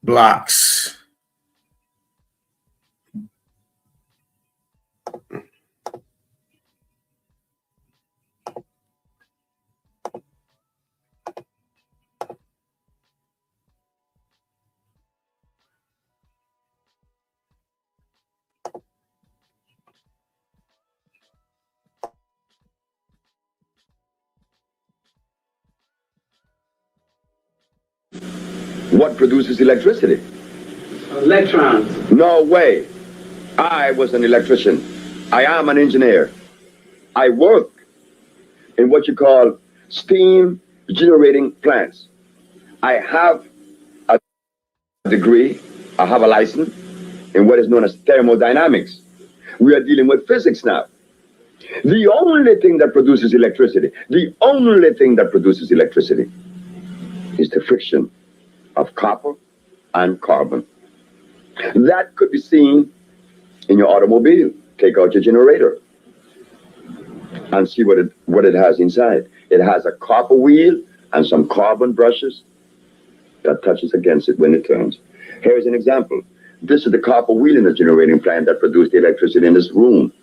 blocks. What produces electricity? Electrons. No way. I was an electrician. I am an engineer. I work in what you call steam generating plants. I have a degree, I have a license in what is known as thermodynamics. We are dealing with physics now. The only thing that produces electricity, the only thing that produces electricity is the friction of copper and carbon. That could be seen in your automobile. Take out your generator and see what it has inside. It has a copper wheel and some carbon brushes that touches against it when it turns. Here's an example. This is the copper wheel in the generating plant that produced the electricity in this room.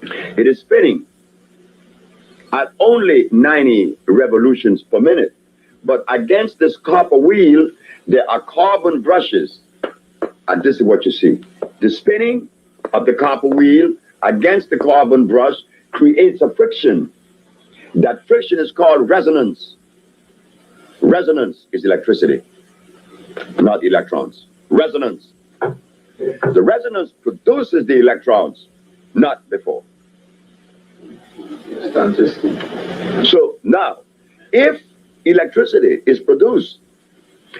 It is spinning at only 90 revolutions per minute. But against this copper wheel, there are carbon brushes. And this is what you see. The spinning of the copper wheel against the carbon brush creates a friction. That friction is called resonance. Resonance is electricity, not electrons. Resonance. The resonance produces the electrons, not before. So now, if electricity is produced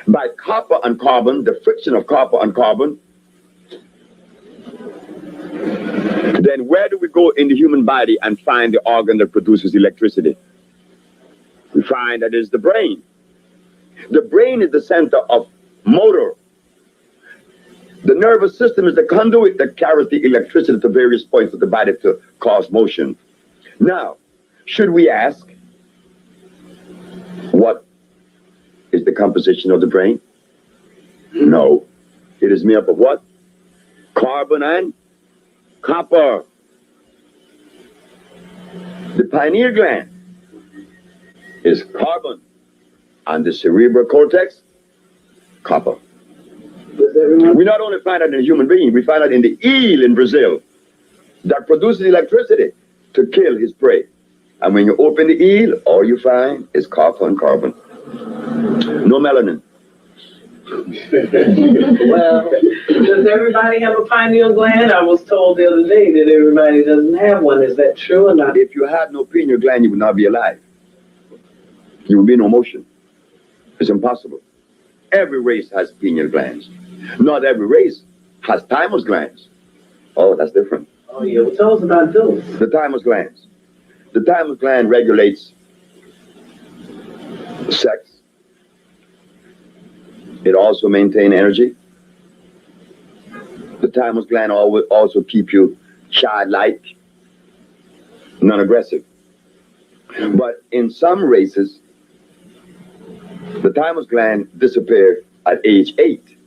by copper and carbon, the friction of copper and carbon, then where do we go in the human body and find the organ that produces electricity? We find that it's the brain. The brain is the center of motor. The nervous system is the conduit that carries the electricity to various points of the body to cause motion. Now, should we ask, what is the composition of the brain? No. It is made up of what? Carbon and copper. The pineal gland is carbon, and the cerebral cortex, copper. We not only find that in a human being, we find that in the eel in Brazil that produces electricity to kill his prey. And when you open the eel, all you find is copper and carbon. No melanin. Well, does everybody have a pineal gland? I was told the other day that everybody doesn't have one. Is that true or not? If you had no pineal gland, you would not be alive. You would be in no motion. It's impossible. Every race has pineal glands. Not every race has thymus glands. Oh, that's different. Oh, yeah. Well, tell us about those. The thymus glands. The thymus gland regulates sex. It also maintains energy. The thymus gland also keep you childlike, non-aggressive. But in some races, the thymus gland disappears at age 8.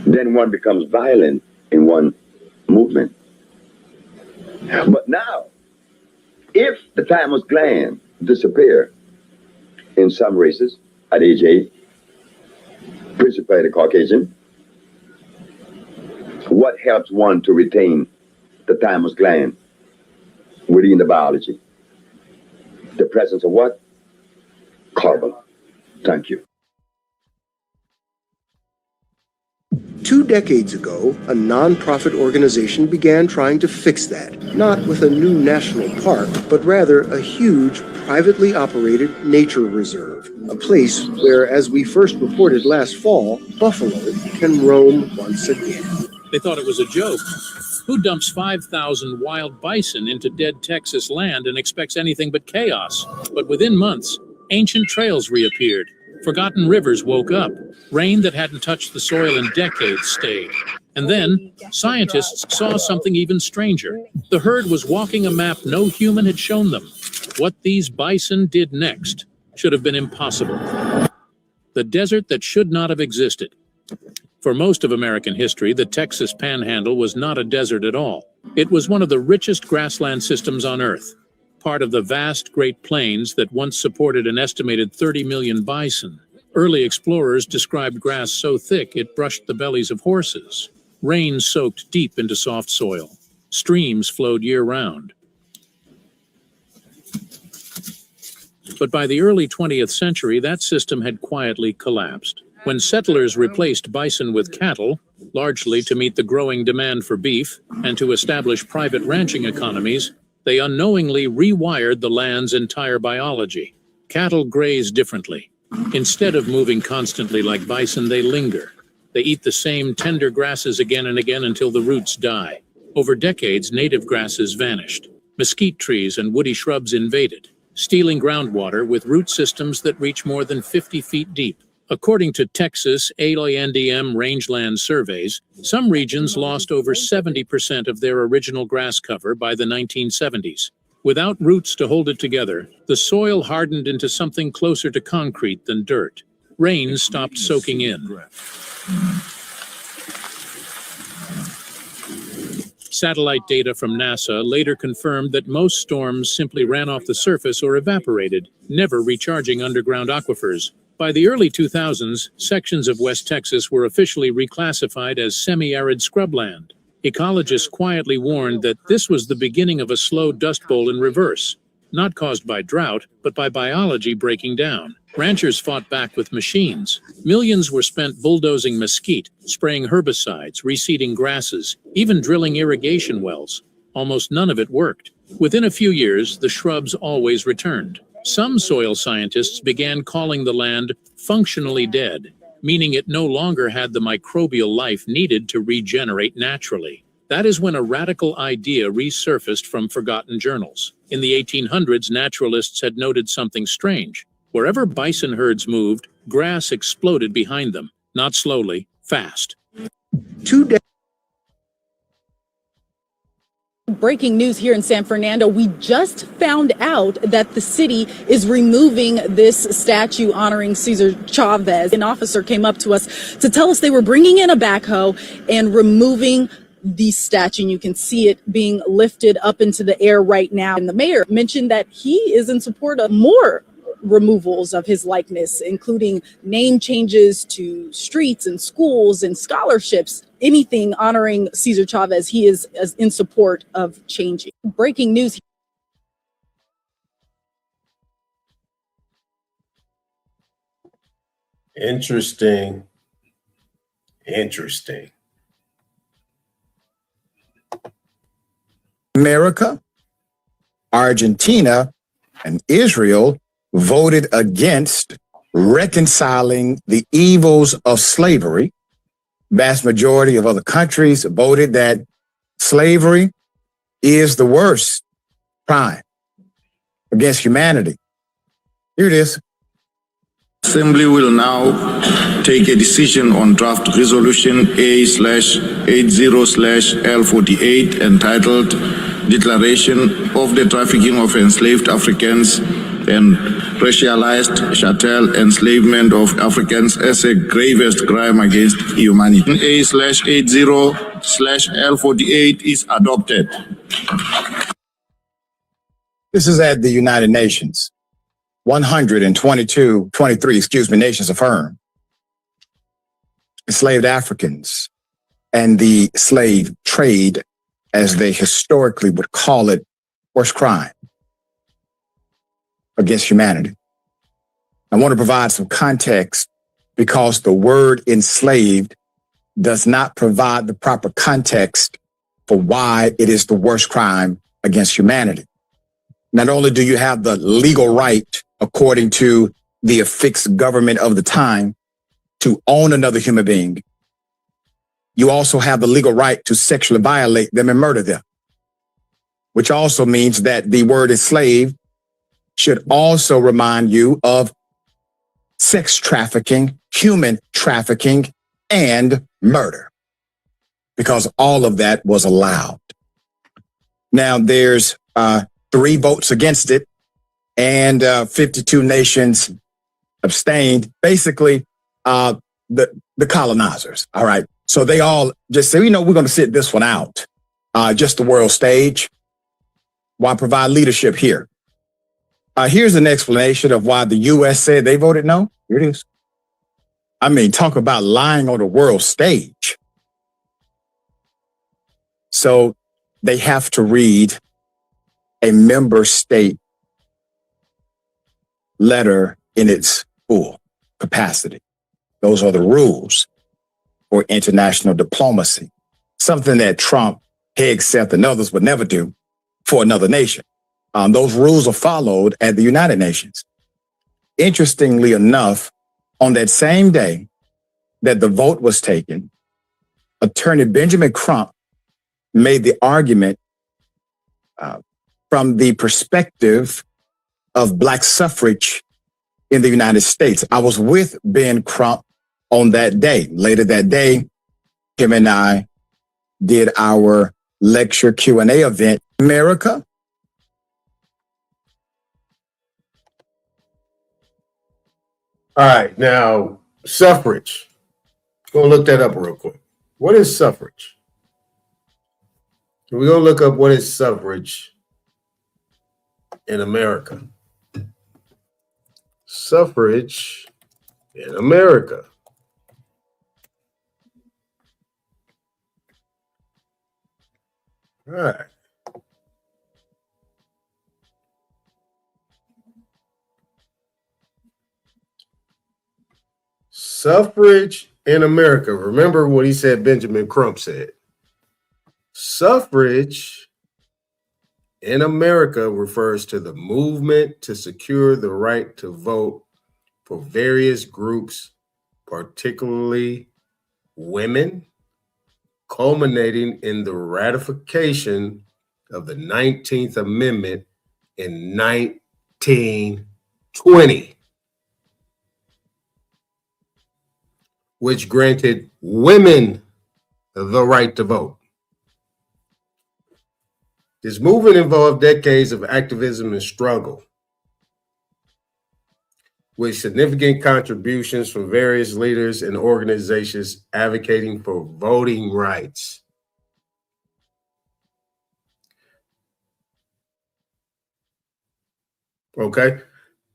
Then one becomes violent in one movement. But now, if the thymus gland disappears in some races at age 8, principally the Caucasian, what helps one to retain the thymus gland within the biology? The presence of what? Carbon. Thank you. 2 decades ago, a non-profit organization began trying to fix that, not with a new national park, but rather a huge, privately operated nature reserve, a place where, as we first reported last fall, buffalo can roam once again. They thought it was a joke. Who dumps 5,000 wild bison into dead Texas land and expects anything but chaos? But within months, ancient trails reappeared. Forgotten rivers woke up. Rain that hadn't touched the soil in decades stayed. And then, scientists saw something even stranger. The herd was walking a map no human had shown them. What these bison did next should have been impossible. the desert that should not have existed. For most of American history, the Texas Panhandle was not a desert at all. It was one of the richest grassland systems on Earth, part of the vast Great Plains that once supported an estimated 30 million bison. Early explorers described grass so thick it brushed the bellies of horses. Rain soaked deep into soft soil. Streams flowed year-round. But by the early 20th century, that system had quietly collapsed. When settlers replaced bison with cattle, largely to meet the growing demand for beef and to establish private ranching economies, they unknowingly rewired the land's entire biology. Cattle graze differently. Instead of moving constantly like bison, they linger. They eat the same tender grasses again and again until the roots die. Over decades, native grasses vanished. Mesquite trees and woody shrubs invaded, stealing groundwater with root systems that reach more than 50 feet deep. According to Texas ALONDM rangeland surveys, some regions lost over 70% of their original grass cover by the 1970s. Without roots to hold it together, the soil hardened into something closer to concrete than dirt. Rains stopped soaking in. Satellite data from NASA later confirmed that most storms simply ran off the surface or evaporated, never recharging underground aquifers. By the early 2000s, sections of West Texas were officially reclassified as semi-arid scrubland. Ecologists quietly warned that this was the beginning of a slow dust bowl in reverse, not caused by drought, but by biology breaking down. Ranchers fought back with machines. Millions were spent bulldozing mesquite, spraying herbicides, reseeding grasses, even drilling irrigation wells. Almost none of it worked. Within a few years, the shrubs always returned. Some soil scientists began calling the land functionally dead, meaning it no longer had the microbial life needed to regenerate naturally. That is when a radical idea resurfaced from forgotten journals. In the 1800s, naturalists had noted something strange. Wherever bison herds moved, grass exploded behind them, not slowly, fast. Breaking news here in San Fernando. We just found out that the city is removing this statue honoring Cesar Chavez. An officer came up to us to tell us they were bringing in a backhoe and removing the statue. And you can see it being lifted up into the air right now. And the mayor mentioned that he is in support of more removals of his likeness, including name changes to streets and schools and scholarships. Anything honoring Cesar Chavez, he is in support of changing. Breaking news. Interesting. America, Argentina, and Israel voted against reconciling the evils of slavery. Vast majority of other countries voted that slavery is the worst crime against humanity. Here it is. Assembly will now take a decision on draft resolution A/80/L48 entitled Declaration of the Trafficking of Enslaved Africans and Racialized Chattel Enslavement of Africans as a gravest crime against humanity. A/80/L48 is adopted. This is at the United Nations. 123 nations affirm enslaved Africans and the slave trade, as they historically would call it, worst crime against humanity. I want to provide some context because the word enslaved does not provide the proper context for why it is the worst crime against humanity. Not only do you have the legal right, according to the affixed government of the time, to own another human being, you also have the legal right to sexually violate them and murder them, which also means that the word enslaved should also remind you of sex trafficking, human trafficking, and murder, because all of that was allowed. Now, there's 3 votes against it, and 52 nations abstained. Basically, the colonizers. All right. So they all just say, we're going to sit this one out. Just the world stage. Why provide leadership here? Here's an explanation of why the U.S. said they voted no. Here it is. I mean, talk about lying on the world stage. So they have to read a member state letter in its full capacity. Those are the rules for international diplomacy, something that Trump, Hegseth, and others would never do for another nation. Those rules are followed at the United Nations. Interestingly enough, on that same day that the vote was taken, Attorney Benjamin Crump made the argument from the perspective of Black suffrage in the United States. I was with Ben Crump on that day. Later that day, him and I did our lecture Q&A event. America. All right, now suffrage. Go look that up real quick. What is suffrage? We're gonna look up what is suffrage in America. Suffrage in America. All right. Suffrage in America. Remember what he said, Benjamin Crump said. Suffrage in America refers to the movement to secure the right to vote for various groups, particularly women, culminating in the ratification of the 19th Amendment in 1920, which granted women the right to vote. This movement involved decades of activism and struggle, with significant contributions from various leaders and organizations advocating for voting rights. Okay,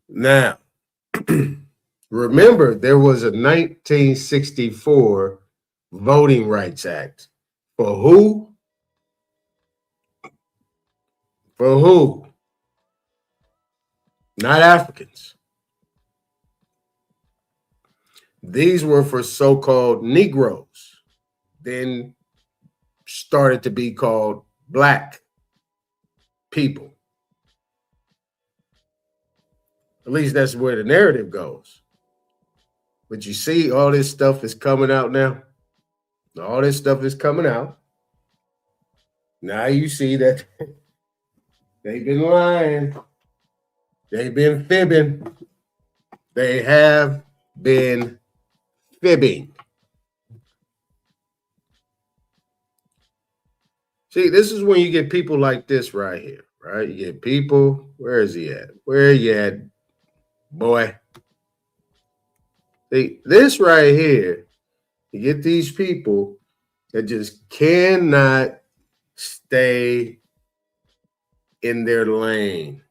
now, remember there was a 1964 Voting Rights Act. For who? For who? Not Africans. These were for so-called Negroes, then started to be called Black people. At least that's where the narrative goes. But you see, all this stuff is coming out now. All this stuff is coming out. Now you see that they've been lying. They've been fibbing. They have been fibbing. See, this is when you get people like this right here, right? You get people, where is he at? Where you at, boy? See, this right here, you get these people that just cannot stay in their lane.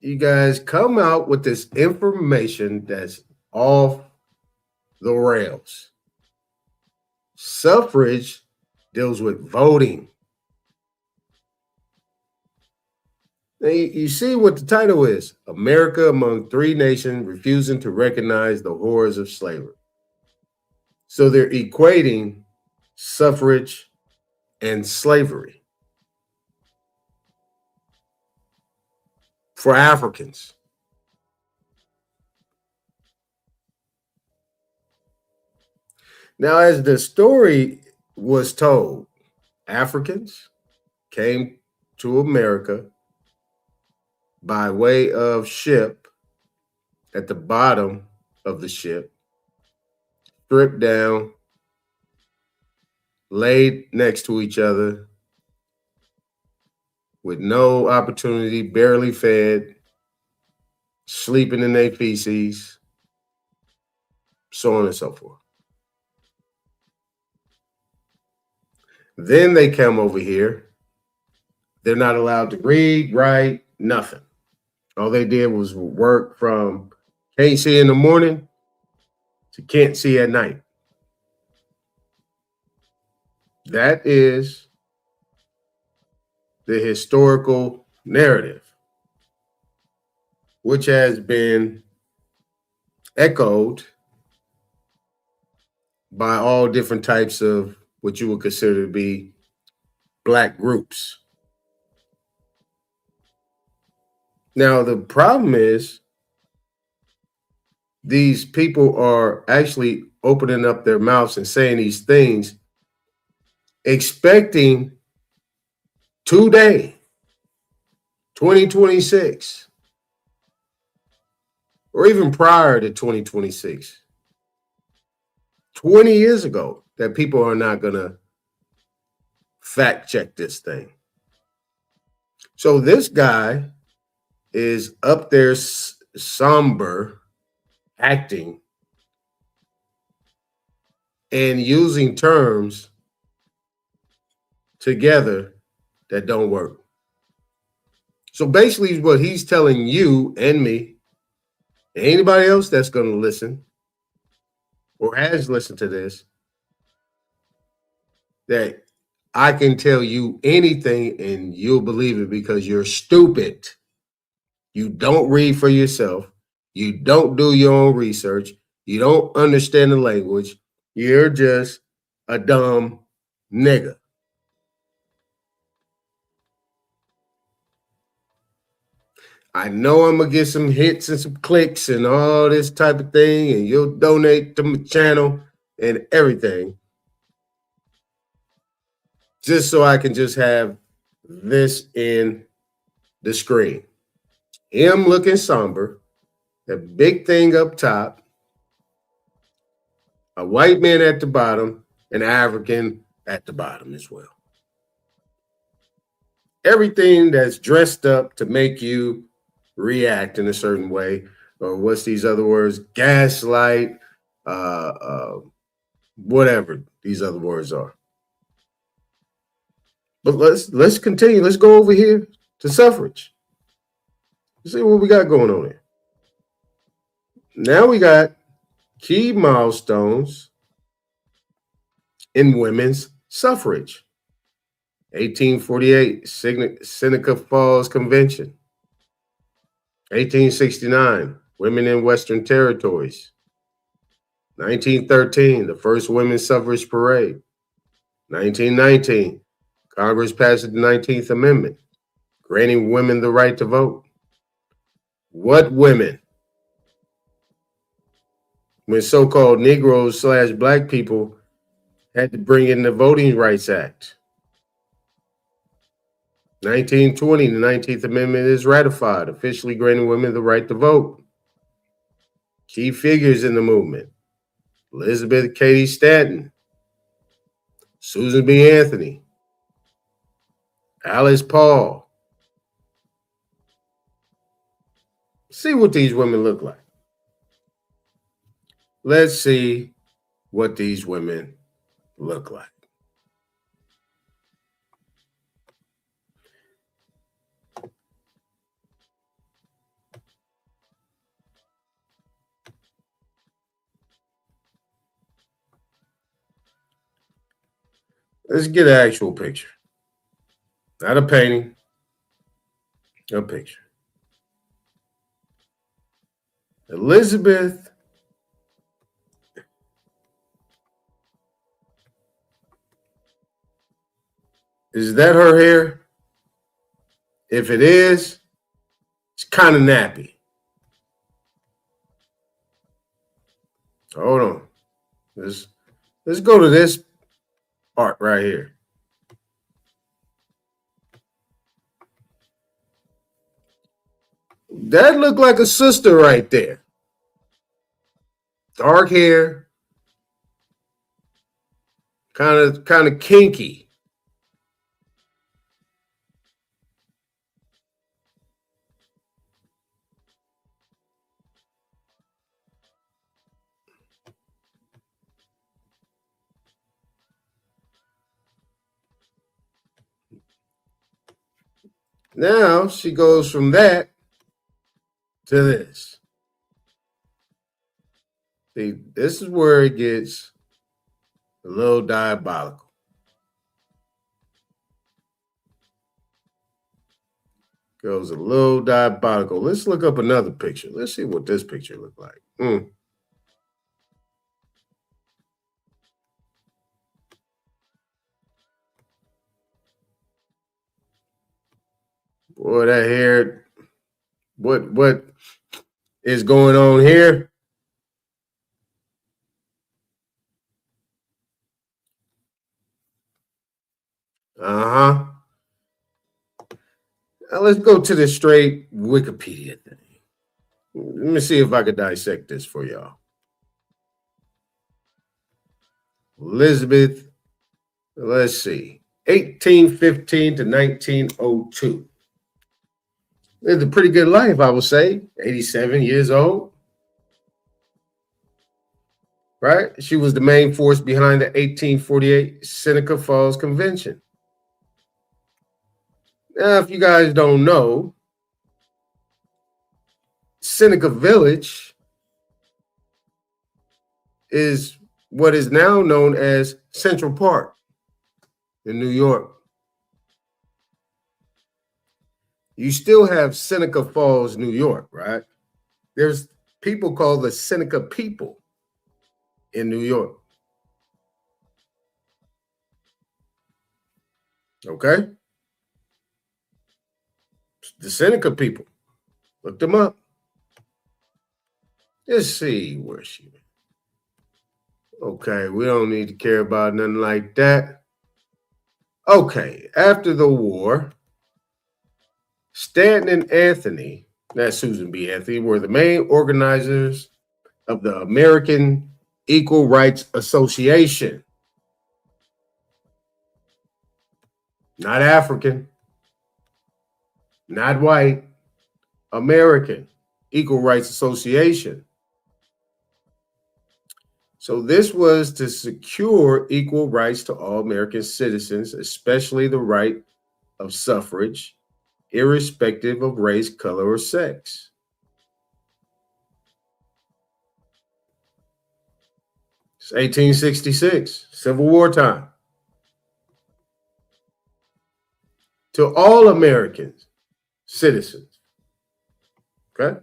You guys come out with this information that's off the rails. Suffrage deals with voting. Now, you see what the title is: America Among Three Nations Refusing to Recognize the Horrors of Slavery. So they're equating suffrage and slavery for Africans. Now, as the story was told, Africans came to America by way of ship. At the bottom of the ship, stripped down, laid next to each other with no opportunity, barely fed, sleeping in their feces, so on and so forth. Then they come over here. They're not allowed to read, write, nothing. All they did was work from can't see in the morning to can't see at night. That is the historical narrative, which has been echoed by all different types of what you would consider to be Black groups. Now, the problem is these people are actually opening up their mouths and saying these things, expecting today, 2026, or even prior to 2026, 20 years ago, that people are not going to fact check this thing. So this guy is up there somber, acting, and using terms together that don't work. So basically what he's telling you and me, and anybody else that's going to listen or has listened to this, that I can tell you anything and you'll believe it because you're stupid. You don't read for yourself. You don't do your own research. You don't understand the language. You're just a dumb nigga. I know I'm going to get some hits and some clicks and all this type of thing, and you'll donate to my channel and everything, just so I can just have this in the screen. Him looking somber, the big thing up top, a white man at the bottom, an African at the bottom as well. Everything that's dressed up to make you react in a certain way, or what's these other words? Gaslight, whatever these other words are. But let's continue. Let's go over here to suffrage. Let's see what we got going on here. Now we got key milestones in women's suffrage. 1848, Seneca Falls Convention. 1869, Women in Western Territories. 1913, the first Women's Suffrage Parade. 1919, Congress passed the 19th Amendment, granting women the right to vote. What women? When so-called Negroes / Black people had to bring in the Voting Rights Act. 1920, the 19th Amendment is ratified, officially granting women the right to vote. Key figures in the movement: Elizabeth Cady Stanton, Susan B. Anthony, Alice Paul. See what these women look like. Let's see what these women look like. Let's get an actual picture. Not a painting, a picture. Elizabeth is that her hair? If it is, it's kind of nappy. Hold on. Let's go to this part right here. That looked like a sister right there. Dark hair, kind of kinky. Now she goes from that to this. See, this is where it gets a little diabolical. Goes a little diabolical. Let's look up another picture. Let's see what this picture looked like. Boy, that hair. What is going on here? Uh-huh. Now let's go to the straight Wikipedia thing. Let me see if I could dissect this for y'all. Elizabeth, let's see, 1815 to 1902. Lived a pretty good life, I would say. 87 years old. Right? She was the main force behind the 1848 Seneca Falls Convention. Now, if you guys don't know, Seneca Village is what is now known as Central Park in New York. You still have Seneca Falls, New York, right? There's people called the Seneca people in New York. Okay? The Seneca people. Look them up. Let's see where she went. Okay, we don't need to care about nothing like that. Okay, after the war, Stanton and Anthony, that's Susan B. Anthony, were the main organizers of the American Equal Rights Association. Not African, not white, American Equal Rights Association. So this was to secure equal rights to all American citizens, especially the right of suffrage, irrespective of race, color, or sex. It's 1866, Civil War time. To all Americans, citizens. Okay?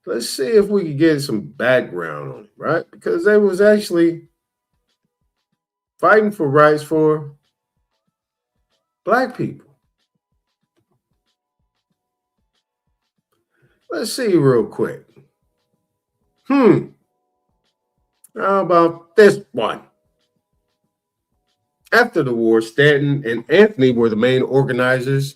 Let's see if we can get some background on it, right? Because they was actually fighting for rights for Black people. Let's see real quick. How about this one? After the war, Stanton and Anthony were the main organizers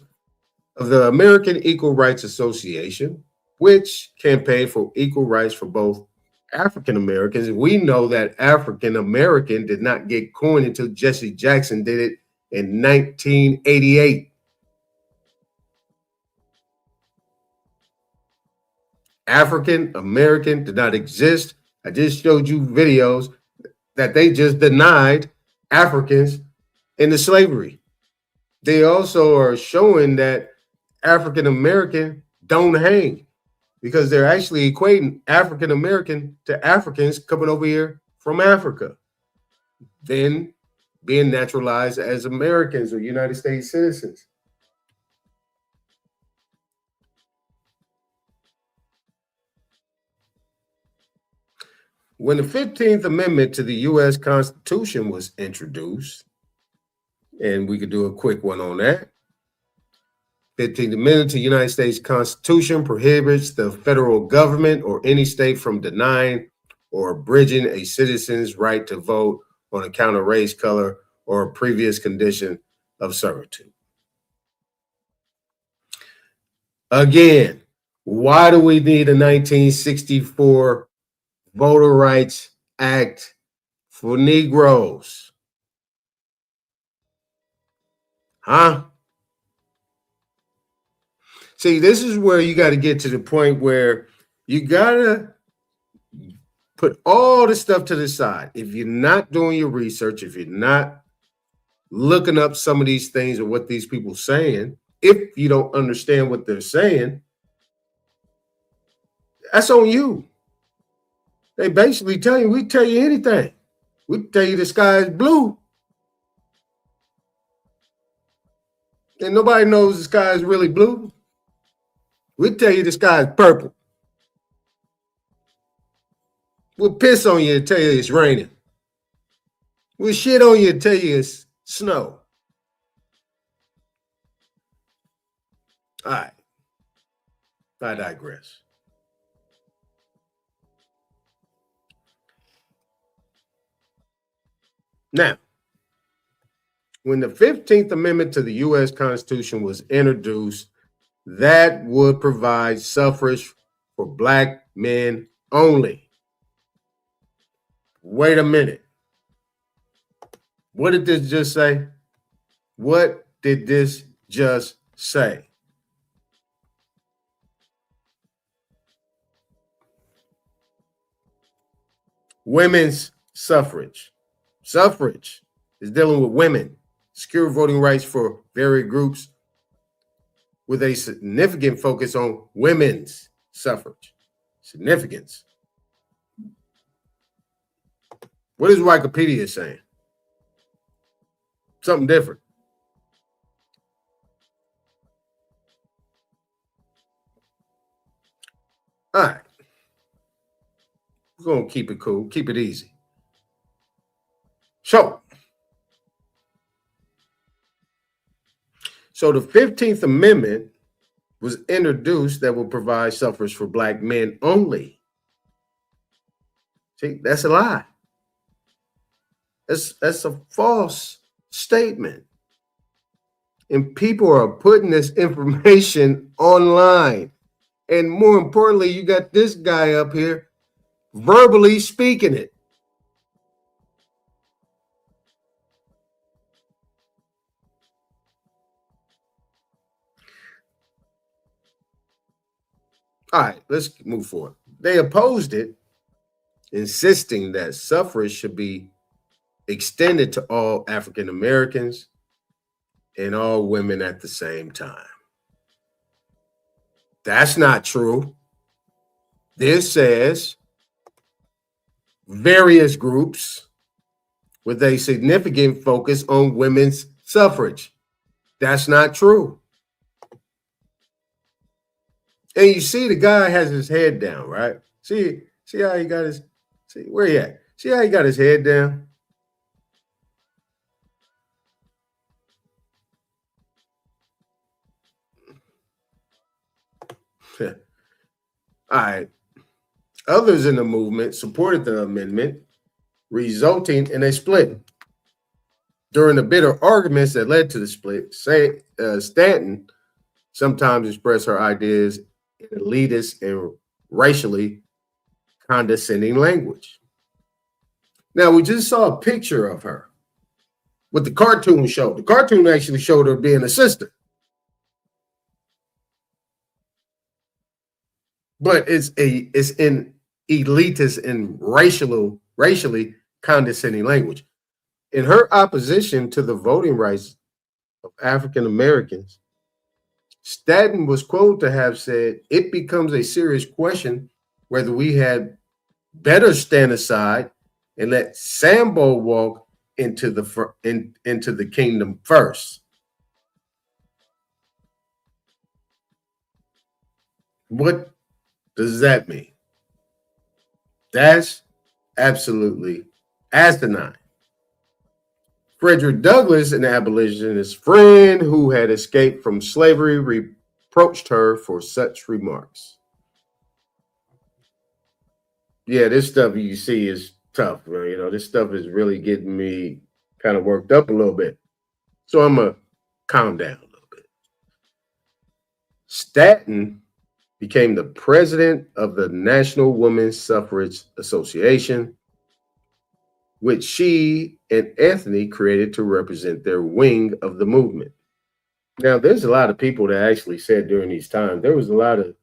of the American Equal Rights Association, which campaigned for equal rights for both African Americans. We know that African American did not get coined until Jesse Jackson did it in 1988. African American did not exist. I just showed you videos that they just denied Africans into slavery. They also are showing that African American don't hang, because they're actually equating African American to Africans coming over here from Africa, then being naturalized as Americans or United States citizens. When the 15th Amendment to the U.S. Constitution was introduced, and we could do a quick one on that. 15th Amendment to the United States Constitution prohibits the federal government or any state from denying or abridging a citizen's right to vote on account of race, color, or a previous condition of servitude. Again, why do we need a 1964 Voter Rights Act for Negroes? Huh? See, this is where you got to get to the point where you got to put all the stuff to the side. If you're not doing your research, if you're not looking up some of these things or what these people saying. If you don't understand what they're saying, that's on you. They basically tell you, we tell you anything. We tell you the sky is blue. And nobody knows the sky is really blue. We tell you the sky is purple. We'll piss on you and tell you it's raining. We'll shit on you and tell you it's snow. All right. I digress. Now, when the 15th Amendment to the U.S. Constitution was introduced, that would provide suffrage for Black men only. Wait a minute. What did this just say? What did this just say? Women's suffrage. Suffrage is dealing with women, secure voting rights for varied groups with a significant focus on women's suffrage. Significance. What is Wikipedia saying? Something different. All right. We're going to keep it cool, keep it easy. So the 15th Amendment was introduced that will provide suffrage for Black men only. See, that's a lie. That's a false statement. And people are putting this information online. And more importantly, you got this guy up here verbally speaking it. All right, let's move forward. They opposed it, insisting that suffrage should be extended to all African Americans and all women at the same time. That's not true. This says various groups with a significant focus on women's suffrage. That's not true. And you see the guy has his head down, right? See how he got his, see where he at? See how he got his head down? All right. Others in the movement supported the amendment, resulting in a split. During the bitter arguments that led to the split, Stanton sometimes expressed her ideas in elitist and racially condescending language. Now, we just saw a picture of her with the cartoon show. The cartoon actually showed her being a sister. But it's in elitist and racially condescending language. In her opposition to the voting rights of African Americans, Stanton was quoted to have said, "It becomes a serious question whether we had better stand aside and let Sambo walk into the kingdom first." What does that mean? That's absolutely asinine. Frederick Douglass, an abolitionist friend who had escaped from slavery, reproached her for such remarks. Yeah, this stuff you see is tough. You know, this stuff is really getting me kind of worked up a little bit. So I'm going to calm down a little bit. Stanton became the president of the National Women's Suffrage Association, which she and Anthony created to represent their wing of the movement. Now, there's a lot of people that actually said during these times, there was a lot of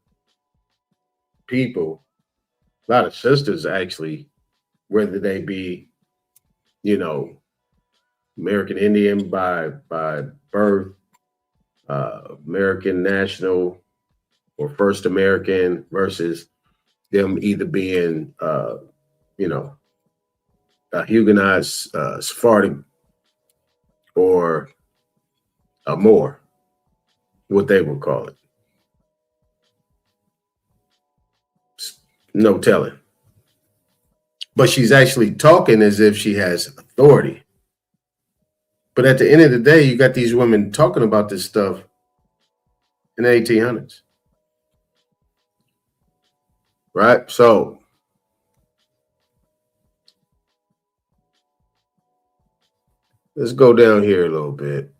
people, a lot of sisters actually, whether they be, you know, American Indian by birth, American national or first American versus them either being, a Huguenot, Sephardic, or a Moor, what they would call it. No telling. But she's actually talking as if she has authority. But at the end of the day, you got these women talking about this stuff in the 1800s. Right? So let's go down here a little bit.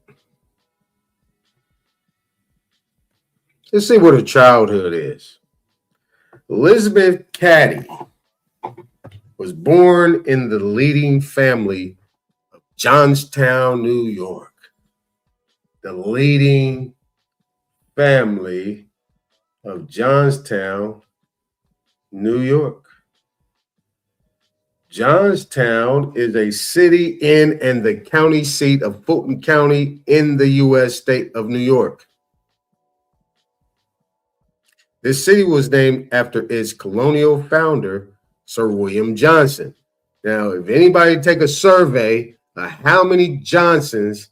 Let's see what her childhood is. Elizabeth Cady was born in the leading family of Johnstown, New York. The leading family of Johnstown, New York. Johnstown is a city in and the county seat of Fulton County in the U.S. state of New York. This city was named after its colonial founder, Sir William Johnson. Now, if anybody take a survey of how many Johnsons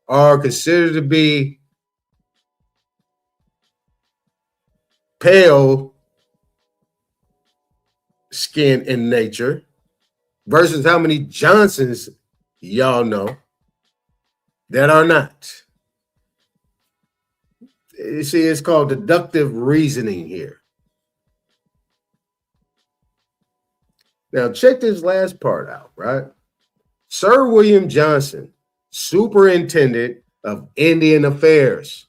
are considered to be pale skin in nature versus how many Johnsons y'all know that are not. You see, it's called deductive reasoning here. Now, check this last part out, right? Sir William Johnson, Superintendent of Indian Affairs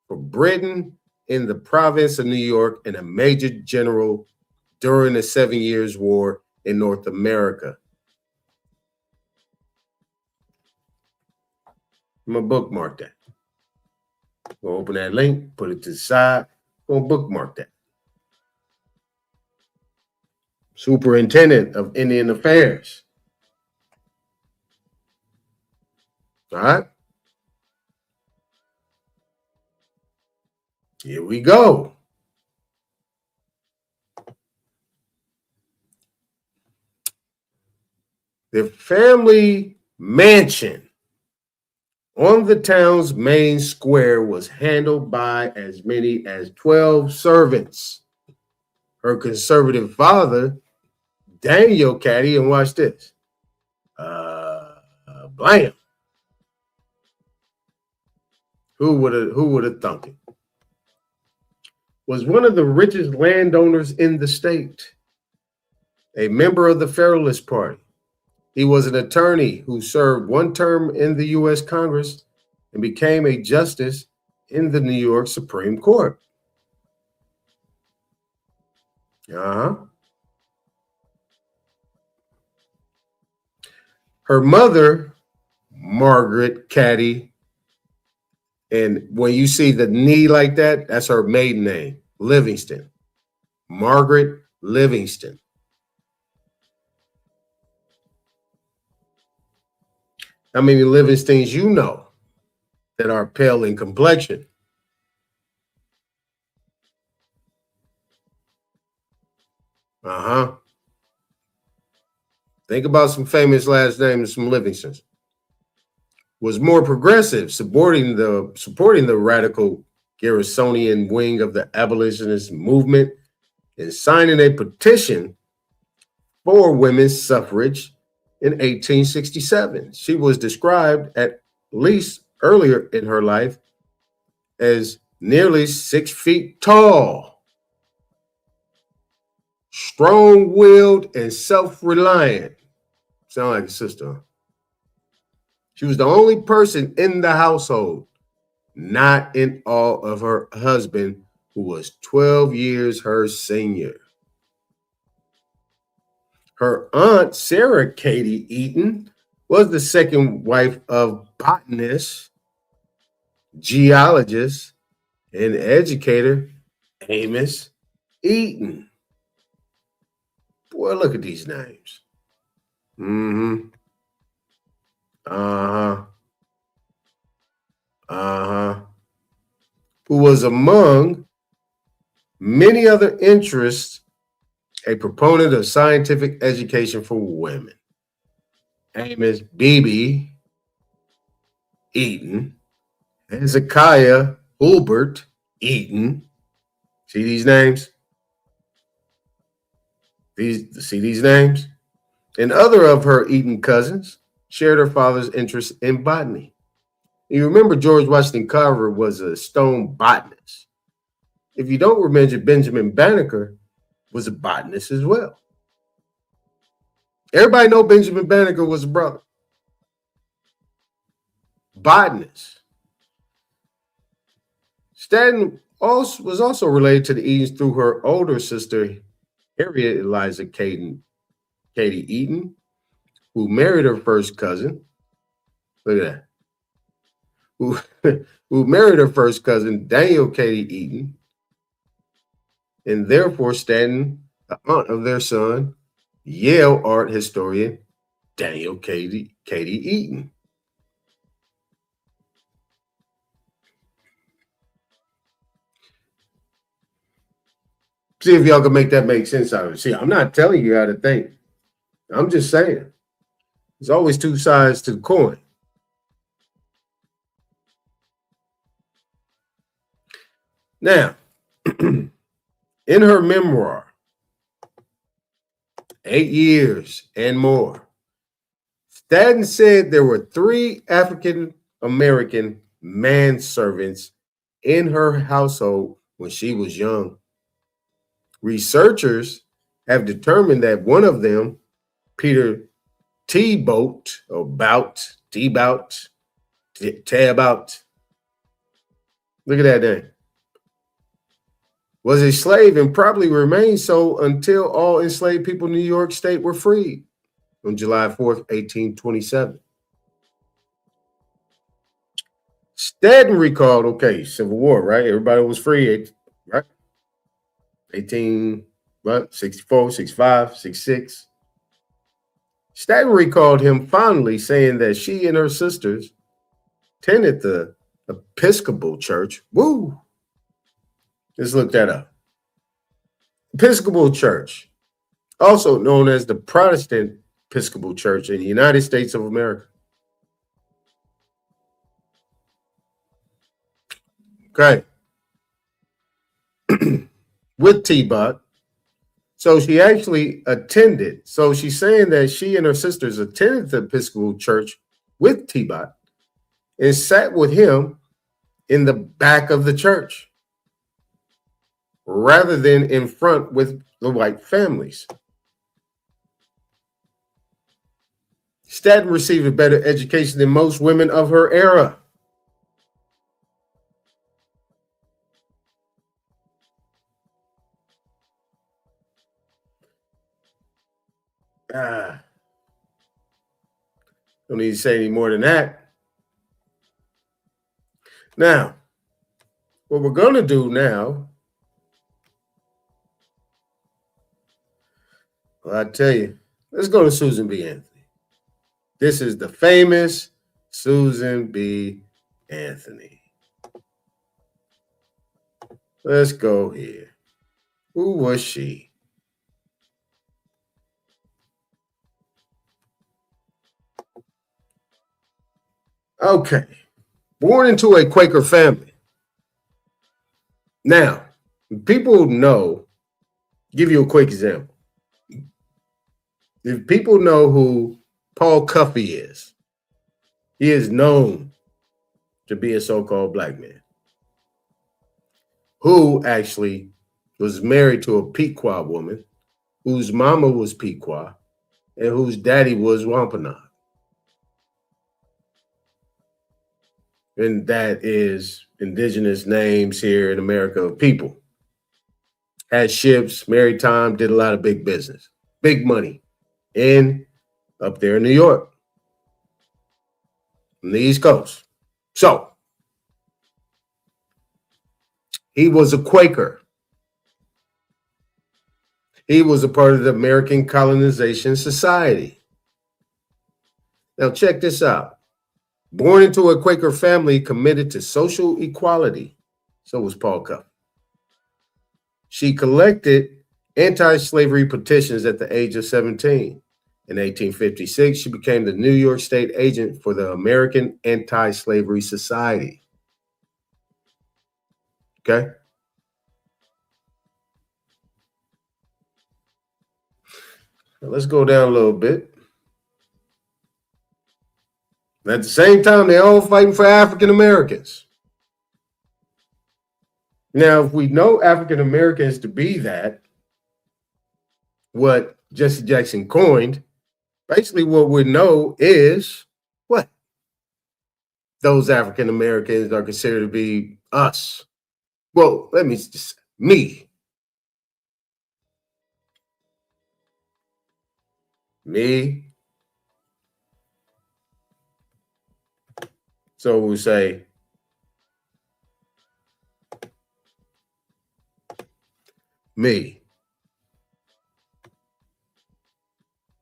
for Britain in the province of New York and a major general during the 7 Years' War in North America. I'm going to bookmark that. Go open that link, put it to the side, go bookmark that. Superintendent of Indian Affairs. All right. Here we go. The family mansion on the town's main square was handled by as many as 12 servants. Her conservative father, Daniel Cady, and watch this. Blam. Who would have thunk it? Was one of the richest landowners in the state, a member of the Federalist Party. He was an attorney who served one term in the U.S. Congress and became a justice in the New York Supreme Court. Her mother, Margaret Cady, and when you see the knee like that, that's her maiden name, Livingston. Margaret Livingston. How many Livingstons you know that are pale in complexion? Think about some famous last names, some Livingstons. Was more progressive, supporting the radical Garrisonian wing of the abolitionist movement and signing a petition for women's suffrage in 1867. She was described, at least earlier in her life, as nearly 6 feet tall, strong-willed, and self-reliant. Sound like a sister. She was the only person in the household, not in awe of her husband, who was 12 years her senior. Her aunt, Sarah Cady Eaton, was the second wife of botanist, geologist, and educator Amos Eaton. Boy, look at these names. Uh-huh. Uh-huh. Who was among many other interests a proponent of scientific education for women. Amos Beebe Eaton, Hezekiah Hulbert Eaton. See these names? See these names? And other of her Eaton cousins shared her father's interest in botany. You remember George Washington Carver was a stone botanist. If you don't remember, Benjamin Banneker was a botanist as well. Everybody know Benjamin Banneker was a brother. Botanist. Stanton was also related to the Eatons through her older sister, Harriet Eliza Katie Eaton, who married her first cousin. Look at that. Who married her first cousin, Daniel Katie Eaton, and therefore Stanton, the aunt of their son, Yale art historian Daniel Katie Eaton. See if y'all can make that make sense out of it. See, I'm not telling you how to think. I'm just saying. There's always two sides to the coin. Now, in her memoir, 8 years and more, Stanton said there were 3 African American manservants in her household when she was young. Researchers have determined that one of them, Peter T-Boat, or Bout, T-Bout, Tabout, look at that name, was a slave and probably remained so until all enslaved people in New York State were freed on July 4th, 1827. Stanton recalled, okay, Civil War, right? Everybody was free, right? 64, 65, 66. Stanton recalled him fondly saying that she and her sisters attended the Episcopal Church. Woo! Let's look that up. Episcopal Church, also known as the Protestant Episcopal Church in the United States of America. Okay. With T-Bot. So she actually attended. So she's saying that she and her sisters attended the Episcopal Church with T-Bot and sat with him in the back of the church rather than in front with the white families. Stanton received a better education than most women of her era. Don't need to say any more than that. Now, what we're going to do now, well, I tell you, let's go to Susan B. Anthony. This is the famous Susan B. Anthony. Let's go here. Who was she? Okay. Born into a Quaker family. Now, people know, give you a quick example. If people know who Paul Cuffey is, he is known to be a so-called black man who actually was married to a Pequot woman whose mama was Pequot and whose daddy was Wampanoag. And that is indigenous names here in America of people. Had ships, married time, did a lot of big business, big money up there in New York, on the East Coast. So he was a Quaker. He was a part of the American Colonization Society. Now check this out. Born into a Quaker family committed to social equality, so was Paul Cuff. She collected anti-slavery petitions at the age of 17. In 1856, she became the New York State agent for the American Anti-Slavery Society. Okay? Now let's go down a little bit. At the same time, they're all fighting for African Americans. Now, if we know African Americans to be that, what Jesse Jackson coined, basically what we know is what? Those African Americans are considered to be us. Well, let me just, me. So we say, me.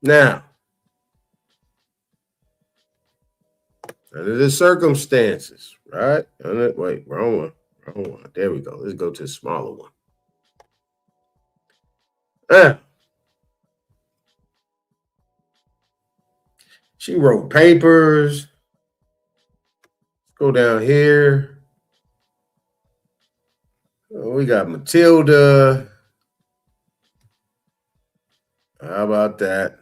Now, under the circumstances, right? Wait, wrong one. There we go. Let's go to the smaller one. She wrote papers. Go down here. Oh, we got Matilda. How about that?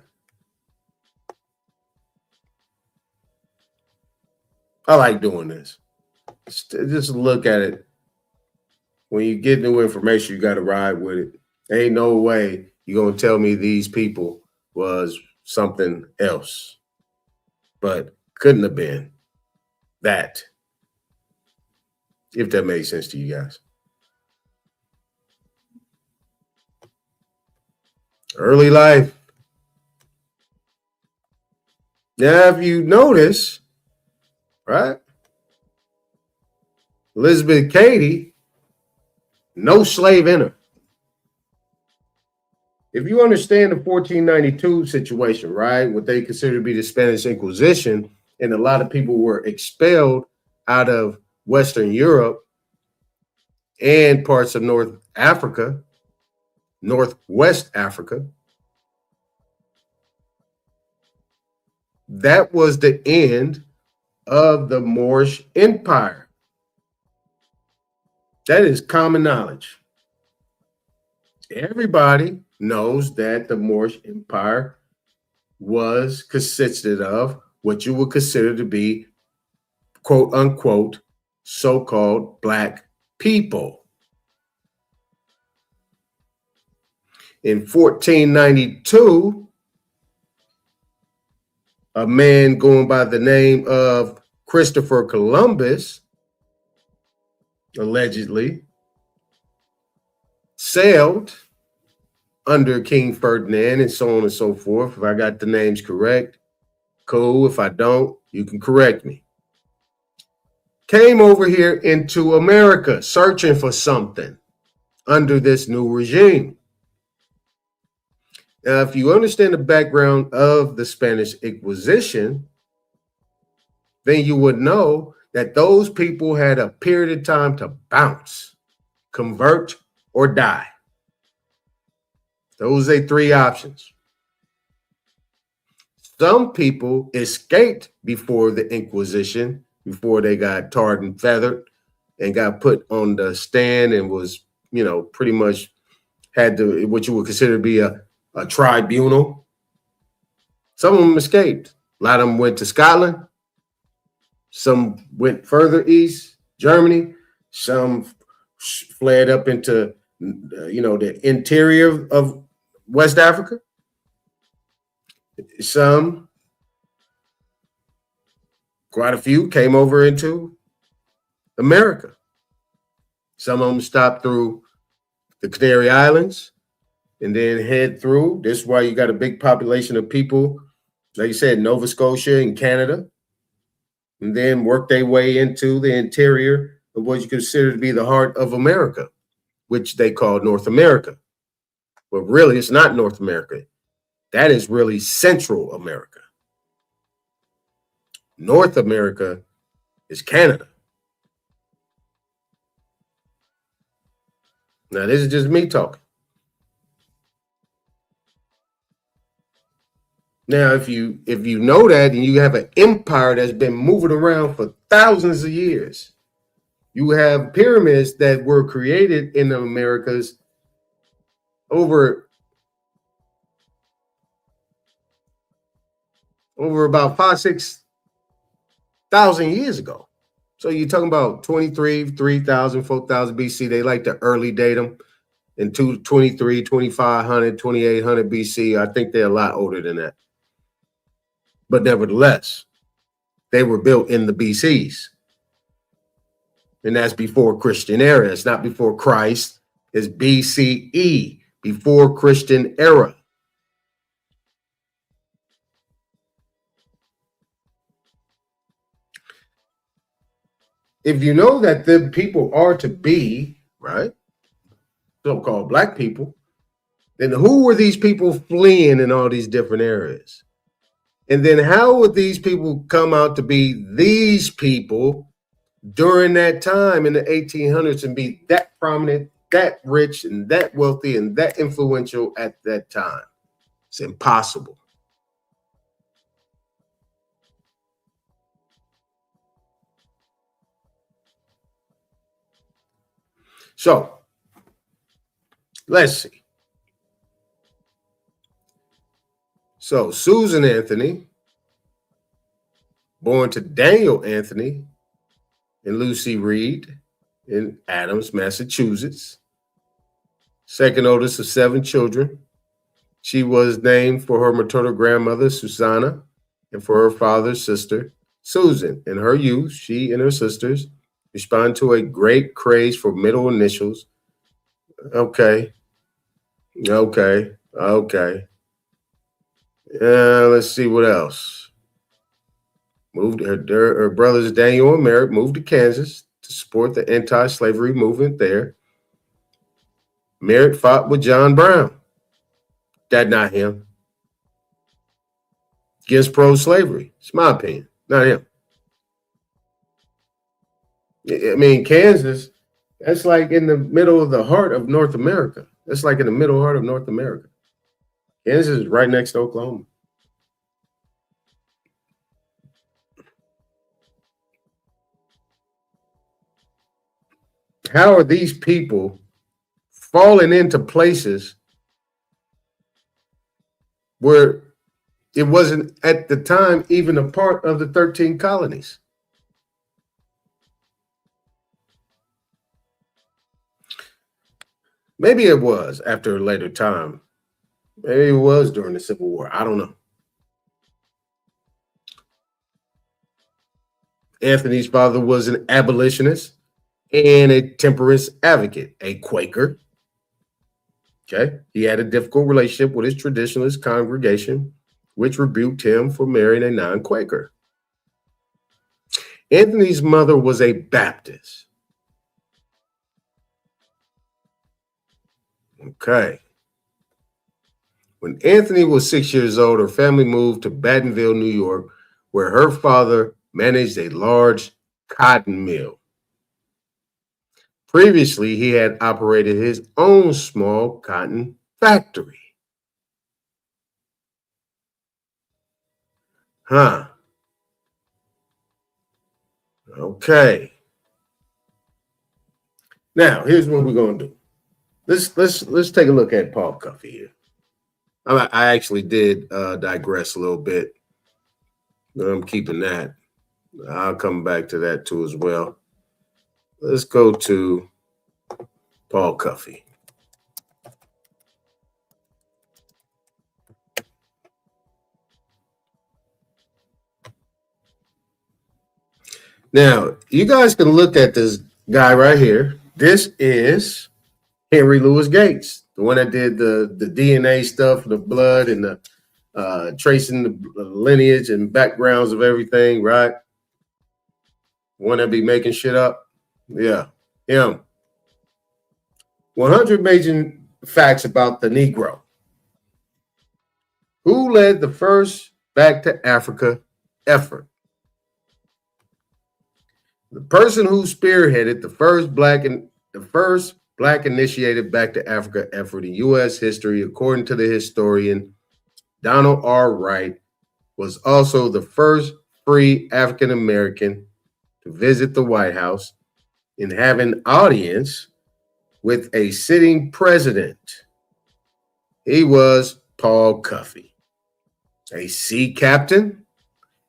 I like doing this. Just look at it. When you get new information, you got to ride with it. Ain't no way you're going to tell me these people was something else. But couldn't have been that. If that made sense to you guys. Early life. Now, if you notice, right? Elizabeth Cady, no slave in her. If you understand the 1492 situation, right, what they consider to be the Spanish Inquisition, and a lot of people were expelled out of Western Europe and parts of Northwest Africa, that was the end of the Moorish Empire. That is common knowledge. Everybody knows that the Moorish Empire consisted of what you would consider to be, quote unquote, so-called black people. In 1492, a man going by the name of Christopher Columbus, allegedly, sailed under King Ferdinand and so on and so forth. If I got the names correct, cool. If I don't, you can correct me. Came over here into America searching for something under this new regime. Now, if you understand the background of the Spanish Inquisition, then you would know that those people had a period of time to bounce, convert, or die. Those are three options. Some people escaped before the Inquisition, before they got tarred and feathered and got put on the stand and was, pretty much had what you would consider to be a tribunal. Some of them escaped. A lot of them went to Scotland. Some went further east, Germany. Some fled up into, the interior of West Africa. Some, quite a few, came over into America. Some of them stopped through the Canary Islands and then head through. This is why you got a big population of people, like you said, Nova Scotia and Canada, and then work their way into the interior of what you consider to be the heart of America, which they call North America. But really, it's not North America. That is really Central America. North America is Canada. Now, this is just me talking. Now, if you know that and you have an empire that's been moving around for thousands of years, you have pyramids that were created in the Americas over about 5,000-6,000 years ago. So you're talking about 3,000, 4,000 BC. They like to early date them in 23, 2,500, 2,800 BC. I think they're a lot older than that. But nevertheless, they were built in the BCs. And that's before Christian era. It's not before Christ. It's BCE, before Christian era. If you know that the people are to be, right, so-called black people, then who were these people fleeing in all these different areas? And then how would these people come out to be these people during that time in the 1800s and be that prominent, that rich, and that wealthy, and that influential at that time? It's impossible. So, let's see. So, Susan Anthony, born to Daniel Anthony and Lucy Reed in Adams, Massachusetts, second oldest of 7 children. She was named for her maternal grandmother, Susanna, and for her father's sister, Susan. In her youth, she and her sisters responded to a great craze for middle initials. Okay. Let's see what else. Her brothers Daniel and Merrick moved to Kansas to support the anti-slavery movement there. Merrick fought with John Brown. That not him. Against pro-slavery. It's my opinion. Not him. I mean, Kansas, that's like in the middle of the heart of North America. That's like in the middle heart of North America. Kansas is right next to Oklahoma. How are these people falling into places where it wasn't at the time even a part of the 13 colonies? Maybe it was after a later time. Maybe it was during the Civil War. I don't know. Anthony's father was an abolitionist and a temperance advocate, a Quaker. Okay. He had a difficult relationship with his traditionalist congregation, which rebuked him for marrying a non-Quaker. Anthony's mother was a Baptist. Okay. When Anthony was 6 years old, her family moved to Batonville, New York, where her father managed a large cotton mill. Previously, he had operated his own small cotton factory. Okay. Now, here's what we're going to do. Let's take a look at Paul Cuffey here. I actually did digress a little bit. I'm keeping that. I'll come back to that too as well. Let's go to Paul Cuffey. Now, you guys can look at this guy right here. This is Henry Louis Gates, the one that did the DNA stuff, the blood, and the tracing the lineage and backgrounds of everything, right? One that be making shit up. Yeah, him. 100 major facts about the Negro. Who led the first Back to Africa effort? The person who spearheaded the first black initiated back to Africa effort in U.S. history, according to the historian Donald R. Wright, was also the first free African American to visit the White House and have an audience with a sitting president. He was Paul Cuffey, a sea captain,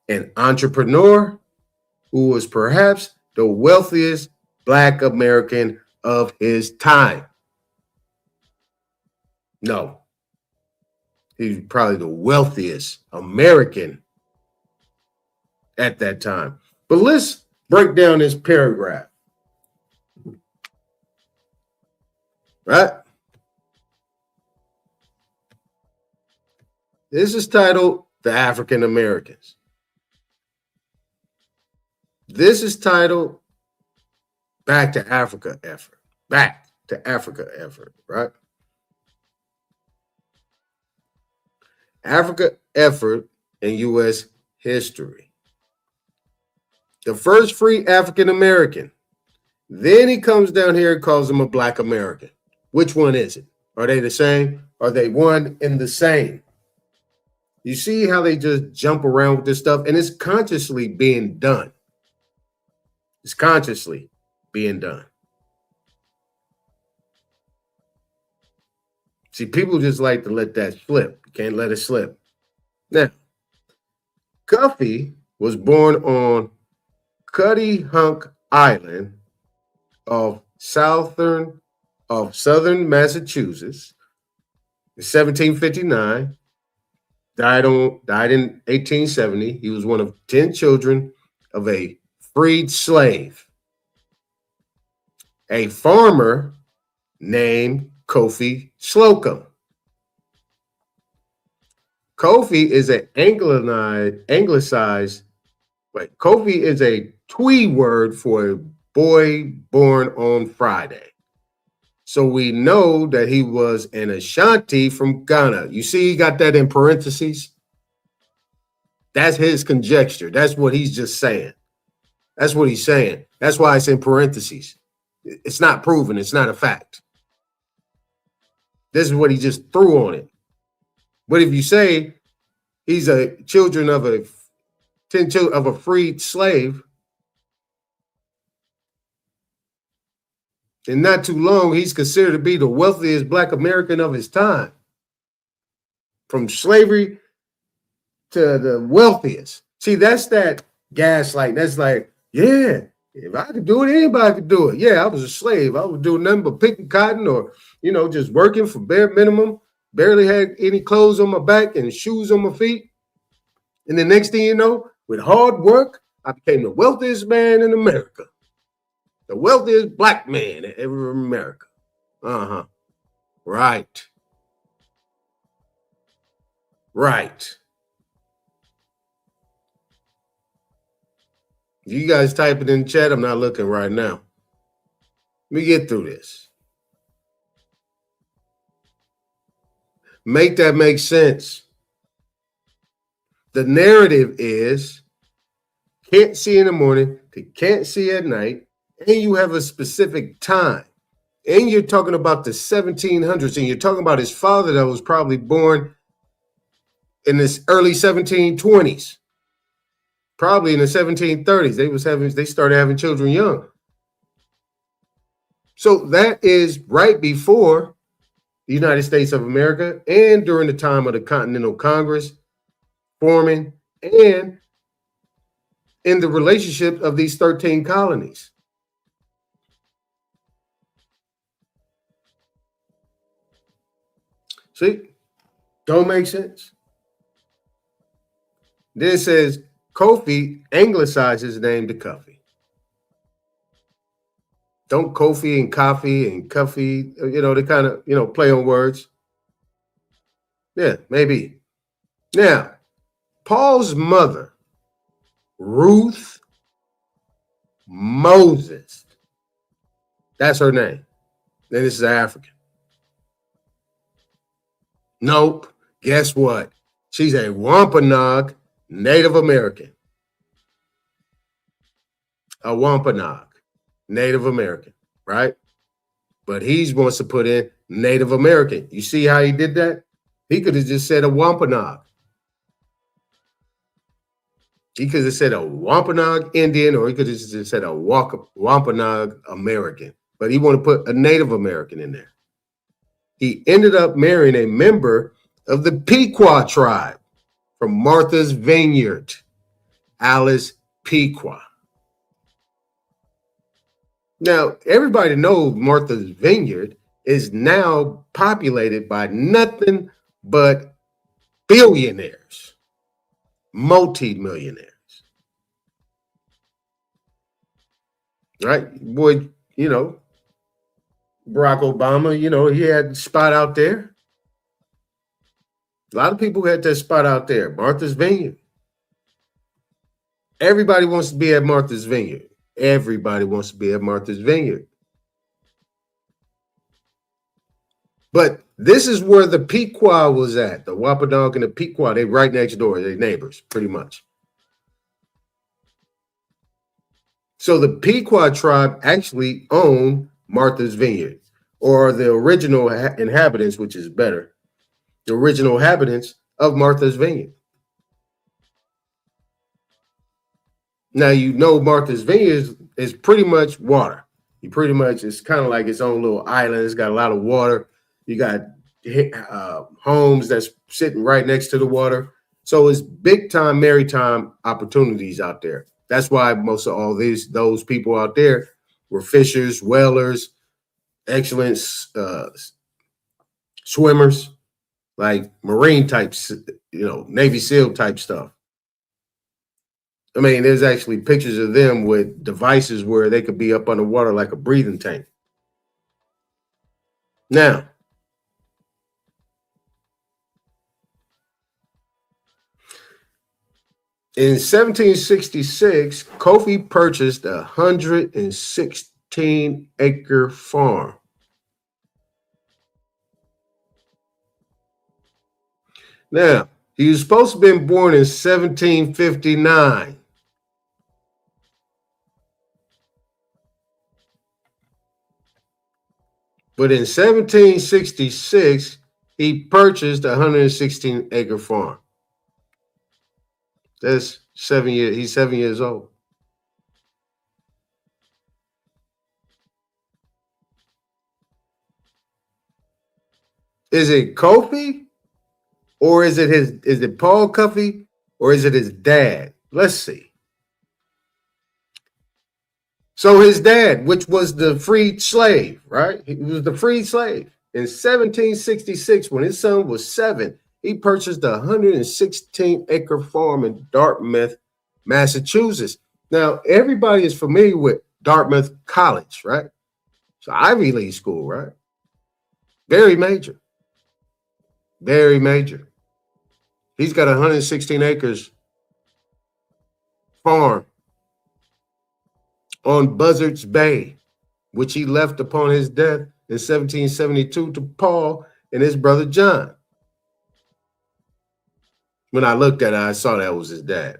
an entrepreneur who was perhaps the wealthiest Black American of his time. No, he's probably the wealthiest American at that time. But let's break down this paragraph. Right? This is titled The African Americans. This is titled Back to Africa Effort. Back to Africa Effort, right? Africa Effort in U.S. history. The first free African American. Then he comes down here and calls him a Black American. Which one is it? Are they the same? Are they one and the same? You see how they just jump around with this stuff, and it's consciously being done. It's consciously being done. See, people just like to let that slip. You can't let it slip. Now, Cuffey was born on Cuttyhunk Island of southern Massachusetts in 1759. Died in 1870. He was one of 10 children of a freed slave. A farmer named Kofi Slocum. Kofi is an anglicized, Kofi is a Twi word for a boy born on Friday. So we know that he was an Ashanti from Ghana. You see, he got that in parentheses. That's his conjecture. That's what he's just saying. That's what he's saying. That's why it's in parentheses. It's not proven. It's not a fact. This is what he just threw on it. But if you say he's a children of a 10 children of a freed slave, in not too long, he's considered to be the wealthiest Black American of his time. From slavery to the wealthiest. See, that's that gaslight. That's like, yeah, if I could do it, anybody could do it. Yeah, I was a slave. I was doing nothing but picking cotton or, just working for bare minimum. Barely had any clothes on my back and shoes on my feet. And the next thing you know, with hard work, I became the wealthiest man in America. The wealthiest Black man ever in America. Right. Right. You guys type it in the chat. I'm not looking right now. Let me get through this. Make that make sense. The narrative is can't see in the morning, can't see at night, and you have a specific time. And you're talking about the 1700s, and you're talking about his father that was probably born in this early 1720s. Probably in the 1730s. They started having children young. So that is right before the United States of America and during the time of the Continental Congress forming and in the relationship of these 13 colonies. See, don't make sense. Then it says Kofi anglicized his name to Cuffy. Don't Kofi and coffee and Cuffy, they kind of, play on words. Yeah, maybe. Now, Paul's mother, Ruth Moses. That's her name. Then this is African. Nope. Guess what? She's a Wampanoag Native American. a Wampanoag, Native American, right? But he wants to put in Native American. You see how he did that? He could have just said a Wampanoag. He could have said a Wampanoag Indian, or he could have just said a Wampanoag American. But he wanted to put a Native American in there. He ended up marrying a member of the Pequot tribe from Martha's Vineyard, Alice Pequot. Now, everybody knows Martha's Vineyard is now populated by nothing but billionaires, multi-millionaires. Right? Boy, you know, Barack Obama, you know, he had a spot out there. A lot of people had that spot out there, Martha's Vineyard. Everybody wants to be at Martha's Vineyard. Everybody wants to be at Martha's Vineyard. But this is where the Pequot was at. The Wampanoag and the Pequot, they right next door. They're neighbors, pretty much. So the Pequot tribe actually owned Martha's Vineyard, or the original inhabitants, which is better, the original inhabitants of Martha's Vineyard. Now, you know, Martha's Vineyard is pretty much water. You pretty much, it's kind of like its own little island. It's got a lot of water. You got homes that's sitting right next to the water. So it's big time maritime opportunities out there. That's why most of all those people out there were fishers, whalers, excellent swimmers, like Marine types, you know, Navy SEAL type stuff. I mean, there's actually pictures of them with devices where they could be up underwater like a breathing tank. Now, in 1766, Kofi purchased a 116-acre farm. Now, he was supposed to have been born in 1759. But in 1766, he purchased a 116-acre farm. That's 7 years. He's 7 years old. Is it Kofi? Or is it Paul Cuffey? Or is it his dad? Let's see. So his dad, which was the freed slave, right? He was the freed slave. In 1766, when his son was 7, he purchased a 116-acre farm in Dartmouth, Massachusetts. Now, everybody is familiar with Dartmouth College, right? It's an Ivy League school, right? Very major. Very major. He's got 116 acres farm on Buzzards Bay, which he left upon his death in 1772 to Paul and his brother John. When I looked at it, I saw that was his dad.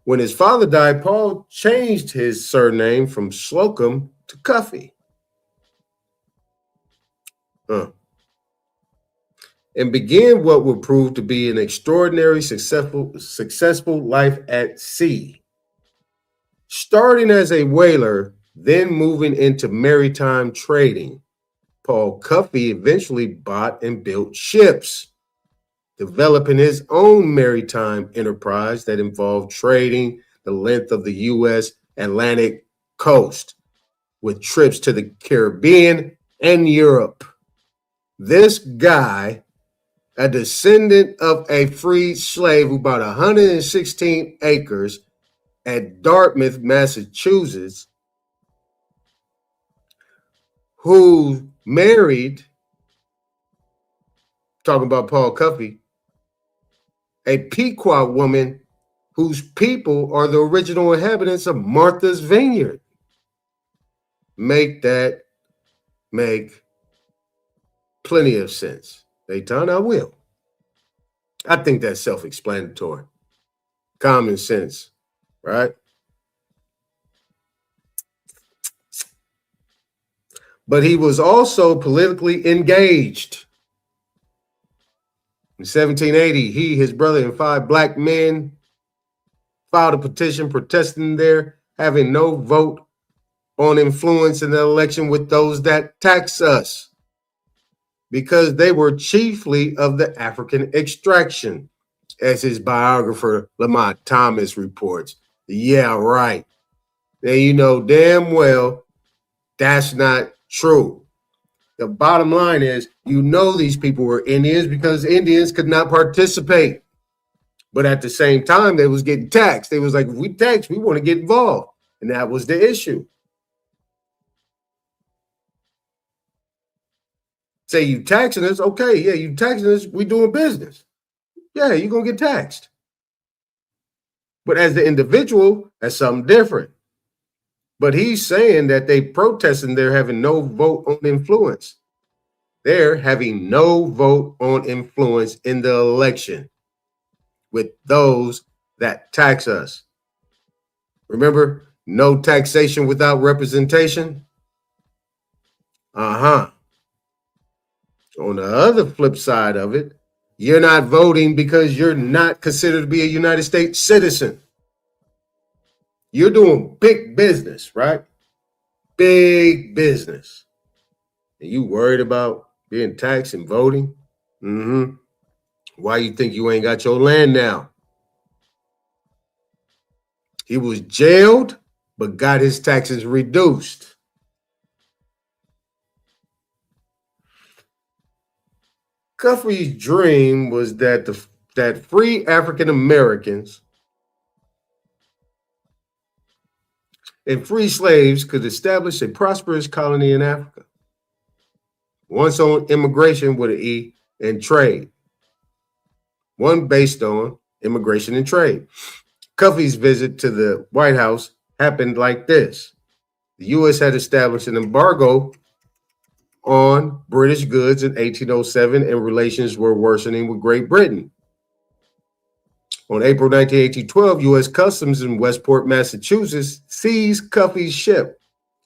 When his father died, Paul changed his surname from Slocum to Cuffey. And began what would prove to be an extraordinary successful life at sea. Starting as a whaler, then moving into maritime trading, Paul Cuffey eventually bought and built ships, developing his own maritime enterprise that involved trading the length of the U.S. Atlantic coast with trips to the Caribbean and Europe. This guy, a descendant of a freed slave who bought 116 acres at Dartmouth, Massachusetts, who married, talking about Paul Cuffey, a Pequot woman whose people are the original inhabitants of Martha's Vineyard. Make that make plenty of sense. Aton, I will. I think that's self-explanatory. Common sense, right? but he was also politically engaged. In 1780, he, his brother, and 5 black men filed a petition protesting their having no vote on influence in the election with those that tax us, because they were chiefly of the African extraction, as his biographer Lamont Thomas reports. Yeah, right. Now you know damn well that's not true. The bottom line is, you know, these people were Indians because Indians could not participate. But at the same time, they was getting taxed. They was like, if we tax, we want to get involved. And that was the issue. Say you taxing us, okay, yeah, you taxing us, we doing business. Yeah, you're going to get taxed. But as the individual, that's something different. But he's saying that they protesting, they're having no vote on influence. They're having no vote on influence in the election with those that tax us. Remember, no taxation without representation? On the other flip side of it, you're not voting because you're not considered to be a United States citizen. You're doing big business, right? Big business. And you worried about being taxed and voting? Why you think you ain't got your land now? He was jailed, but got his taxes reduced. Cuffy's dream was that that free African Americans and free slaves could establish a prosperous colony in Africa, once on immigration with an E and trade, one based on immigration and trade. Cuffy's visit to the White House happened like this. The U.S. had established an embargo on British goods in 1807, and relations were worsening with Great Britain. On April 19, 1812, U.S. Customs in Westport, Massachusetts, seized Cuffy's ship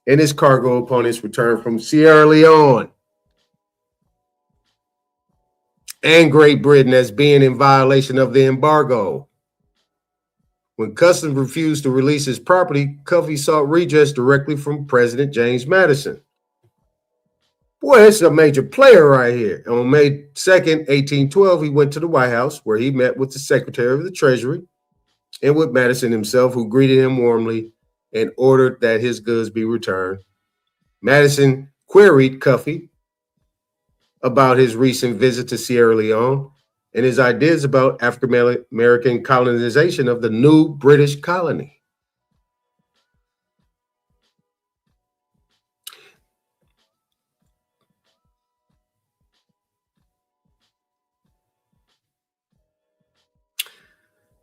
and its cargo upon its return from Sierra Leone, and Great Britain as being in violation of the embargo. When Customs refused to release his property, Cuffy sought redress directly from President James Madison. Boy, it's a major player right here. On May 2nd, 1812, he went to the White House, where he met with the Secretary of the Treasury and with Madison himself, who greeted him warmly and ordered that his goods be returned. Madison queried Cuffy about his recent visit to Sierra Leone and his ideas about African American colonization of the new British colony.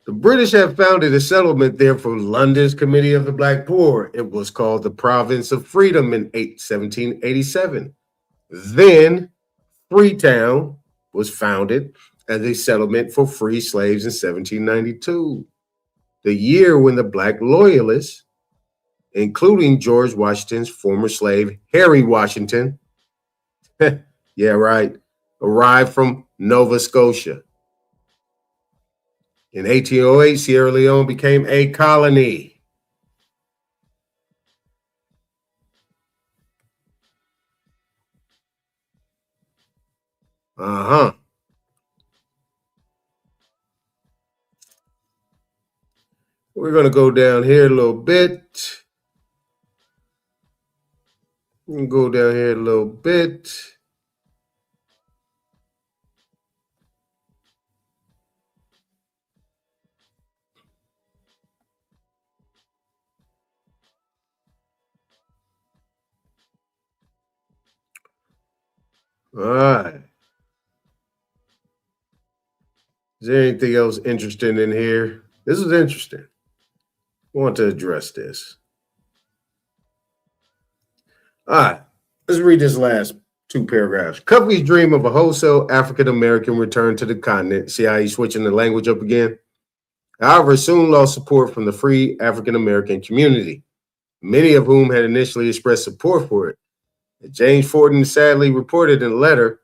The British had founded a settlement there for London's Committee of the Black Poor. It was called the Province of Freedom in 1787. Then Freetown was founded as a settlement for free slaves in 1792, the year when the Black Loyalists, including George Washington's former slave, Harry Washington, yeah, right, arrived from Nova Scotia. In 1808, Sierra Leone became a colony. We're going to go down here a little bit. We can go down here a little bit. All right. Is there anything else interesting in here? This is interesting. I want to address this. All right. Let's read this last 2 paragraphs. Cuffy's dream of a wholesale African-American return to the continent. See how he's switching the language up again? However, soon lost support from the free African-American community, many of whom had initially expressed support for it. James Forden sadly reported in a letter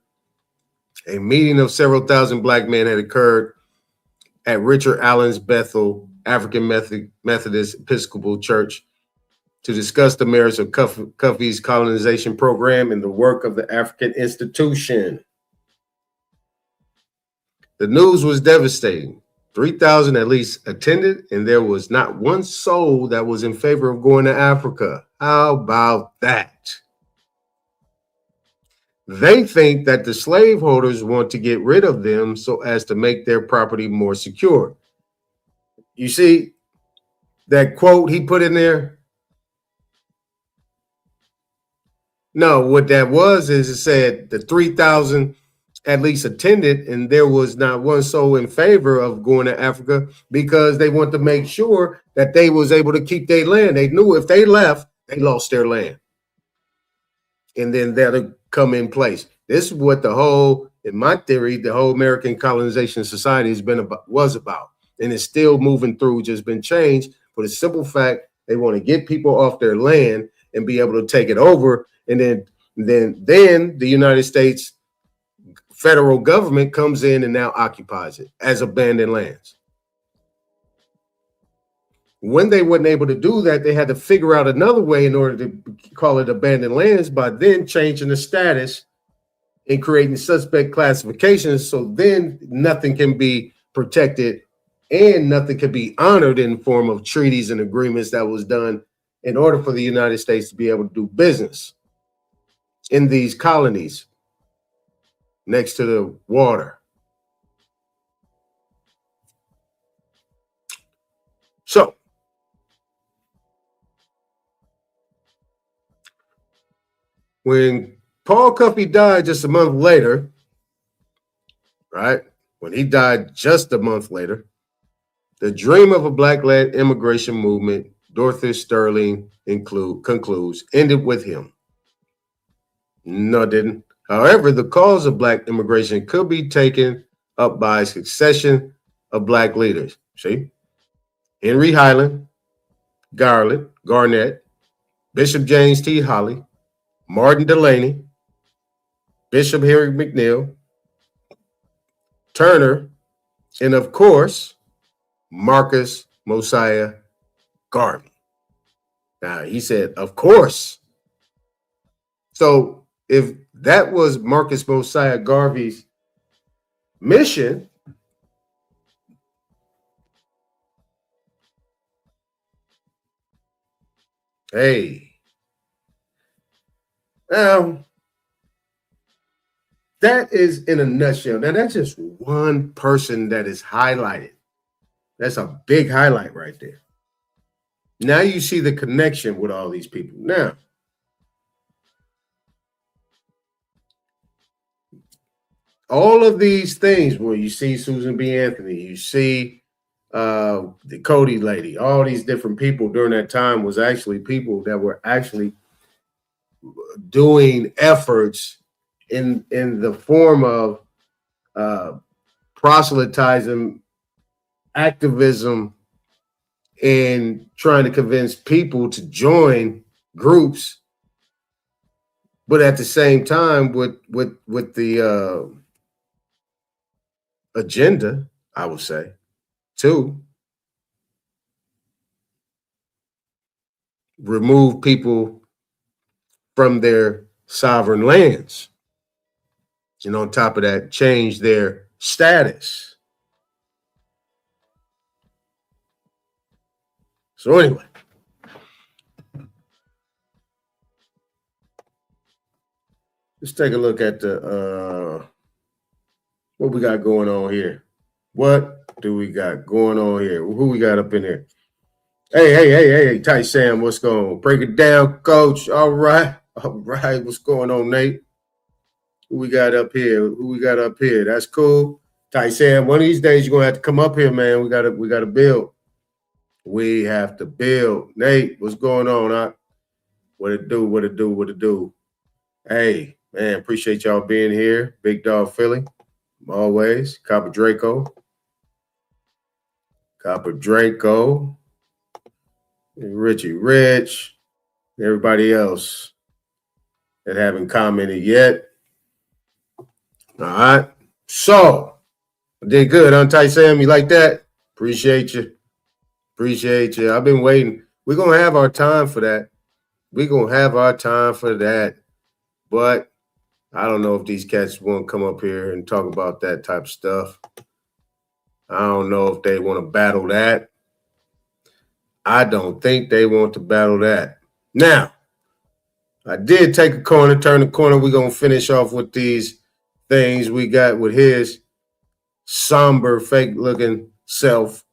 a meeting of several thousand black men had occurred at Richard Allen's Bethel African Methodist Episcopal Church to discuss the merits of Cuffey's colonization program and the work of the African Institution. The news was devastating. 3,000 at least attended, and there was not one soul that was in favor of going to Africa. How about that? They think that the slaveholders want to get rid of them so as to make their property more secure. You see that quote he put in there? No, what that was is it said the 3,000 at least attended, and there was not one soul in favor of going to Africa because they want to make sure that they was able to keep their land. They knew if they left, they lost their land. And then that'll come in place. This is what the whole, in my theory, the whole American colonization society was about. And it's still moving through, just been changed for the simple fact they want to get people off their land and be able to take it over. And then the United States federal government comes in and now occupies it as abandoned lands. When they weren't able to do that, they had to figure out another way in order to call it abandoned lands by then changing the status and creating suspect classifications. So then nothing can be protected and nothing can be honored in the form of treaties and agreements that was done in order for the United States to be able to do business in these colonies next to the water. So when Paul Cuffey died just a month later, right? When he died just a month later, the dream of a black-led immigration movement, Dorothy Sterling concludes, ended with him. No, it didn't. However, the cause of black immigration could be taken up by a succession of black leaders. See? Henry Highland, Garnett, Bishop James T. Holly, Martin Delany, Bishop Harry McNeil, Turner, and of course, Marcus Mosiah Garvey. Now, he said, of course. So if that was Marcus Mosiah Garvey's mission, hey, now that is in a nutshell. Now that's just one person that is highlighted. That's a big highlight right there. Now you see the connection with all these people. Now, all of these things where you see Susan B. Anthony, you see the Cody lady, all these different people during that time was actually people that were actually doing efforts in the form of proselytizing, activism, and trying to convince people to join groups, but at the same time with the agenda, I would say, to remove people from their sovereign lands. And on top of that, change their status. So anyway, let's take a look at the what we got going on here. What do we got going on here? Who we got up in here? Hey, Tight Sam, what's going on? Break it down, coach. All right. What's going on, Nate? Who we got up here? That's cool. Tight Sam, one of these days you're gonna have to come up here, man. We gotta build. We have to build. Nate, what's going on? What it do? Hey, man, appreciate y'all being here. Big Dog Philly, always. Copper Draco, Richie Rich, everybody else. that haven't commented yet. All right. So, I did good, huh, Ty Sam? You like that? Appreciate you. Appreciate you. I've been waiting. We're going to have our time for that. We're going to have our time for that. But I don't know if these cats want to come up here and talk about that type of stuff. I don't know if they want to battle that. I don't think they want to battle that. Now, I did take a corner, turn the corner. We're going to finish off with these things we got with his somber, fake-looking self.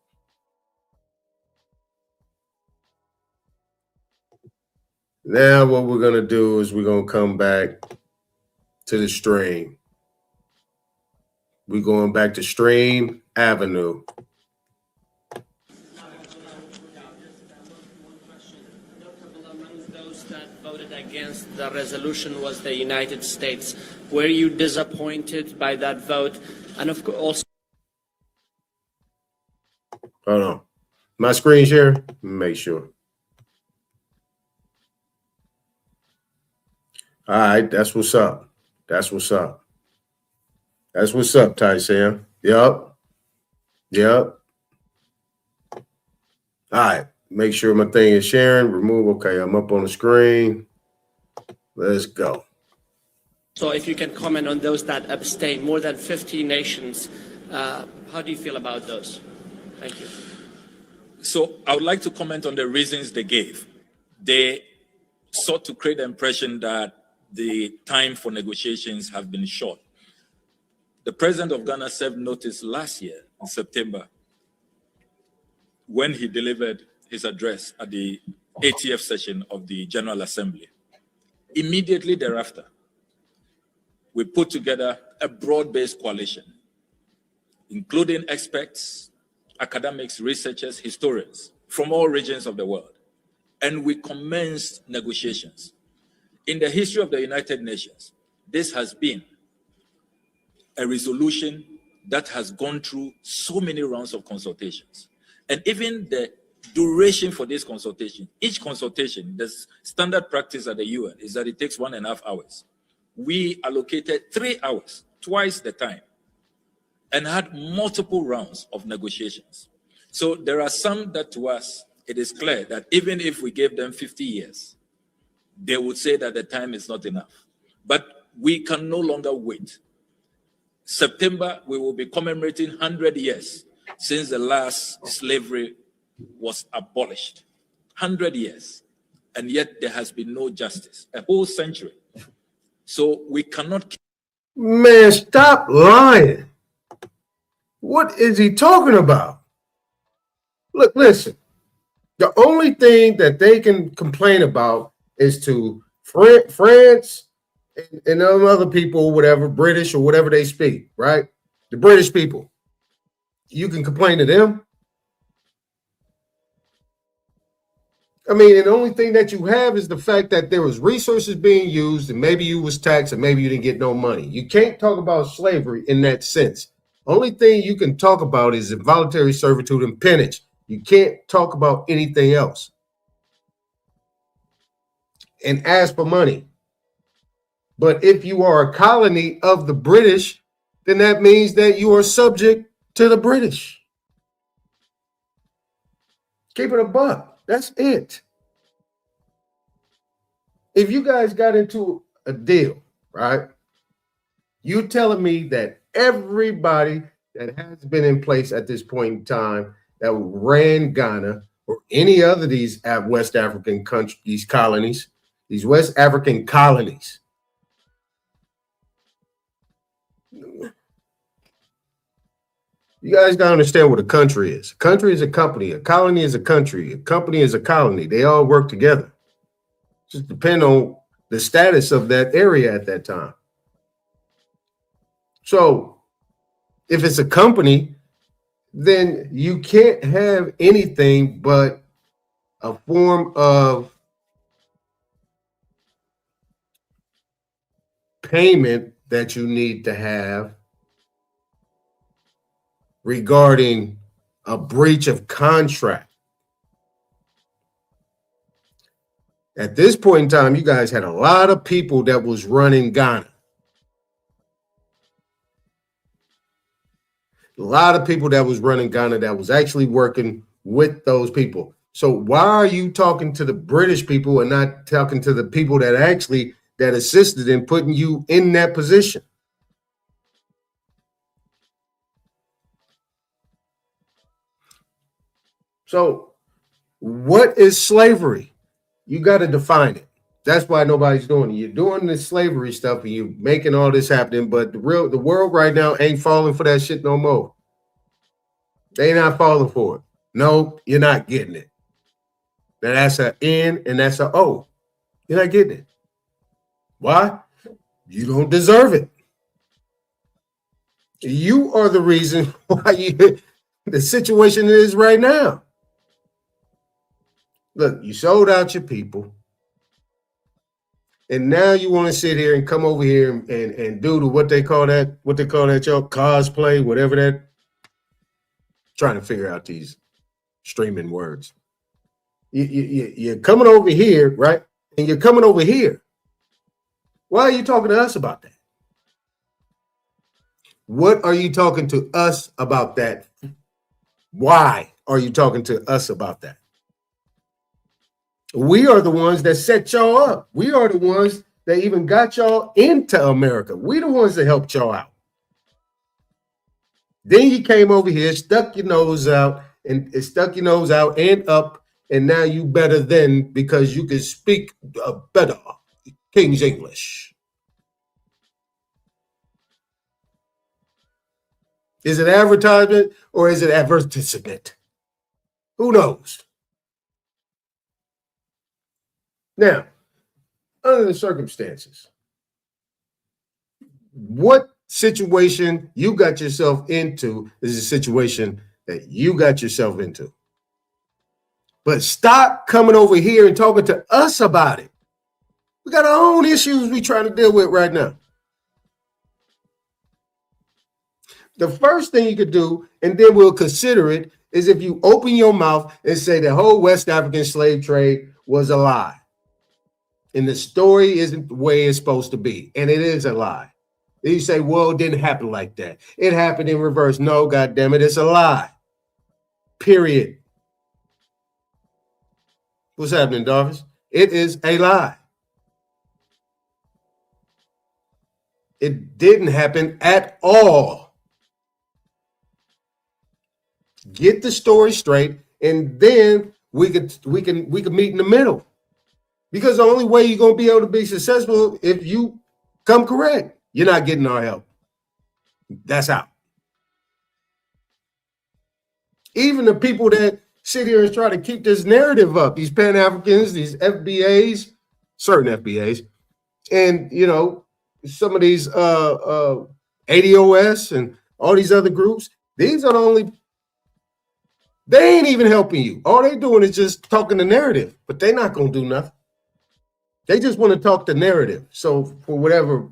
Now what we're going to do is we're going to come back to the stream. We're going back to Stream Avenue. Those that voted against the resolution was the United States. Were you disappointed by that vote? And of course, also. Hold on. My screen share? Make sure. All right, that's what's up. That's what's up. That's what's up, Ty Sam. Yup. Yup. All right. Make sure my thing is sharing. Remove. Okay, I'm up on the screen. Let's go. So if you can comment on those that abstain, more than 50 nations, how do you feel about those? Thank you. So I would like to comment on the reasons they gave. They sought to create the impression that the time for negotiations have been short. The president of Ghana served notice last year in September when he delivered his address at the 80th session of the General Assembly. Immediately thereafter, we put together a broad-based coalition, including experts, academics, researchers, historians from all regions of the world, and we commenced negotiations. In the history of the United Nations, this has been a resolution that has gone through so many rounds of consultations. And even the duration for this consultation, each consultation, the standard practice at the UN is that it takes 1.5 hours. We allocated 3 hours, twice the time, and had multiple rounds of negotiations. So there are some that to us, it is clear that even if we gave them 50 years, they would say that the time is not enough. But we can no longer wait. September, we will be commemorating 100 years since the last slavery was abolished. 100 years. And yet there has been no justice. A whole century. So we cannot... Man, stop lying. What is he talking about? Look, listen. The only thing that they can complain about is to France and other people, whatever, British or whatever they speak, right? The British people. You can complain to them. I mean, and the only thing that you have is the fact that there was resources being used and maybe you was taxed and maybe you didn't get no money. You can't talk about slavery in that sense. Only thing you can talk about is involuntary servitude and peonage. You can't talk about anything else. And ask for money. But if you are a colony of the British, then that means that you are subject to the British. Keep it a buck. That's it. If you guys got into a deal, right? You telling me that everybody that has been in place at this point in time that ran Ghana or any other of these West African countries, these colonies, these West African colonies. You guys got to understand what a country is. A country is a company. A colony is a country. A company is a colony. They all work together. Just depend on the status of that area at that time. So if it's a company, then you can't have anything but a form of payment that you need to have regarding a breach of contract. At this point in time, you guys had a lot of people that was running Ghana. A lot of people that was running Ghana that was actually working with those people. So why are you talking to the British people and not talking to the people that actually that assisted in putting you in that position? So what is slavery? You got to define it. That's why nobody's doing it. You're doing this slavery stuff and you're making all this happening, but the world right now ain't falling for that shit no more. They not falling for it. No, you're not getting it. Now that's an N and that's an O. You're not getting it. Why? You don't deserve it. You are the reason why the situation is right now. Look, you sold out your people. And now you want to sit here and come over here and do what they call that, y'all, cosplay, whatever that. Trying to figure out these streaming words. You're coming over here, right? And you're coming over here. Why are you talking to us about that? What are you talking to us about that? Why are you talking to us about that? We are the ones that set y'all up. We are the ones that even got y'all into America. We the ones that helped y'all out. Then you came over here, stuck your nose out and up, and now you better than because you can speak better King's English. Is it advertisement or is it advertisement? Who knows? Now, under the circumstances, what situation you got yourself into is a situation that you got yourself into. But stop coming over here and talking to us about it. We got our own issues we're trying to deal with right now. The first thing you could do, and then we'll consider it, is if you open your mouth and say the whole West African slave trade was a lie. And the story isn't the way it's supposed to be. And it is a lie. Then you say, well, it didn't happen like that. It happened in reverse. No, goddammit, it's a lie. Period. What's happening, Darvis? It is a lie. It didn't happen at all. Get the story straight, and then we can meet in the middle. Because the only way you're going to be able to be successful if you come correct. You're not getting our help. That's out. Even the people that sit here and try to keep this narrative up, these Pan-Africans, these FBAs, certain FBAs, and, you know, some of these ADOS and all these other groups, these are the only, they ain't even helping you. All they doing is just talking the narrative, but they're not going to do nothing. They just want to talk the narrative. So for whatever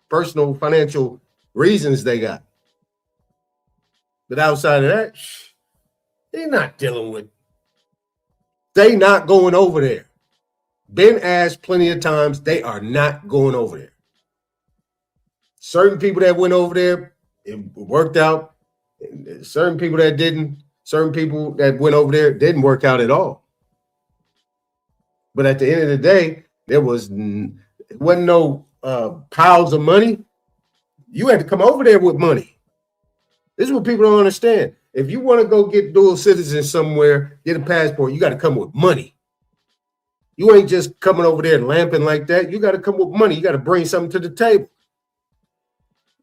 personal financial reasons they got. But outside of that, they're not dealing with. They not going over there. Been asked plenty of times, they are not going over there. Certain people that went over there, it worked out. Certain people that didn't. Certain people that went over there didn't work out at all. But at the end of the day, there wasn't no piles of money. You had to come over there with money. This is what people don't understand. If you want to go get dual citizen somewhere, get a passport, you got to come with money. You ain't just coming over there lamping like that. You got to come with money. You got to bring something to the table.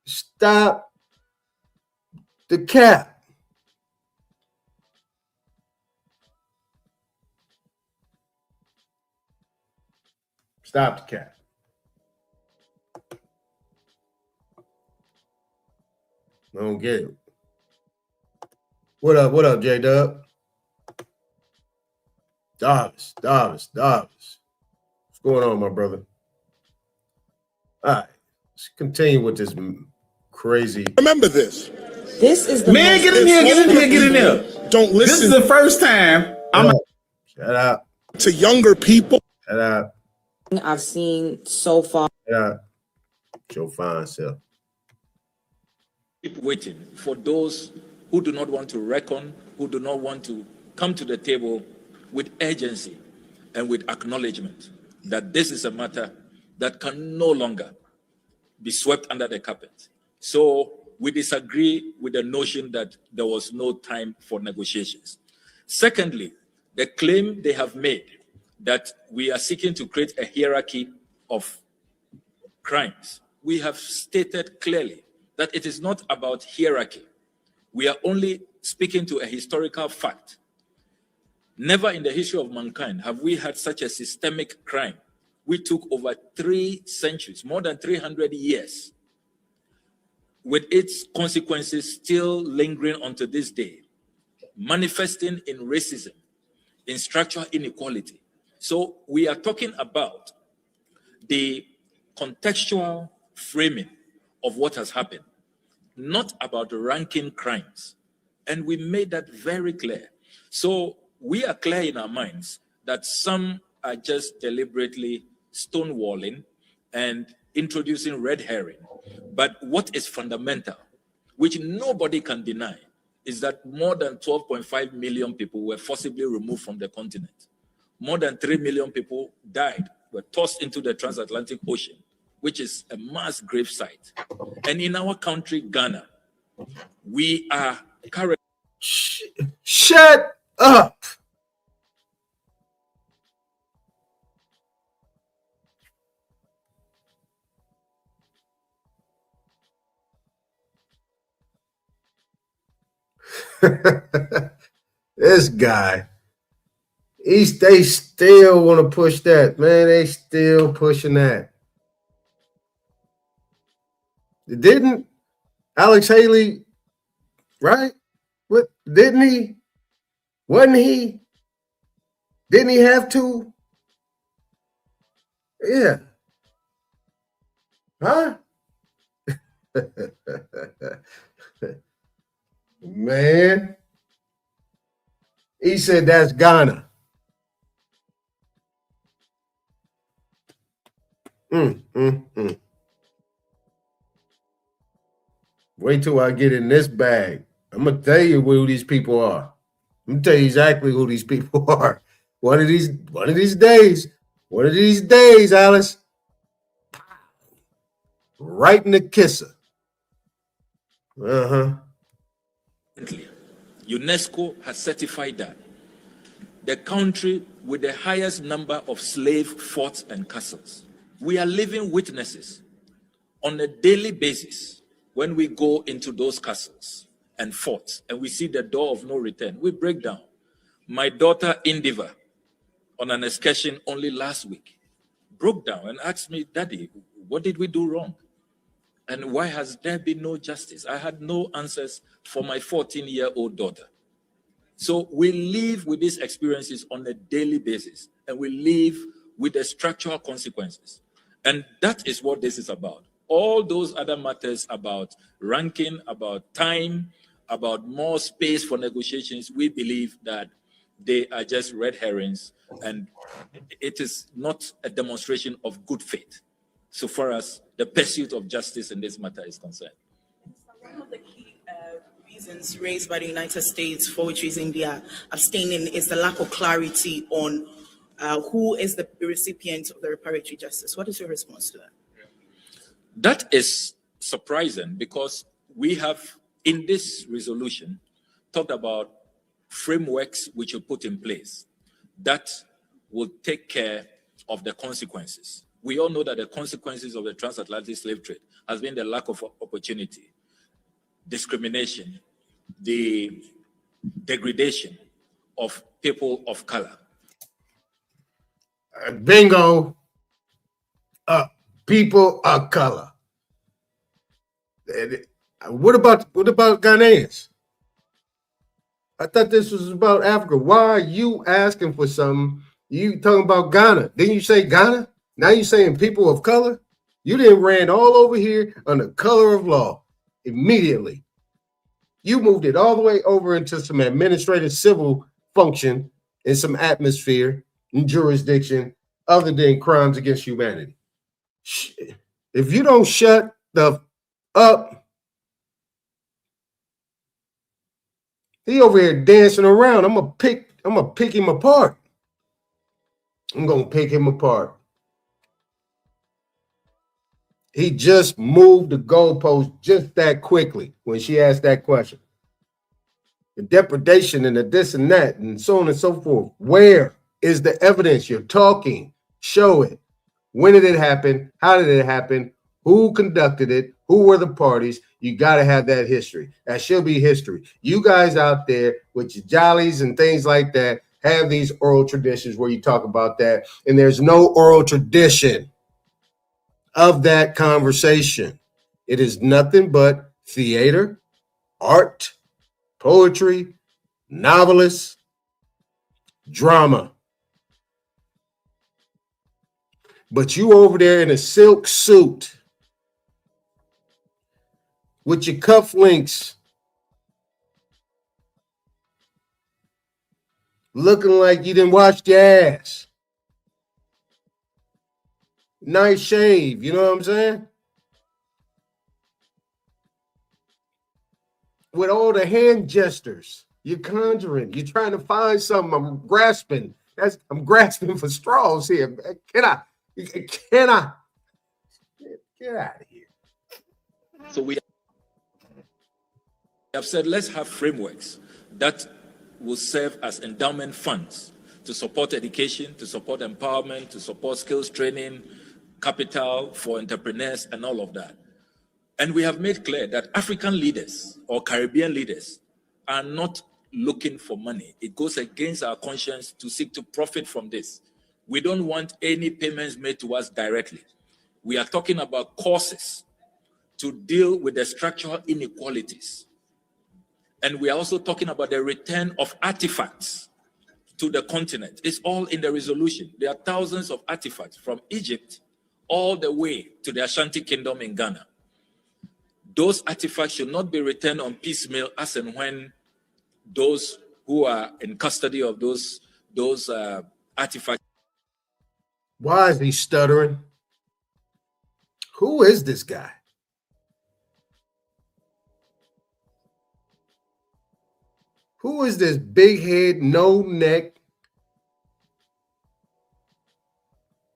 Stop the cap. Stop the cap. I don't get it. What up, J-Dub? Davis. What's going on, my brother? All right, let's continue with this crazy. Remember this. This is the man. Get in here. Don't listen. This is the first time I'm shut up to younger people. I've seen so far. Your fine self. Keep waiting for those who do not want to reckon, who do not want to come to the table with urgency and with acknowledgement that this is a matter that can no longer be swept under the carpet. So we disagree with the notion that there was no time for negotiations. Secondly, the claim they have made that we are seeking to create a hierarchy of crimes. We have stated clearly that it is not about hierarchy. We are only speaking to a historical fact. Never in the history of mankind have we had such a systemic crime. We took over 3 centuries, more than 300 years, with its consequences still lingering unto this day, manifesting in racism, in structural inequality. So we are talking about the contextual framing of what has happened, not about ranking crimes. And we made that very clear. So we are clear in our minds that some are just deliberately stonewalling and introducing red herring. But what is fundamental, which nobody can deny, is that more than 12.5 million people were forcibly removed from the continent. More than 3 million people died, were tossed into the transatlantic ocean, which is a mass grave site. And in our country, Ghana, we are currently... Shut up! This guy, they still want to push that, man. They still pushing that. Didn't Alex Haley, right? What didn't he? Wasn't he? Didn't he have to? Yeah. Huh? Man. He said that's Ghana. Wait till I get in this bag. I'm going to tell you who these people are. I'm going to tell you exactly who these people are. One of these days, Alice. Right in the kisser. UNESCO has certified that the country with the highest number of slave forts and castles. We are living witnesses on a daily basis when we go into those castles and forts and we see the door of no return. We break down. My daughter Indiva, on an excursion only last week, broke down and asked me, Daddy, what did we do wrong? And why has there been no justice? I had no answers for my 14-year-old daughter. So we live with these experiences on a daily basis, and we live with the structural consequences. And that is what this is about. All those other matters about ranking, about time, about more space for negotiations, we believe that they are just red herrings, and it is not a demonstration of good faith, so far as the pursuit of justice in this matter is concerned. One of the key reasons raised by the United States for which reason they are abstaining is the lack of clarity on who is the recipient of the reparatory justice. What is your response to that? That is surprising because we have, in this resolution, talked about frameworks which are put in place that will take care of the consequences. We all know that the consequences of the transatlantic slave trade has been the lack of opportunity, discrimination, the degradation of people of color. Bingo. People of color. What about Ghanaians? I thought this was about Africa. Why are you asking for something? You talking about Ghana? Didn't you say Ghana? Now you're saying people of color? You didn't ran all over here on the color of law immediately. You moved it all the way over into some administrative civil function and some atmosphere and jurisdiction other than crimes against humanity. If you don't shut the up, he over here dancing around. I'm gonna pick him apart. I'm gonna pick him apart. He just moved the goalpost just that quickly when she asked that question. The depredation and the this and that and so on and so forth. Where is the evidence? You're talking. Show it. When did it happen? How did it happen? Who conducted it? Who were the parties? You got to have that history. That should be history. You guys out there with your jollies and things like that have these oral traditions where you talk about that, and there's no oral tradition of that conversation. It is nothing but theater, art, poetry, novelists, drama. But you over there in a silk suit with your cufflinks, looking like you didn't wash your ass. Nice shave, you know what I'm saying? With all the hand gestures, you're conjuring, you're trying to find something. I'm grasping for straws here. Can I get out of here? So we have said, let's have frameworks that will serve as endowment funds to support education, to support empowerment, to support skills training, capital for entrepreneurs, and all of that. And we have made clear that African leaders or Caribbean leaders are not looking for money. It goes against our conscience to seek to profit from this. We don't want any payments made to us directly. We are talking about courses to deal with the structural inequalities. And we are also talking about the return of artifacts to the continent. It's all in the resolution. There are thousands of artifacts from Egypt all the way to the Ashanti Kingdom in Ghana. Those artifacts should not be returned on piecemeal as and when those who are in custody of those artifacts. Why is he stuttering? Who is this guy? Who is this big head, no neck,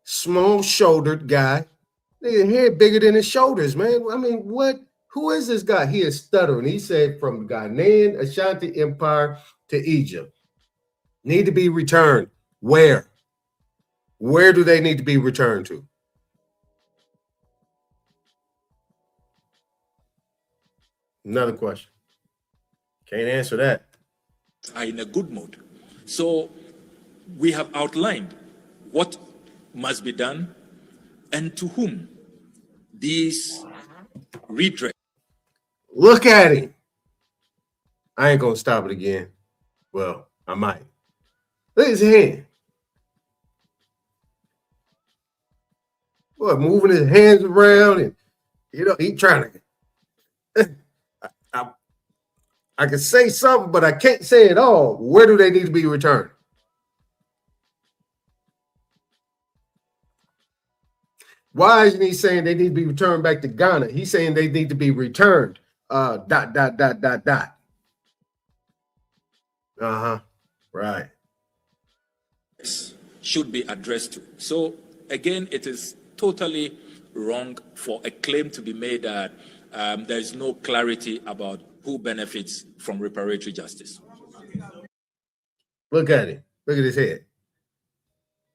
small shouldered guy? His head bigger than his shoulders, man. I mean, what? Who is this guy? He is stuttering. He said from Ghanaian Ashanti Empire to Egypt. Need to be returned. Where? Where do they need to be returned to? Another question. Can't answer that. Are in a good mood. So we have outlined what must be done and to whom these redress. Look at him. I ain't gonna stop it again. Well, I might. Look at his hand. What, moving his hands around and he trying to. I can say something, but I can't say it all. Where do they need to be returned? Why isn't he saying they need to be returned back to Ghana? He's saying they need to be returned. ... Right. Should be addressed to. So again, it is totally wrong for a claim to be made that there is no clarity about who benefits from reparatory justice. Look at it. Look at his head.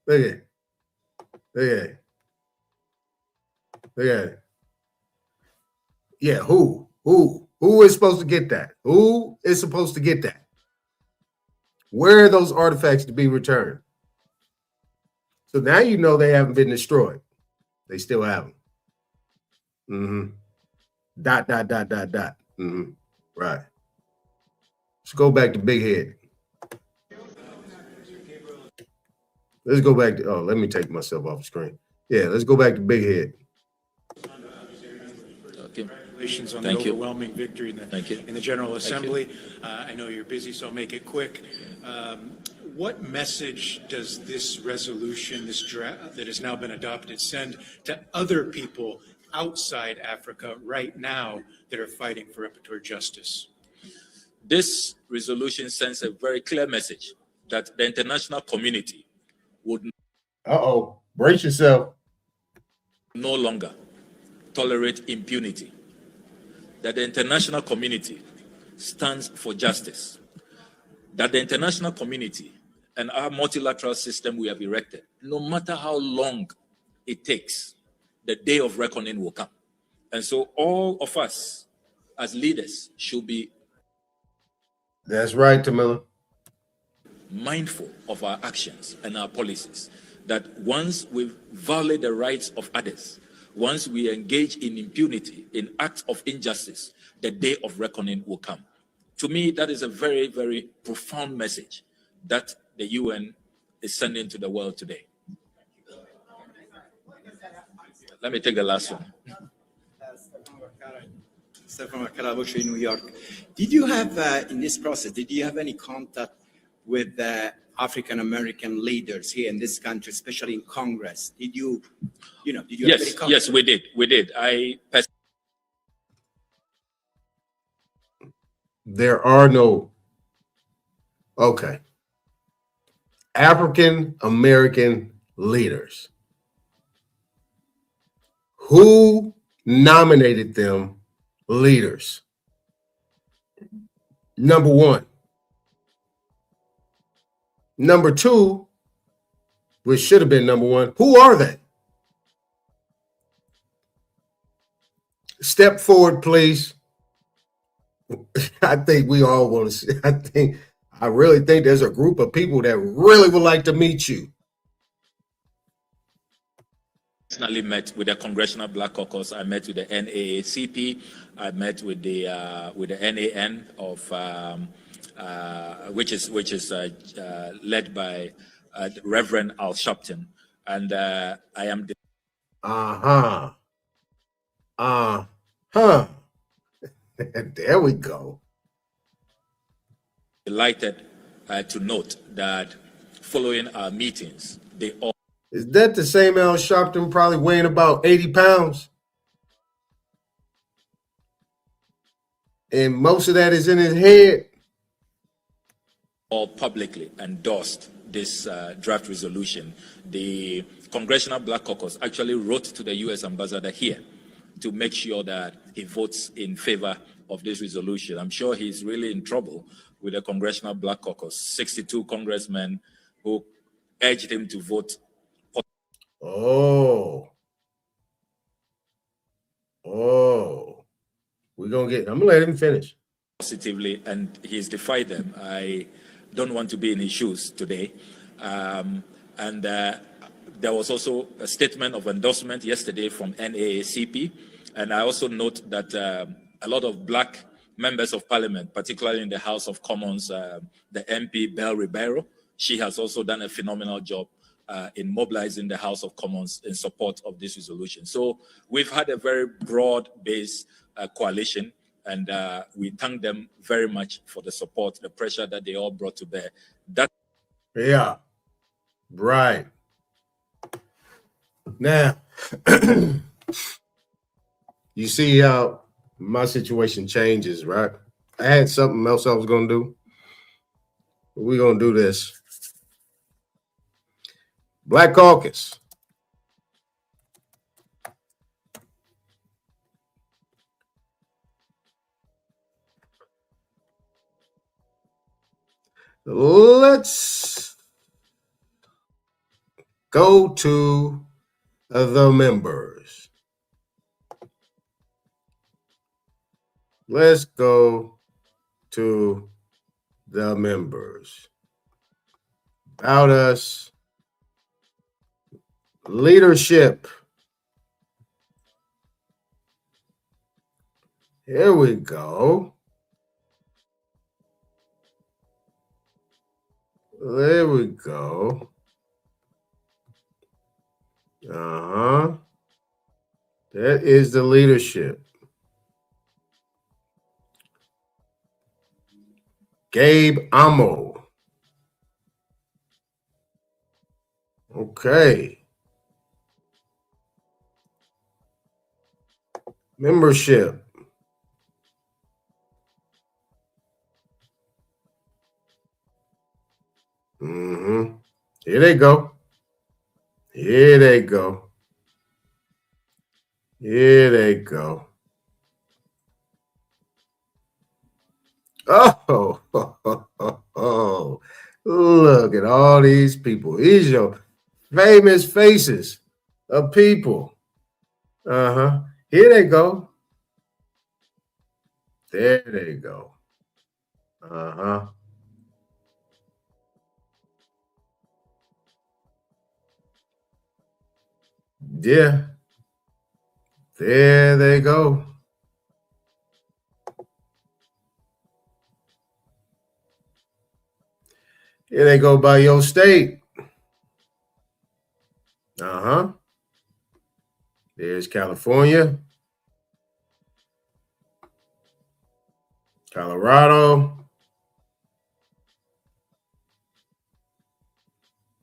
Look at it. Look at it. Look at it. Yeah, who? Who is supposed to get that? Who is supposed to get that? Where are those artifacts to be returned? So now you know they haven't been destroyed. They still haven't. Mm-hmm. ... Mm-hmm. Right. Let's go back to Big Head. Let's go back to, let me take myself off the screen. Yeah, let's go back to Big Head. Okay. Congratulations on Thank the you. overwhelming victory in the General Assembly. I know you're busy, so I'll make it quick. what message does this resolution, this draft that has now been adopted, send to other people outside Africa right now that are fighting for reparatory justice? This resolution sends a very clear message that the international community would brace yourself. No longer tolerate impunity, that the international community stands for justice, that the international community and our multilateral system we have erected, no matter how long it takes, the day of reckoning will come. And so all of us as leaders should be That's right, Tamila. mindful of our actions and our policies, that once we violate the rights of others, once we engage in impunity, in acts of injustice, the day of reckoning will come. To me, that is a very, very profound message that the UN is sending to the world today. Let me take the last one. Stefan Makarabush in New York. Did you have, in this process, did you have any contact with African American leaders here in this country, especially in Congress? Did you have any contact? Yes, we did. There are no, African American leaders. Who nominated them leaders? Number one. Number two, which should have been number one, who are they? Step forward, please. I think we all want to see. I really think there's a group of people that really would like to meet you. Personally met with the Congressional Black Caucus. I met with the NAACP. I met with the NAN of which is led by Reverend Al Sharpton, and I am. There we go. Delighted to note that following our meetings, they all. Is that the same Al Sharpton, probably weighing about 80 pounds? And most of that is in his head. All publicly endorsed this draft resolution. The Congressional Black Caucus actually wrote to the U.S. ambassador here to make sure that he votes in favor of this resolution. I'm sure he's really in trouble with the Congressional Black Caucus, 62 congressmen who urged him to vote. I'm gonna let him finish. Positively, and he's defied them. I don't want to be in his shoes today. There was also a statement of endorsement yesterday from NAACP. And I also note that a lot of Black members of parliament, particularly in the House of Commons, the MP Belle Ribeiro, she has also done a phenomenal job in mobilizing the House of Commons in support of this resolution. So we've had a very broad-based coalition, and we thank them very much for the support, the pressure that they all brought to bear. Yeah, right. Now, you see how my situation changes, right? I had something else I was going to do. We're going to do this. Black Caucus. Let's go to the members. Let's go to the members. About us. Leadership. Here we go. There we go. That is the leadership. Gabe Amo. Okay. Membership. Mm-hmm. Here they go. Here they go. Here they go. Oh, look at all these people. These are famous faces of people. Uh-huh. Here they go. There they go. Uh-huh. Yeah. There they go. Here they go by your state. Uh-huh. There's California, Colorado,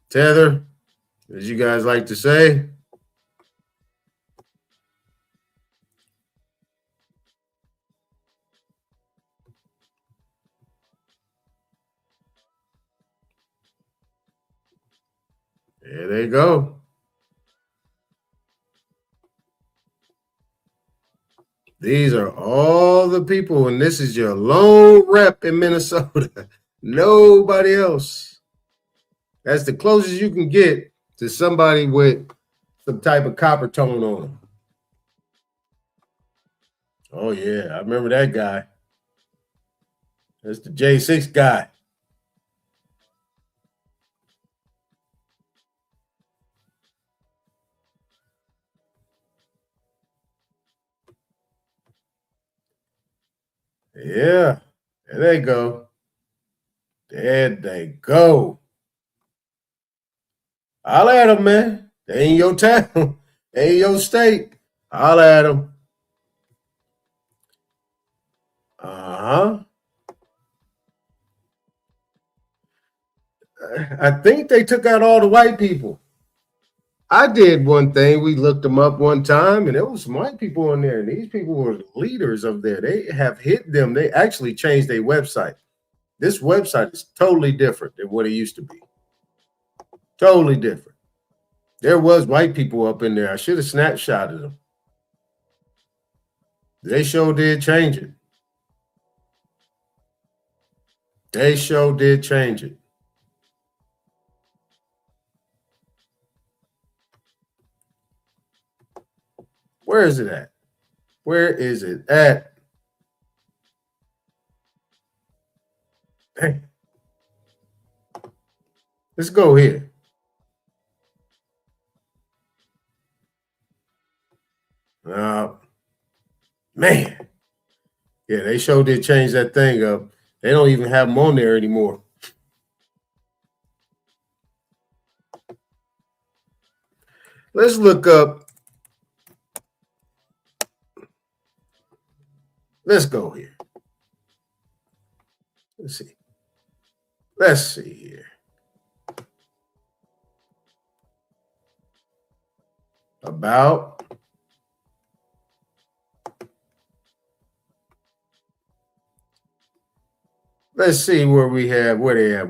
Tether, as you guys like to say. There they go. These are all the people, and this is your lone rep in Minnesota. Nobody else. That's the closest you can get to somebody with some type of copper tone on them. Oh, yeah, I remember that guy. That's the J6 guy. Yeah, there they go. There they go. Holla at them, man. They in your town. They in your state. Holla at them. Uh-huh. I think they took out all the white people. I did one thing. We looked them up one time, and there was some white people in there. And these people were leaders of there. They have hit them. They actually changed their website. This website is totally different than what it used to be. Totally different. There was white people up in there. I should have snapshotted them. They sure did change it. They sure did change it. Where is it at? Where is it at? Hey. Let's go here. Man. Yeah, they sure did change that thing up. They don't even have them on there anymore. Let's look up. Let's go here. Let's see. Let's see here. About. Let's see where we have, where they at.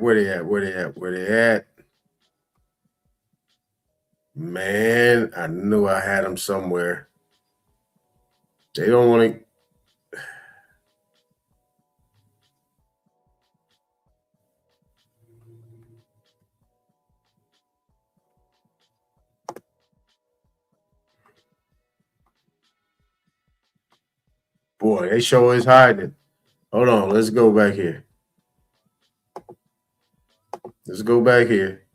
Man, I knew I had them somewhere. They don't want to. Boy, they sure is hiding it. Hold on, let's go back here. Let's go back here.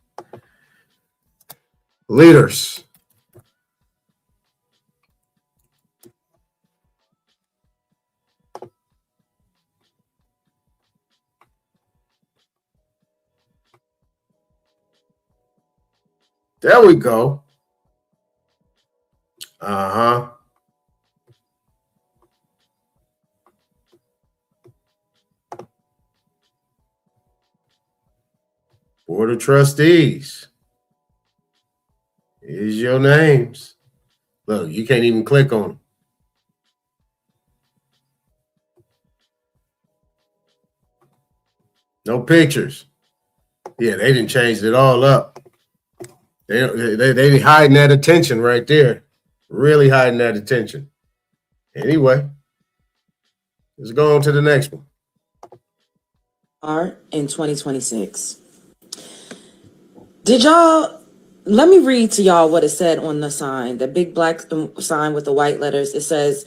Leaders. There we go. Uh-huh. Board of Trustees. These are your names. Look, you can't even click on them. No pictures. Yeah, they didn't change it all up. They hiding that attention right there. Really hiding that attention. Anyway, let's go on to the next one. In 2026. Did y'all, let me read to y'all what it said on the sign, the big black sign with the white letters. It says,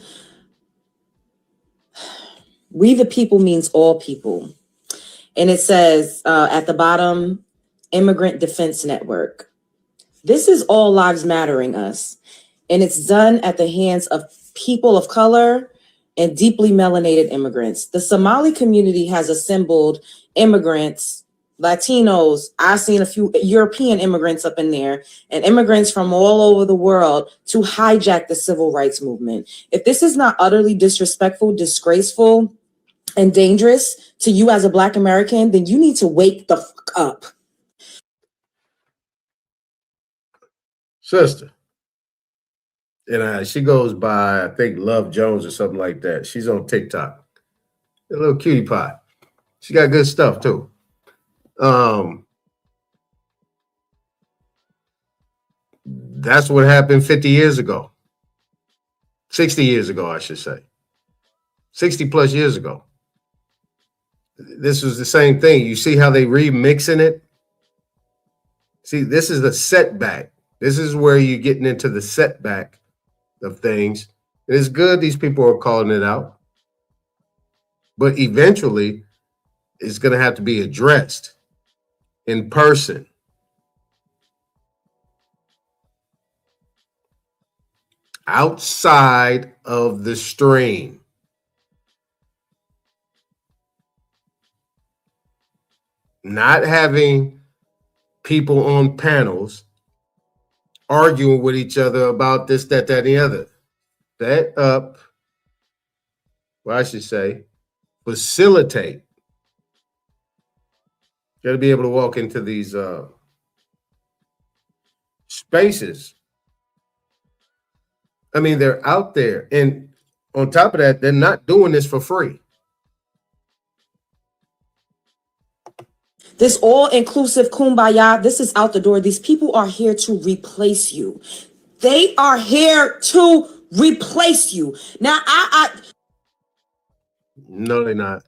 "We the people" means all people. And it says at the bottom, Immigrant Defense Network. This is All Lives Mattering Us. And it's done at the hands of people of color and deeply melanated immigrants. The Somali community has assembled immigrants, Latinos. I've seen a few European immigrants up in there, and immigrants from all over the world to hijack the civil rights movement. If this is not utterly disrespectful, disgraceful, and dangerous to you as a Black American, then you need to wake the fuck up. Sister. And she goes by, I think, Love Jones or something like that. She's on TikTok. A little cutie pie. She got good stuff, too. That's what happened 50 years ago. 60 years ago, I should say. 60 plus years ago. This was the same thing. You see how they remixing it? See, this is the setback. This is where you're getting into the setback of things. It's good these people are calling it out. But eventually, it's going to have to be addressed in person. Outside of the stream. Not having people on panels arguing with each other about this, that, and the other. Set up, well, I should say, facilitate. You got to be able to walk into these spaces. I mean, they're out there. And on top of that, they're not doing this for free. This all-inclusive kumbaya, this is out the door. These people are here to replace you. They are here to replace you. Now, No, they're not.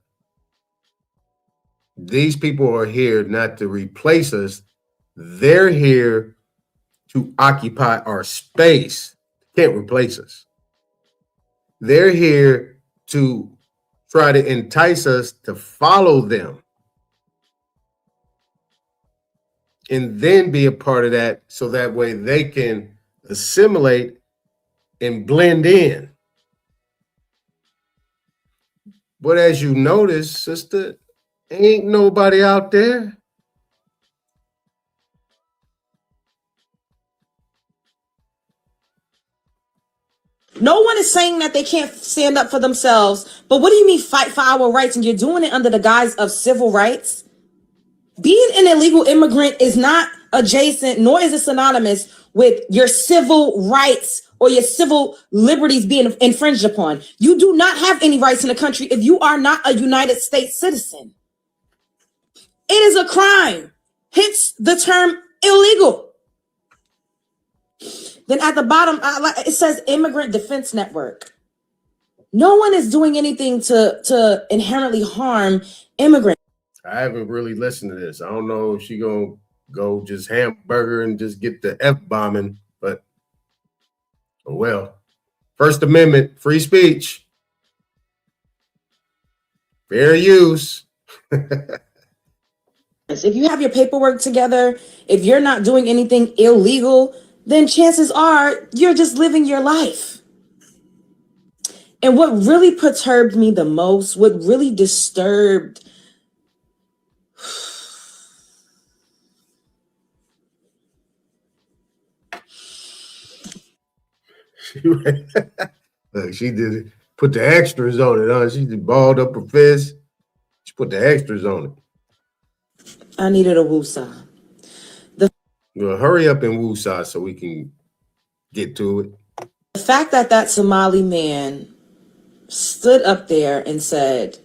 These people are here not to replace us. They're here to occupy our space. Can't replace us. They're here to try to entice us to follow them. And then be a part of that so that way they can assimilate and blend in. But as you notice, sister, ain't nobody out there. no one is saying that they can't stand up for themselves. But what do you mean fight for our rights? And you're doing it under the guise of civil rights? Being an illegal immigrant is not adjacent, nor is it synonymous with your civil rights or your civil liberties being infringed upon. You do not have any rights in the country if you are not a United States citizen. It is a crime, hence the term illegal. Then at the bottom, it says Immigrant Defense Network. No one is doing anything to inherently harm immigrants. I haven't really listened to this. I don't know if she gonna go just hamburger and just get the F-bombing, but oh well. First Amendment, free speech, fair use. If you have your paperwork together, if you're not doing anything illegal, then chances are you're just living your life. And what really perturbed me the most, what really disturbed Look, she did it. Put the extras on it, huh? She just balled up her fist. She put the extras on it. I needed a woosah. Well, hurry up and woosah so we can get to it. The fact that that Somali man stood up there and said,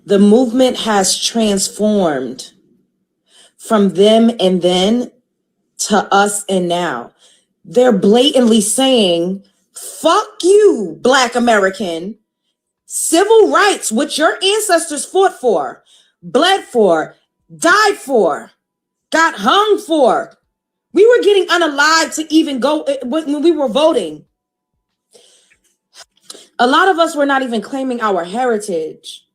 the movement has transformed from them and then to us and now. They're blatantly saying, fuck you, Black American. Civil rights, which your ancestors fought for, bled for, died for, got hung for. We were getting unalived to even go when we were voting. A lot of us were not even claiming our heritage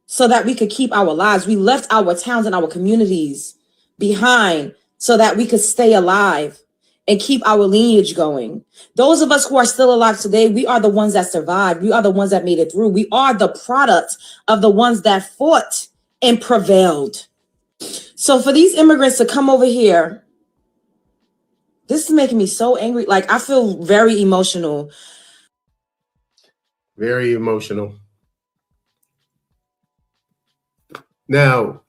so that we could keep our lives. We left our towns and our communities behind so that we could stay alive and keep our lineage going. Those of us who are still alive today, we are the ones that survived. We are the ones that made it through. We are the product of the ones that fought and prevailed. So for these immigrants to come over here, this is making me so angry. Like, I feel very emotional. Very emotional. Now,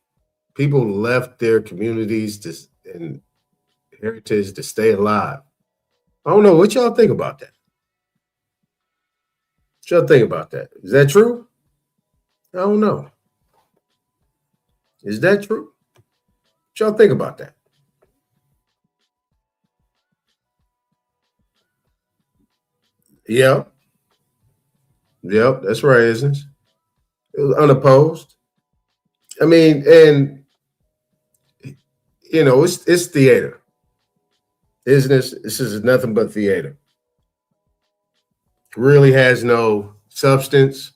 people left their communities and heritage to stay alive. I don't know. What y'all think about that? What y'all think about that? Is that true? I don't know. Is that true? What y'all think about that? Yep. Yep, that's right, isn't it? It was unopposed. I mean, and you know, it's theater. Isn't this? This is nothing but theater. Really has no substance.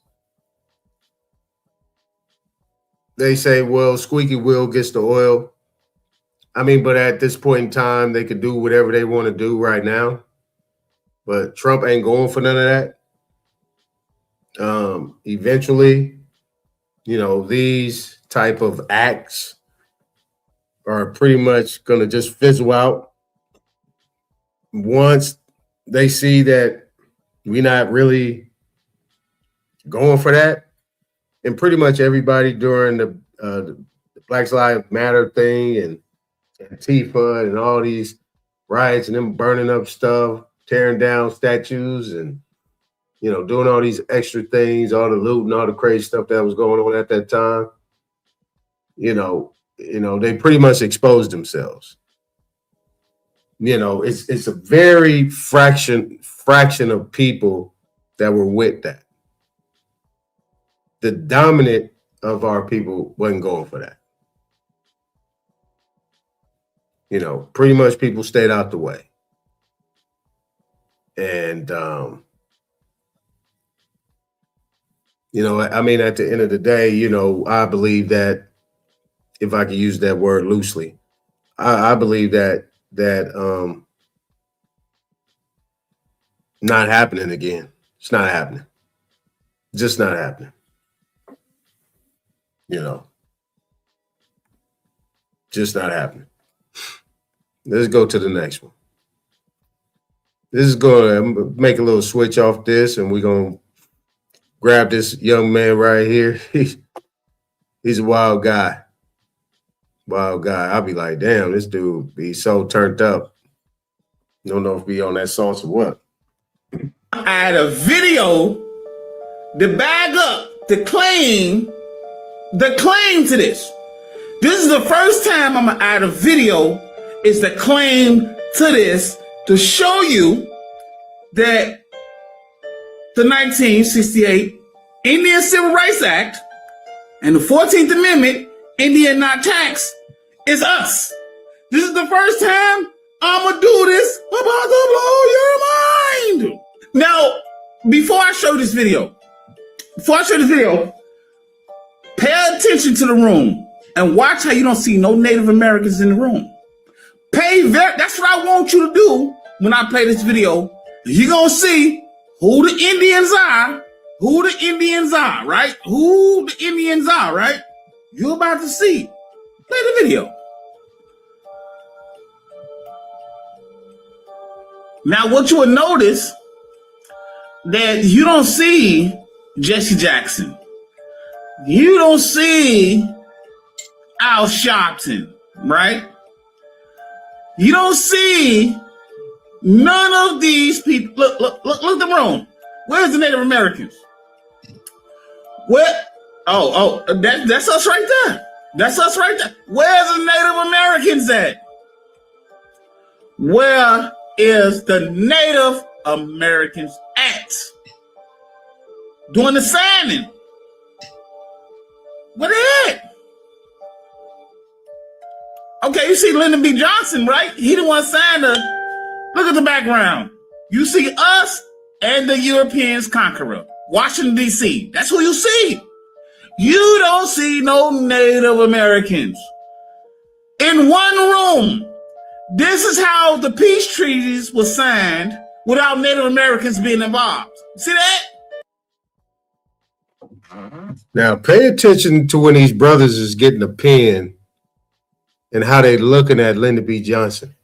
They say, well, squeaky wheel gets the oil. I mean, but at this point in time, they could do whatever they want to do right now. But Trump ain't going for none of that. Eventually, you know, these type of acts are pretty much going to just fizzle out. Once they see that we're not really going for that, and pretty much everybody during the Black Lives Matter thing and Antifa and all these riots and them burning up stuff, tearing down statues and, you know, doing all these extra things, all the looting, all the crazy stuff that was going on at that time, you know, they pretty much exposed themselves. You know, it's a very fraction of people that were with that. The dominant of our people wasn't going for that. You know, pretty much people stayed out the way. And, you know, I mean, at the end of the day, you know, I believe that, if I could use that word loosely, I believe that not happening again. It's not happening. Just not happening. You know, just not happening. Let's go to the next one. This is going to make a little switch off this, and we're going to grab this young man right here. He's a wild guy. Wild guy. I'll be like, damn, this dude be so turned up. Don't know if he on that sauce or what. I had a video to bag up the claim to this. This is the first time I'm gonna add a video. Is the claim to this to show you that the 1968 Indian Civil Rights Act and the 14th Amendment, Indian not tax, is us. This is the first time I'm gonna do this about to blow your mind. Now, before I show this video, pay attention to the room and watch how you don't see no Native Americans in the room. That's what I want you to do when I play this video. You're gonna see who the Indians are, right? Who the Indians are, right? You're about to see. Play the video. Now, what you will notice that you don't see Jesse Jackson. You don't see Al Sharpton, right? You don't see none of these people. Look at the room. Where's the Native Americans? Where? Oh, that's us right there. That's us right there. Where's the Native Americans at? Where is the Native Americans at? Doing the signing. Where they at? Okay, you see Lyndon B. Johnson, right? He the one signed the. Look at the background. You see us and the Europeans conqueror. Washington, D.C. That's who you see. You don't see no Native Americans. In one room. This is how the peace treaties were signed without Native Americans being involved. See that? Now, pay attention to when these brothers is getting a pen and how they looking at Lyndon B. Johnson.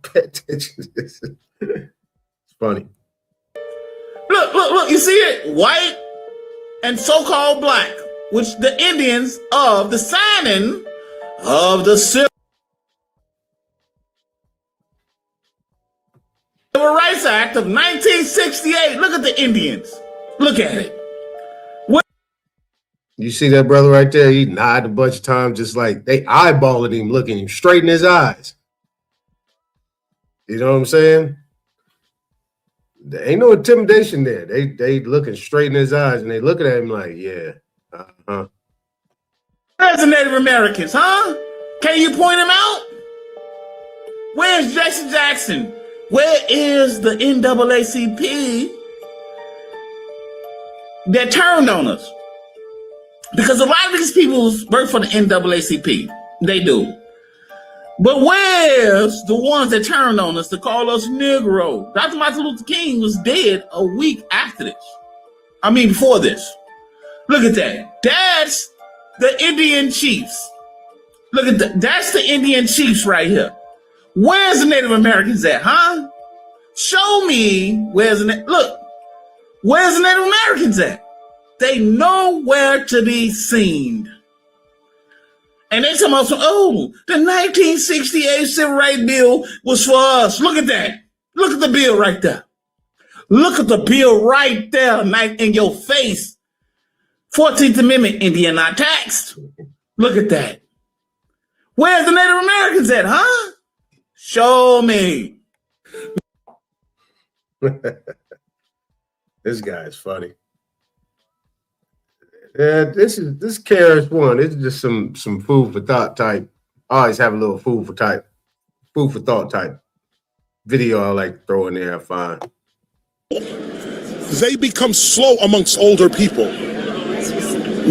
Pay attention to this. It's funny. Look, you see it? White and so-called black, which the Indians of the signing of the Civil Rights Act of 1968. Look at the Indians. Look at it. You see that brother right there? He nodded a bunch of times, just like they eyeballing him, looking him straight in his eyes. You know what I'm saying? There ain't no intimidation there. They looking straight in his eyes and they looking at him like, yeah. Where's the Native Americans, huh? Can you point them out? Where's Jason Jackson? Where is the NAACP that turned on us? Because a lot of these people work for the NAACP. They do. But where's the ones that turned on us to call us Negro? Dr. Martin Luther King was dead a week after this. I mean, before this. Look at that. That's the Indian chiefs. Look at that. That's the Indian chiefs right here. Where's the Native Americans at, huh? Show me where's the Native Americans at? They nowhere to be seen. And they talking about, the 1968 Civil Rights Bill was for us. Look at that. Look at the bill right there. Look at the bill right there in your face. 14th Amendment, Indian not taxed. Look at that. Where's the Native Americans at, huh? Show me. This guy is funny. Yeah, this KRS-One. It's just some food for thought type. I always have a little food for thought type video I like to throw in there. I find they become slow amongst older people.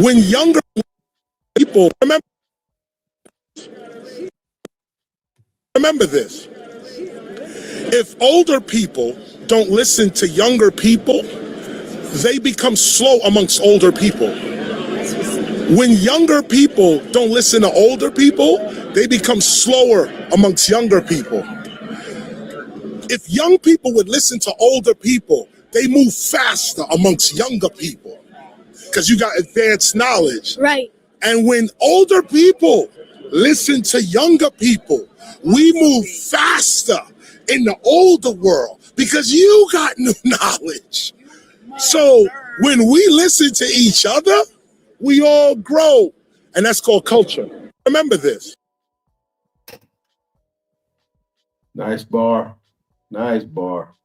When younger people remember this. If older people don't listen to younger people, they become slow amongst older people. When younger people don't listen to older people, they become slower amongst younger people. If young people would listen to older people, they move faster amongst younger people because you got advanced knowledge. Right. And when older people listen to younger people, we move faster in the older world because you got new knowledge. So when we listen to each other, we all grow. And that's called culture. Remember this. Nice bar. Nice bar.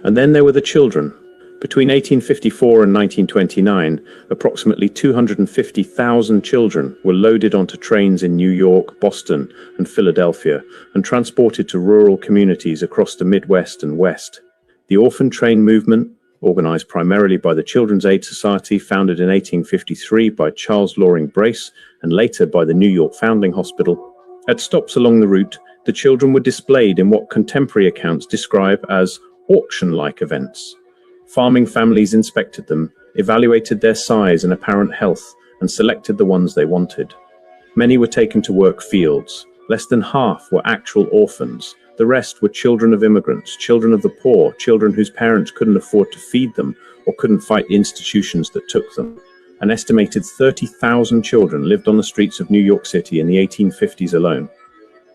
And then there were the children. Between 1854 and 1929, approximately 250,000 children were loaded onto trains in New York, Boston, and Philadelphia and transported to rural communities across the Midwest and West. The orphan train movement, organized primarily by the Children's Aid Society, founded in 1853 by Charles Loring Brace and later by the New York Foundling Hospital. At stops along the route, the children were displayed in what contemporary accounts describe as auction-like events. Farming families inspected them, evaluated their size and apparent health, and selected the ones they wanted. Many were taken to work fields. Less than half were actual orphans. The rest were children of immigrants, children of the poor, children whose parents couldn't afford to feed them or couldn't fight the institutions that took them. An estimated 30,000 children lived on the streets of New York City in the 1850s alone.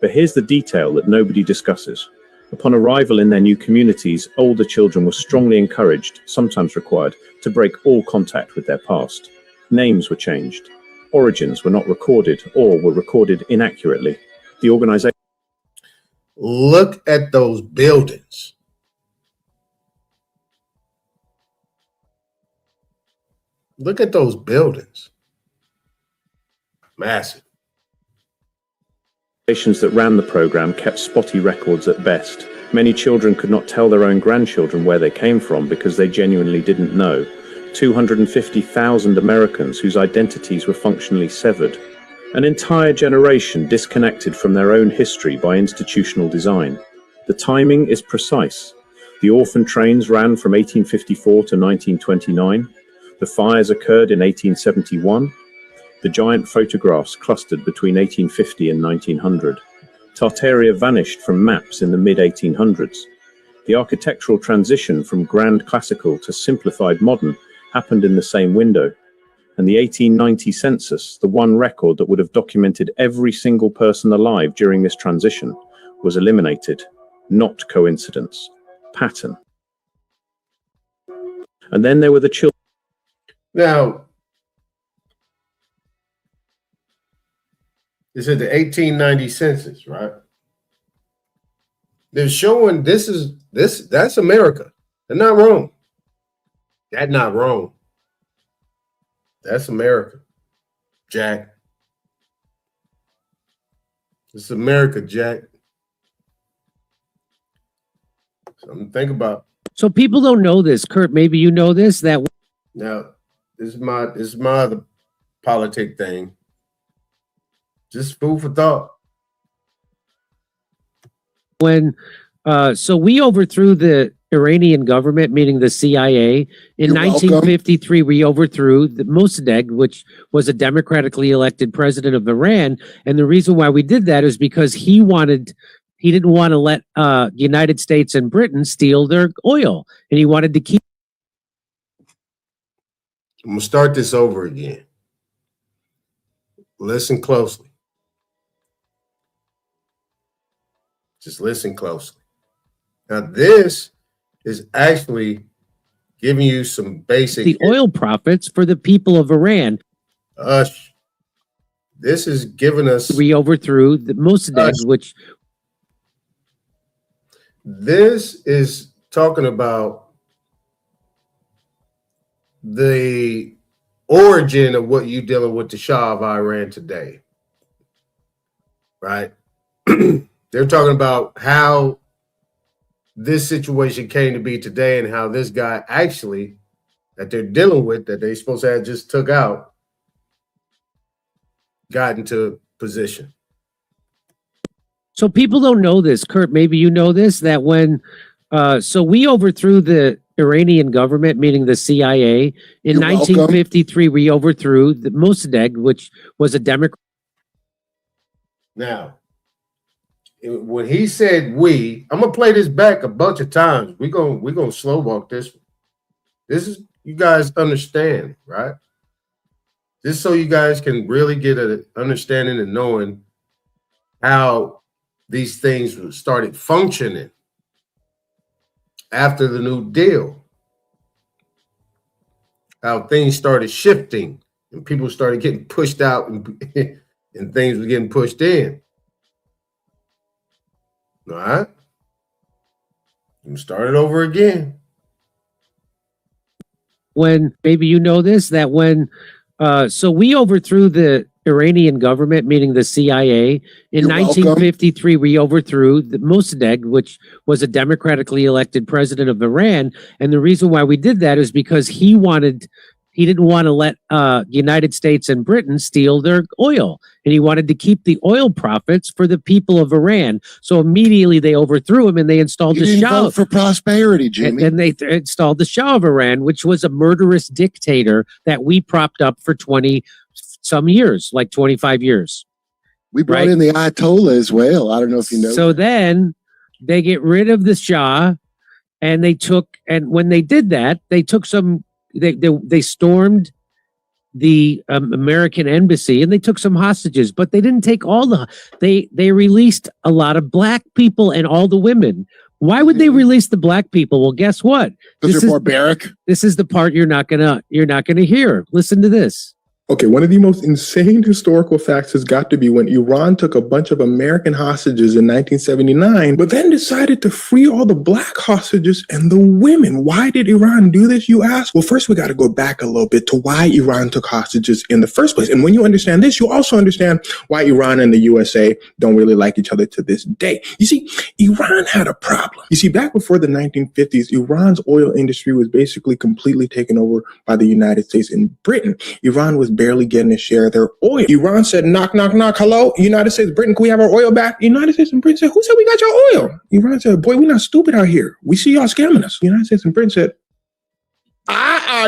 But here's the detail that nobody discusses. Upon arrival in their new communities, older children were strongly encouraged, sometimes required, to break all contact with their past. Names were changed. Origins were not recorded or were recorded inaccurately. The organization... Look at those buildings. Look at those buildings. Massive. Organizations that ran the program kept spotty records at best. Many children could not tell their own grandchildren where they came from because they genuinely didn't know. 250,000 Americans whose identities were functionally severed. An entire generation disconnected from their own history by institutional design. The timing is precise. The orphan trains ran from 1854 to 1929. The fires occurred in 1871. The giant photographs clustered between 1850 and 1900. Tartaria vanished from maps in the mid-1800s. The architectural transition from grand classical to simplified modern happened in the same window. And the 1890 census, the one record that would have documented every single person alive during this transition, was eliminated. Not coincidence. Pattern. And then there were the children. Now, this is the 1890 census, right? They're showing that's America. They're not wrong. That's not wrong. That's America, Jack. It's America, Jack. Something to think about. So people don't know this, Kurt. Maybe you know this. That now, this is my other politic thing. Just food for thought. When so we overthrew the Iranian government, meaning the CIA. In 1953, we overthrew the Mossadegh, which was a democratically elected president of Iran. And the reason why we did that is because he didn't want to let the United States and Britain steal their oil. And he wanted to keep. I'm going to start this over again. Listen closely. Just listen closely. Now, this is actually giving you some basic... The oil profits for the people of Iran. This is giving us... We overthrew the Mossadegh, which... This is talking about the origin of what you're dealing with the Shah of Iran today, right? They're talking about how this situation came to be today and how this guy actually that they're dealing with, that they supposed to have just took out, got into position. So people don't know this, Kurt. Maybe you know this, that when so we overthrew the Iranian government, meaning the CIA. In 1953, we overthrew the Mossadegh, which was a Democrat. Now, when he said I'm gonna play this back a bunch of times. We're gonna slow walk this one. This is, you guys understand, right? Just so you guys can really get an understanding and knowing how these things started functioning after the New Deal, how things started shifting and people started getting pushed out and, and things were getting pushed in. All right. Start it over again. When maybe you know this, that when so we overthrew the Iranian government, meaning the CIA. In 1953, we overthrew the Mossadegh, which was a democratically elected president of Iran. And the reason why we did that is because he didn't want to let the United States and Britain steal their oil. And he wanted to keep the oil profits for the people of Iran. So immediately they overthrew him and they installed the Shah. Vote for prosperity, Jimmy. And they installed the Shah of Iran, which was a murderous dictator that we propped up for 20 some years, like 25 years. We brought in the Ayatollah as well. I don't know if you know. So then they get rid of the Shah, and when they did that, they took some. They stormed the American embassy, and they took some hostages, but they didn't take all they released a lot of black people and all the women. Why would they release the black people? Well, guess what? Because they're barbaric. This is the part you're not gonna hear. Listen to this. Okay, one of the most insane historical facts has got to be when Iran took a bunch of American hostages in 1979, but then decided to free all the black hostages and the women. Why did Iran do this, you ask? Well, first we got to go back a little bit to why Iran took hostages in the first place. And when you understand this, you also understand why Iran and the USA don't really like each other to this day. You see, Iran had a problem. You see, back before the 1950s, Iran's oil industry was basically completely taken over by the United States and Britain. Iran was barely getting a share of their oil. Iran said, knock, knock, knock. Hello, United States, Britain, can we have our oil back? United States and Britain said, who said we got your oil? Iran said, boy, we're not stupid out here. We see y'all scamming us. United States and Britain said,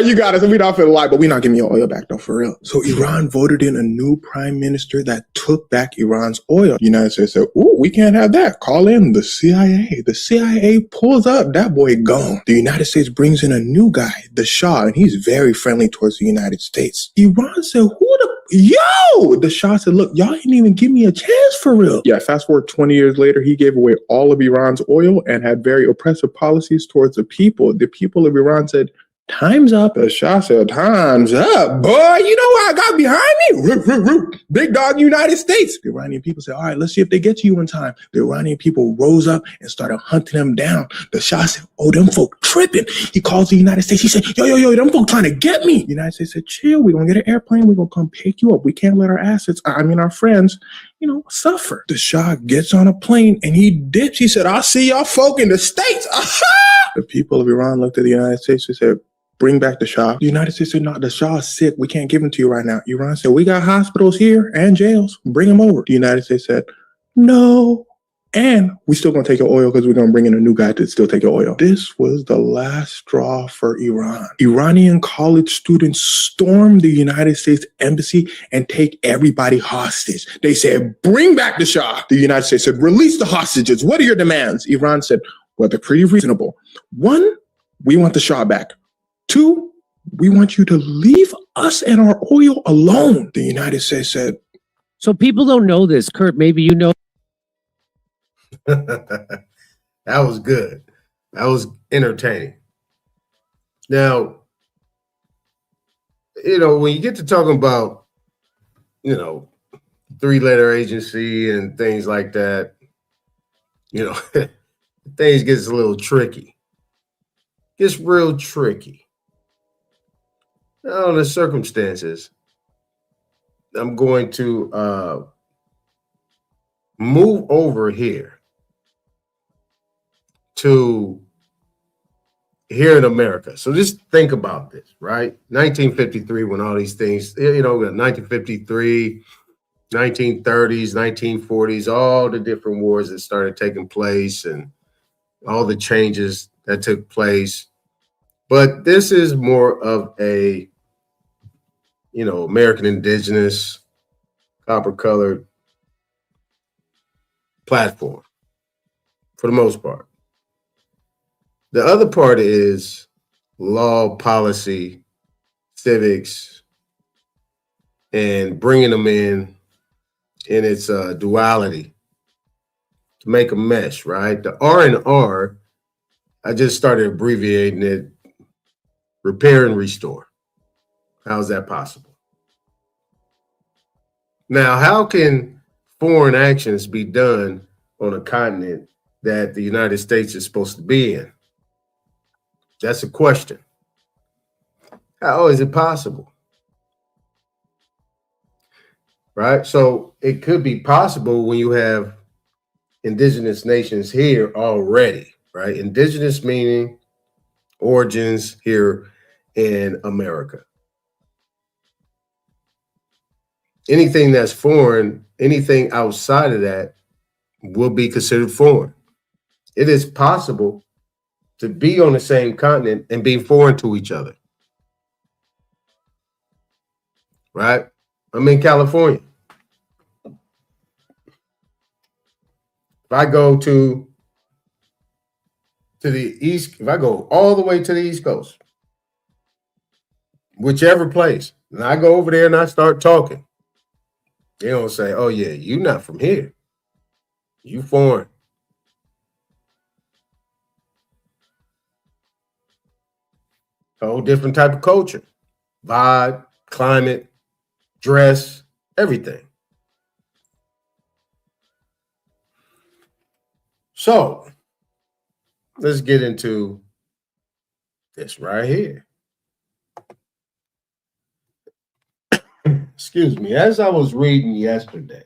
you got us. We not finna lie, but we're not giving your oil back though, for real. So Iran voted in a new prime minister that took back Iran's oil. United States said, ooh, we can't have that. Call in the CIA. The CIA pulls up, that boy gone. The United States brings in a new guy, the Shah, and he's very friendly towards the United States. Iran said, the Shah said, look, y'all didn't even give me a chance for real. Yeah, fast forward 20 years later, he gave away all of Iran's oil and had very oppressive policies towards the people. The people of Iran said, time's up. The Shah said, time's up. Boy, you know what I got behind me? Roop, roop, roop. Big dog United States. The Iranian people said, all right, let's see if they get to you in time. The Iranian people rose up and started hunting them down. The Shah said, oh, them folk tripping. He calls the United States. He said, yo, them folk trying to get me. The United States said, chill. We're going to get an airplane. We're going to come pick you up. We can't let our assets, our friends, suffer. The Shah gets on a plane and he dips. He said, I'll see y'all folk in the States. The people of Iran looked at the United States and said, bring back the Shah. The United States said, no, the Shah is sick. We can't give him to you right now. Iran said, we got hospitals here and jails. Bring him over. The United States said, no. And we still going to take your oil because we're going to bring in a new guy to still take your oil. This was the last straw for Iran. Iranian college students stormed the United States embassy and take everybody hostage. They said, bring back the Shah. The United States said, release the hostages. What are your demands? Iran said, well, they're pretty reasonable. 1, we want the Shah back. 2, we want you to leave us and our oil alone. The United States said. So people don't know this. Kurt, maybe you know. That was good. That was entertaining. Now, when you get to talking about, 3-letter agency and things like that, things gets a little tricky. Gets real tricky. Now, the circumstances, I'm going to move over here to here in America. So just think about this, right? 1953, when all these things, 1953, 1930s, 1940s, all the different wars that started taking place and all the changes that took place. But this is more of a, American indigenous, copper-colored platform for the most part. The other part is law, policy, civics, and bringing them in its duality to make a mesh, right? The R&R, I just started abbreviating it, repair and restore. How is that possible? Now, how can foreign actions be done on a continent that the United States is supposed to be in? That's a question. How is it possible? Right? So it could be possible when you have indigenous nations here already, right? Indigenous meaning origins here in America. Anything that's foreign, anything outside of that will be considered foreign. It is possible to be on the same continent and be foreign to each other. Right? I'm in California. If I go to the East, if I go all the way to the East Coast, whichever place, And I go over there and I start talking. They don't say, oh, yeah, you not from here. You foreign. Whole different type of culture. Vibe, climate, dress, everything. So let's get into this right here. Excuse me. As I was reading yesterday,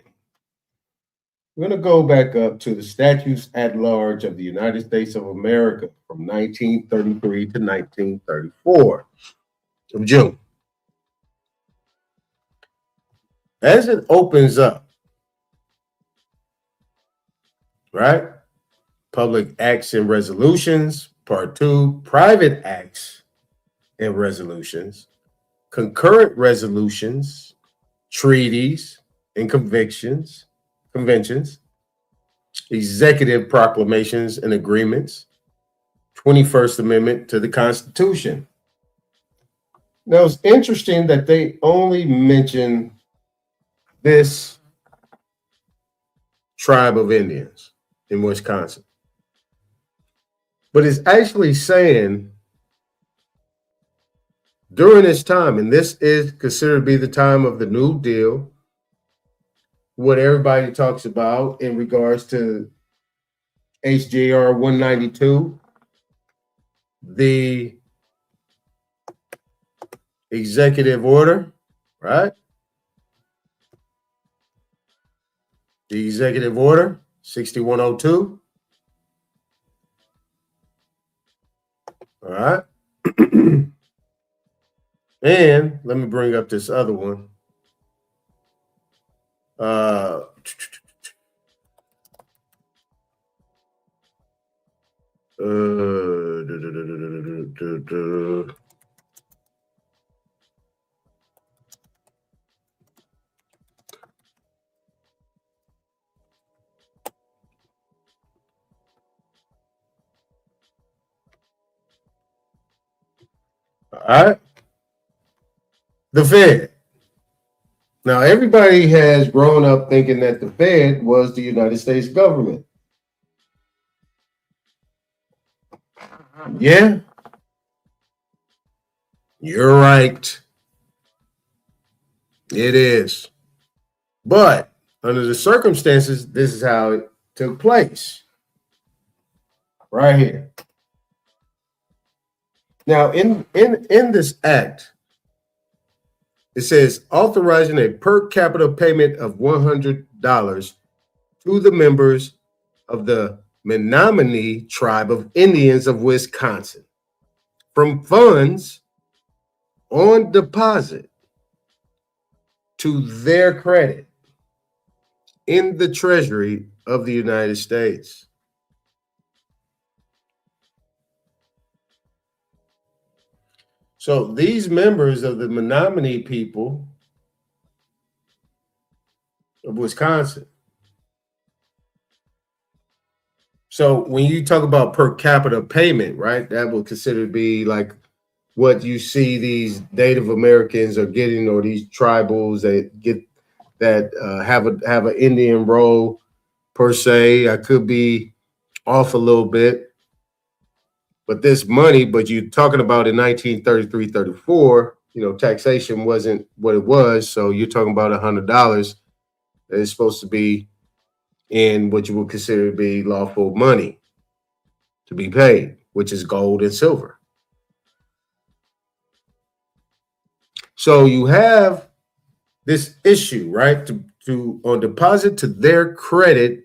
we're going to go back up to the statutes at large of the United States of America from 1933 to 1934 of June. As it opens up, right? Public acts and resolutions, part 2, private acts and resolutions, concurrent resolutions, treaties and conventions, executive proclamations and agreements, 21st Amendment to the Constitution. Now, it's interesting that they only mention this tribe of Indians in Wisconsin. But it's actually saying during this time, and this is considered to be the time of the New Deal, what everybody talks about in regards to HJR 192, the executive order, right? The executive order 6102. All right. And let me bring up this other one. All right. The Fed. Now, everybody has grown up thinking that the Fed was the United States government. Yeah, you're right. It is. But under the circumstances, this is how it took place. Right here. Now, in this act, it says authorizing a per capita payment of $100 to the members of the Menominee tribe of Indians of Wisconsin from funds on deposit to their credit in the Treasury of the United States. So these members of the Menominee people of Wisconsin. So when you talk about per capita payment, right, that would consider to be like what you see these Native Americans are getting, or these tribals that get that have an Indian role per se. I could be off a little bit. But this money, but you're talking about in 1933, 34, taxation wasn't what it was. So you're talking about $100 that is supposed to be in what you would consider to be lawful money to be paid, which is gold and silver. So you have this issue, right, to on deposit to their credit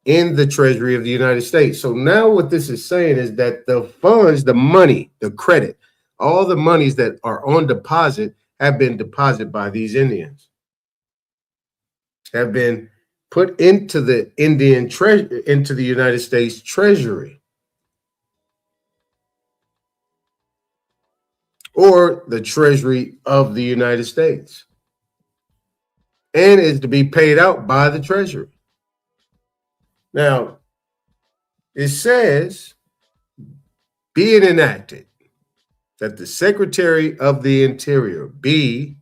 in the Treasury of the United States. So now what this is saying is that the funds, the money, the credit, all the monies that are on deposit have been deposited by these Indians, have been put into the Indian treasury, into the United States Treasury, or the Treasury of the United States, and is to be paid out by the Treasury. Now, it says being enacted that the Secretary of the Interior be,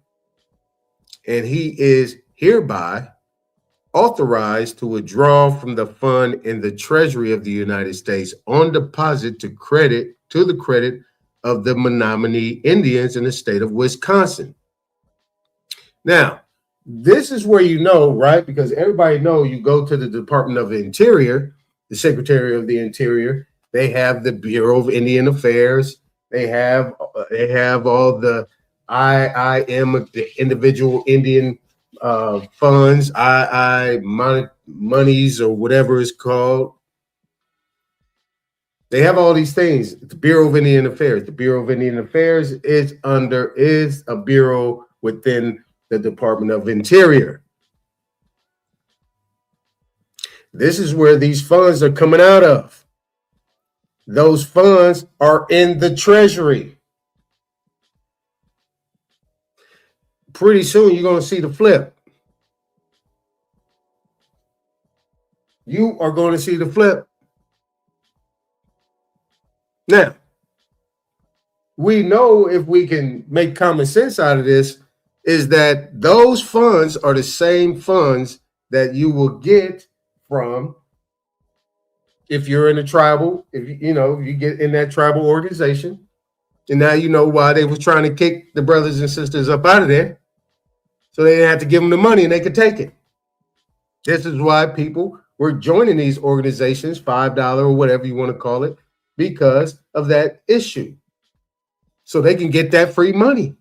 and he is hereby authorized to withdraw from the fund in the Treasury of the United States on deposit to the credit of the Menominee Indians in the state of Wisconsin. Now, this is where you know, right? Because everybody knows you go to the Department of the Interior, the Secretary of the Interior, they have the Bureau of Indian Affairs, they have all the IIM, the individual Indian funds, monies or whatever it's called. They have all these things. The Bureau of Indian Affairs. The Bureau of Indian Affairs is a bureau within the Department of Interior. This is where these funds are coming out of. Those funds are in the Treasury. Pretty soon you're going to see the flip. You are going to see the flip. Now, we know if we can make common sense out of this, is that those funds are the same funds that you will get from if you're in a tribal, if you get in that tribal organization. And now you know why they were trying to kick the brothers and sisters up out of there. So they didn't have to give them the money and they could take it. This is why people were joining these organizations, $5 or whatever you want to call it, because of that issue. So they can get that free money.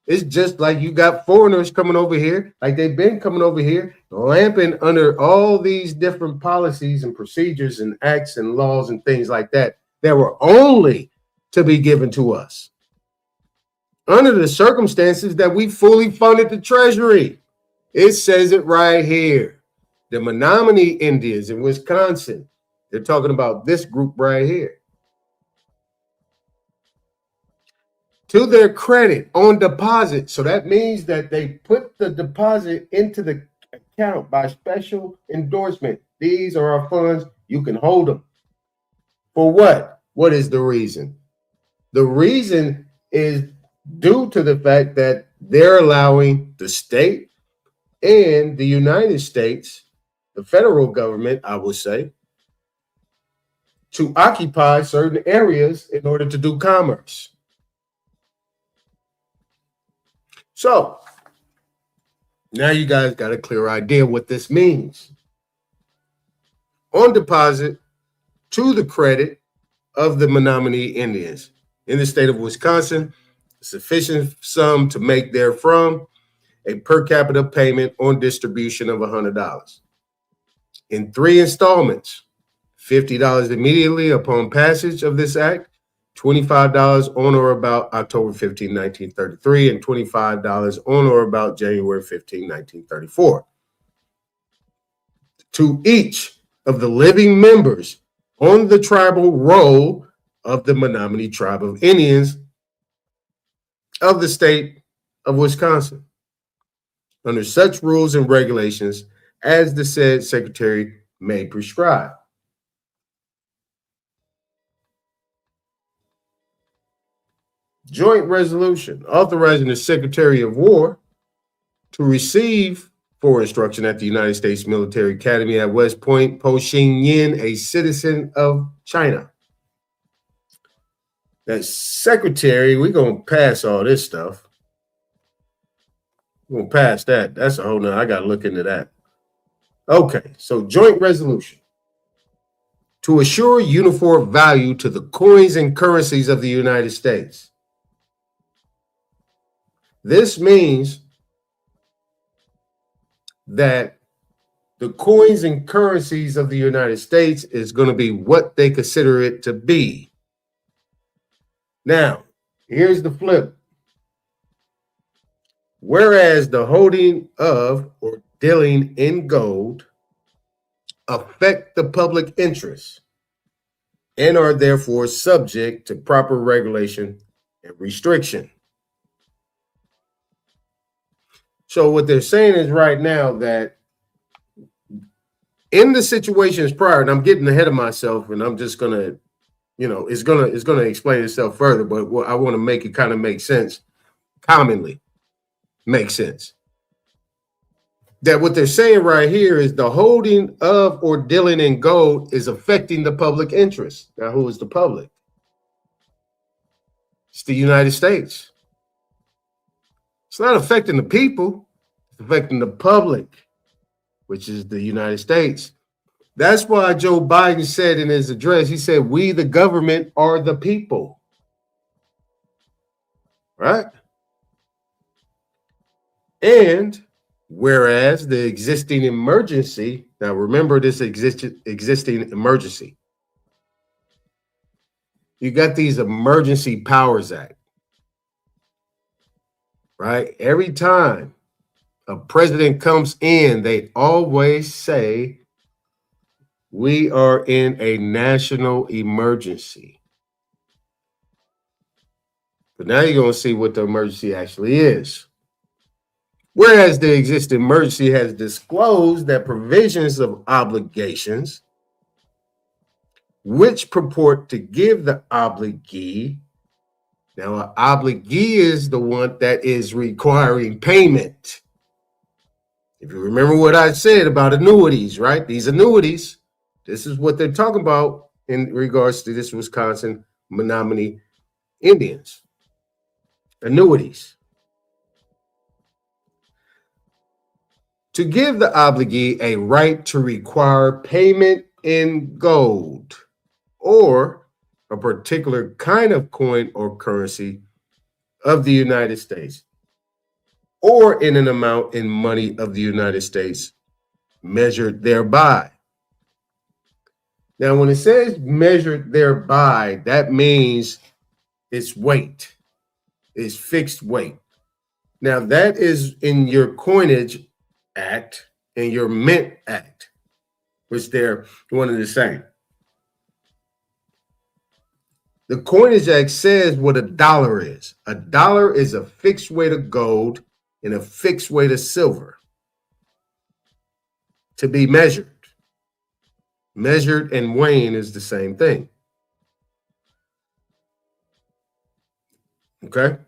It's just like you got foreigners coming over here, like they've been coming over here, lamping under all these different policies and procedures and acts and laws and things like that were only to be given to us under the circumstances that we fully funded the Treasury. It says it right here. The Menominee Indians in Wisconsin, they're talking about this group right here. To their credit on deposit. So that means that they put the deposit into the account by special endorsement. These are our funds. You can hold them. For what? What is the reason? The reason is due to the fact that they're allowing the state and the United States, the federal government, I would say, to occupy certain areas in order to do commerce. So now you guys got a clear idea what this means. On deposit to the credit of the Menominee Indians in the state of Wisconsin, a sufficient sum to make therefrom a per capita payment on distribution of $100 in 3 installments, $50 immediately upon passage of this act, $25 on or about October 15, 1933, and $25 on or about January 15, 1934. To each of the living members on the tribal roll of the Menominee Tribe of Indians of the state of Wisconsin, under such rules and regulations as the said secretary may prescribe. Joint resolution authorizing the Secretary of War to receive for instruction at the United States Military Academy at West Point, Po Xing Yin, a citizen of China. That secretary, we're going to pass all this stuff. We're going to pass that. That's a whole nother, I got to look into that. Okay, so joint resolution to assure uniform value to the coins and currencies of the United States. This means that the coins and currencies of the United States is going to be what they consider it to be. Now, here's the flip. Whereas the holding of or dealing in gold affect the public interest and are therefore subject to proper regulation and restriction. So what they're saying is right now that in the situations prior, and I'm getting ahead of myself and I'm just going to, it's gonna explain itself further, but I want to make it kind of make sense, commonly make sense. That what they're saying right here is the holding of or dealing in gold is affecting the public interest. Now, who is the public? It's the United States. It's not affecting the people, it's affecting the public, which is the United States. That's why Joe Biden said in his address, he said, we, the government, are the people. Right? And whereas the existing emergency, now remember this existing emergency. You got these Emergency Powers Act, right? Every time a president comes in, they always say, we are in a national emergency. But now you're going to see what the emergency actually is. Whereas the existing emergency has disclosed that provisions of obligations which purport to give the obligee. Now, an obligee is the one that is requiring payment. If you remember what I said about annuities, right? These annuities, this is what they're talking about in regards to this Wisconsin Menominee Indians. Annuities. To give the obligee a right to require payment in gold or a particular kind of coin or currency of the United States, or in an amount in money of the United States measured thereby. Now, when it says measured thereby, that means it's weight, it's fixed weight. Now, that is in your coinage act and your mint act, which they're one and the same. The coinage act says what a dollar is. A dollar is a fixed weight of gold and a fixed weight of silver to be measured. Measured and weighing is the same thing. Okay?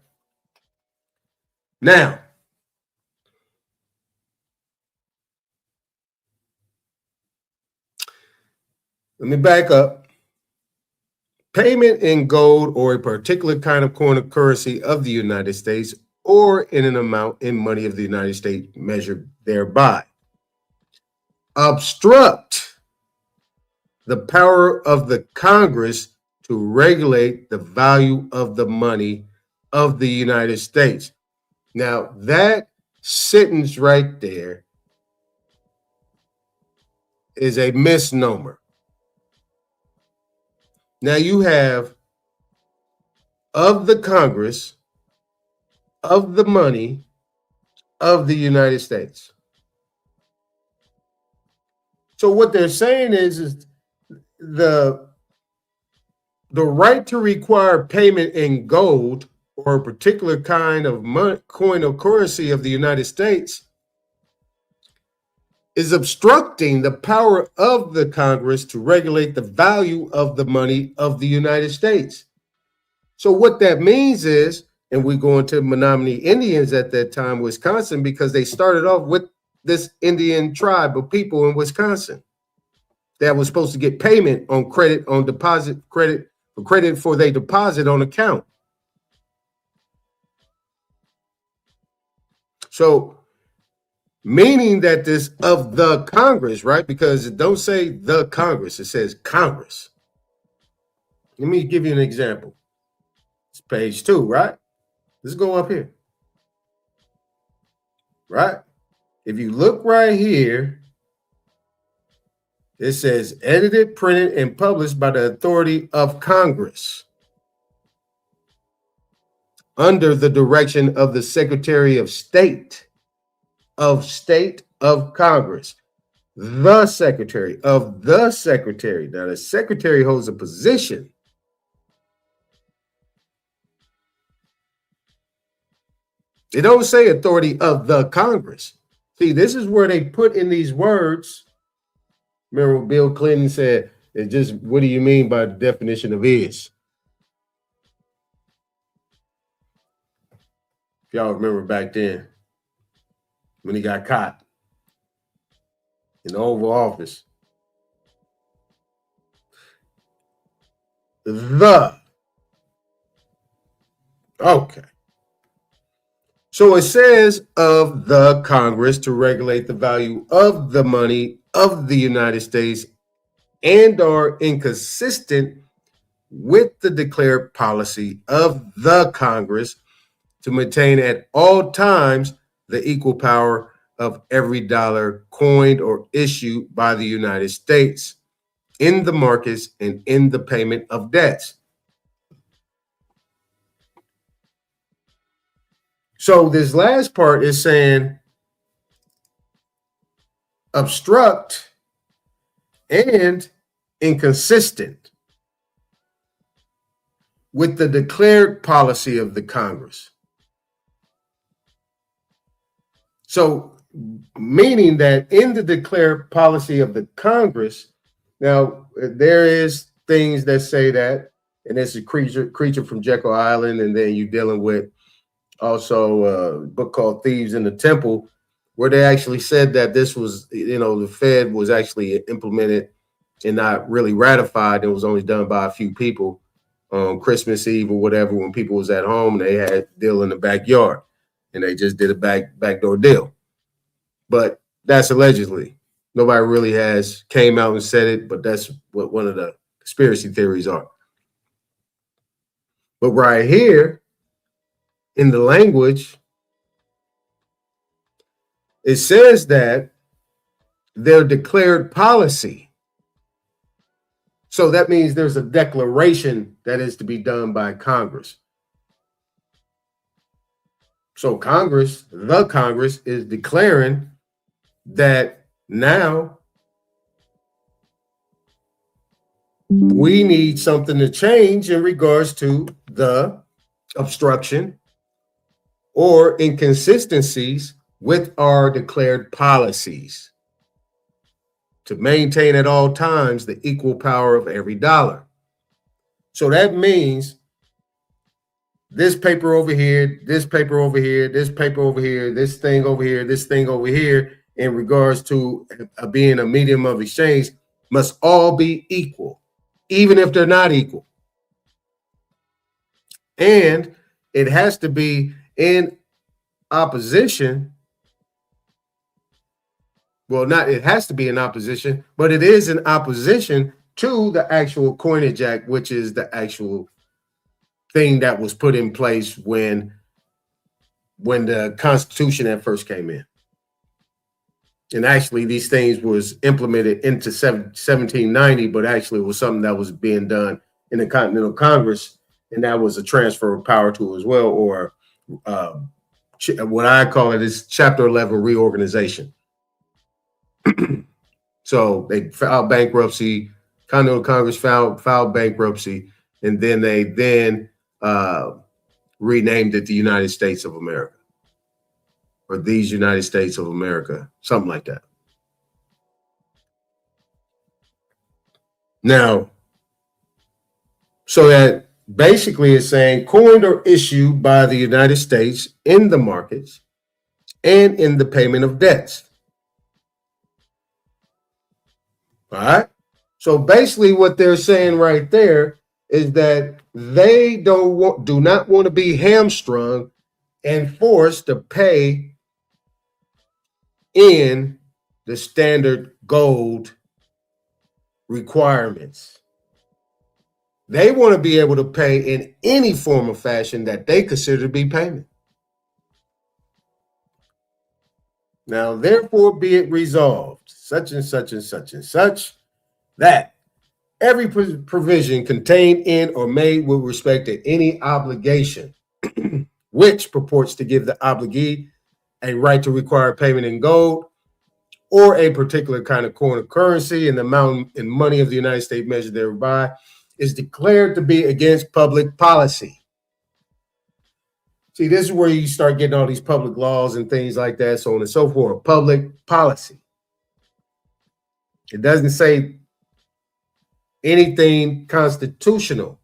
Now, let me back up. Payment in gold or a particular kind of coin or currency of the United States or in an amount in money of the United States measured thereby. Obstruct the power of the Congress to regulate the value of the money of the United States. Now, that sentence right there is a misnomer. Now you have of the Congress, of the money of the United States. So what they're saying is the right to require payment in gold or a particular kind of coin or currency of the United States is obstructing the power of the Congress to regulate the value of the money of the United States. So what that means is, and we go into Menominee Indians at that time, Wisconsin, because they started off with this Indian tribe of people in Wisconsin that was supposed to get payment on credit, on deposit, credit for their deposit on account. So meaning that this of the Congress, right? Because it don't say the Congress, it says Congress. Let me give you an example. It's page 2, right? Let's go up here. Right? If you look right here, it says edited, printed, and published by the authority of Congress under the direction of the Secretary of State of Congress, the Secretary of the Secretary. Now, the Secretary holds a position. They don't say authority of the Congress. See, this is where they put in these words. Remember what Bill Clinton said, It's just, what do you mean by the definition of is? If y'all remember back then when he got caught in the Oval Office. Okay. So it says of the Congress to regulate the value of the money of the United States and are inconsistent with the declared policy of the Congress to maintain at all times the equal power of every dollar coined or issued by the United States in the markets and in the payment of debts. So this last part is saying obstruct and inconsistent with the declared policy of the Congress. So meaning that in the declared policy of the Congress, now there is things that say that, and it's a creature from Jekyll Island, and then you're dealing with also a book called Thieves in the Temple, where they actually said that this was, the Fed was actually implemented and not really ratified. It was only done by a few people on Christmas Eve or whatever, when people was at home, they had a deal in the backyard and they just did a backdoor deal. But that's allegedly. Nobody really has came out and said it, but that's what one of the conspiracy theories are. But right here, in the language, it says that their declared policy. So that means there's a declaration that is to be done by Congress. So the Congress is declaring that now we need something to change in regards to the obstruction or inconsistencies with our declared policies to maintain at all times the equal power of every dollar. So that means this paper over here, this paper over here, this paper over here, this thing over here, this thing over here, in regards to being a medium of exchange, must all be equal, even if they're not equal. And it has to be in opposition. Well, it has to be in opposition, but it is in opposition to the actual Coinage Act, which is the actual thing that was put in place when the Constitution at first came in. And actually, these things was implemented into 1790, but actually it was something that was being done in the Continental Congress, and that was a transfer of power to as well, or what I call it is Chapter 11 reorganization. So they filed bankruptcy, Continental Congress filed bankruptcy, and then they renamed it the United States of America, or these United States of America, something like that. Now, so that basically is saying coined or issued by the United States in the markets and in the payment of debts. All right. So basically what they're saying right there is that they do not want to be hamstrung and forced to pay in the standard gold requirements. They want to be able to pay in any form of fashion that they consider to be payment. Now, therefore, be it resolved, such and such and such and such, that every provision contained in or made with respect to any obligation which purports to give the obligee a right to require payment in gold or a particular kind of coin or currency and the amount in money of the United States measured thereby is declared to be against public policy. See, this is where you start getting all these public laws and things like that, so on and so forth. Public policy. It doesn't say anything constitutional.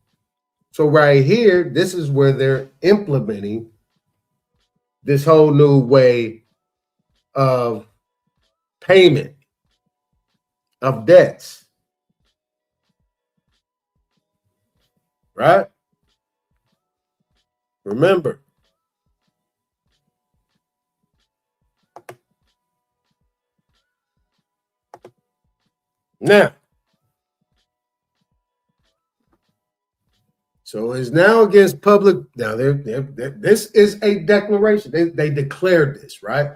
So right here, this is where they're implementing this whole new way of payment of debts, right? Remember, now, so it's now against public. Now, this is a declaration. They declared this, right?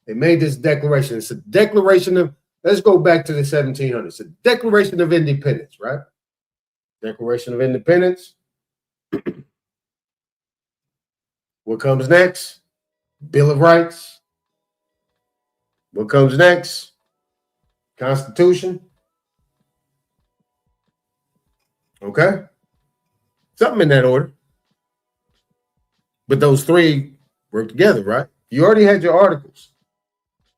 They made this declaration. It's a declaration of, let's go back to the 1700s. It's a Declaration of Independence, right? Declaration of Independence. What comes next? Bill of Rights. What comes next? Constitution. Okay? Something in that order. But those three work together, right? You already had your articles.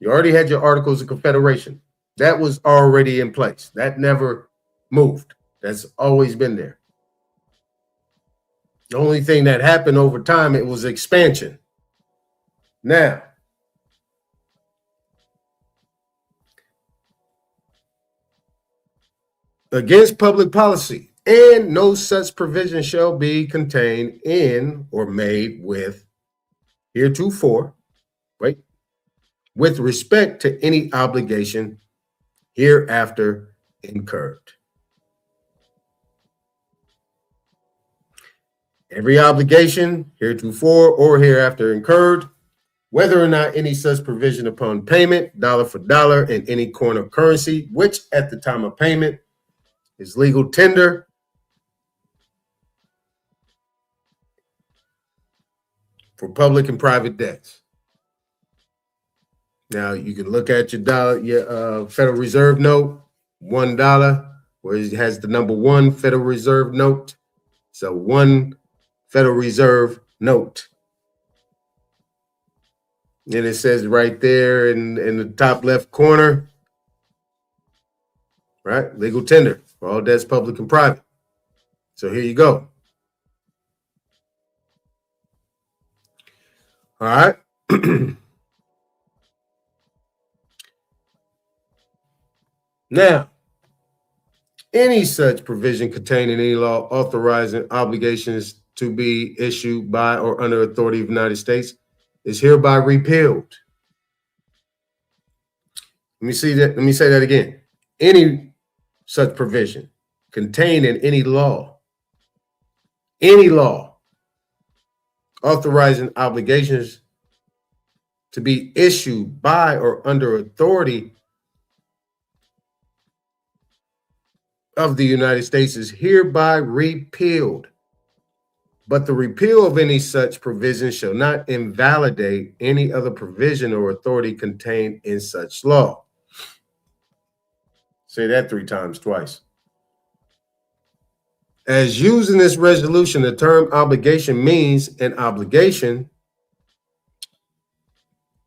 You already had your Articles of Confederation. That was already in place. That never moved. That's always been there. The only thing that happened over time, it was expansion. Now, against public policy, and no such provision shall be contained in or made with heretofore, right, with respect to any obligation hereafter incurred. Every obligation heretofore or hereafter incurred, whether or not any such provision upon payment, dollar for dollar, in any coin of currency, which at the time of payment is legal tender, for public and private debts. Now you can look at your dollar, your Federal Reserve note, $1, where it has the number 1 Federal Reserve note. So 1 Federal Reserve note. And it says right there in the top left corner, right? Legal tender for all debts, public and private. So here you go. All right. Now, any such provision contained in any law authorizing obligations to be issued by or under authority of the United States is hereby repealed. Let me say that again. Any such provision contained in any law authorizing obligations to be issued by or under authority of the United States is hereby repealed. But the repeal of any such provision shall not invalidate any other provision or authority contained in such law. Say that 3 times twice. As used in this resolution, the term obligation means an obligation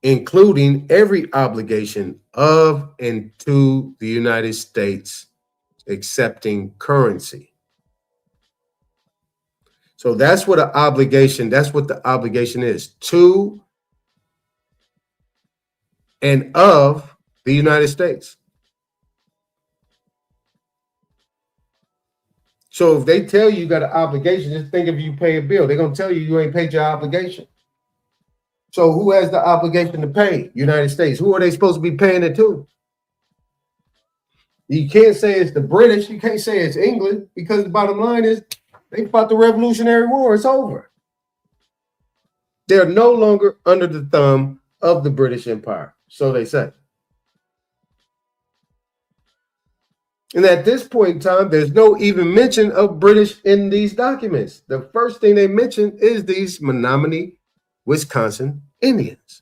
including every obligation of and to the United States accepting currency. So that's what the obligation is, to and of the United States. So if they tell you got an obligation, just think if you pay a bill, they're going to tell you ain't paid your obligation. So who has the obligation to pay? United States. Who are they supposed to be paying it to? You can't say it's the British. You can't say it's England, because the bottom line is they fought the Revolutionary War. It's over. They're no longer under the thumb of the British Empire, so they say. And at this point in time, there's no even mention of British in these documents. The first thing they mention is these Menominee, Wisconsin Indians.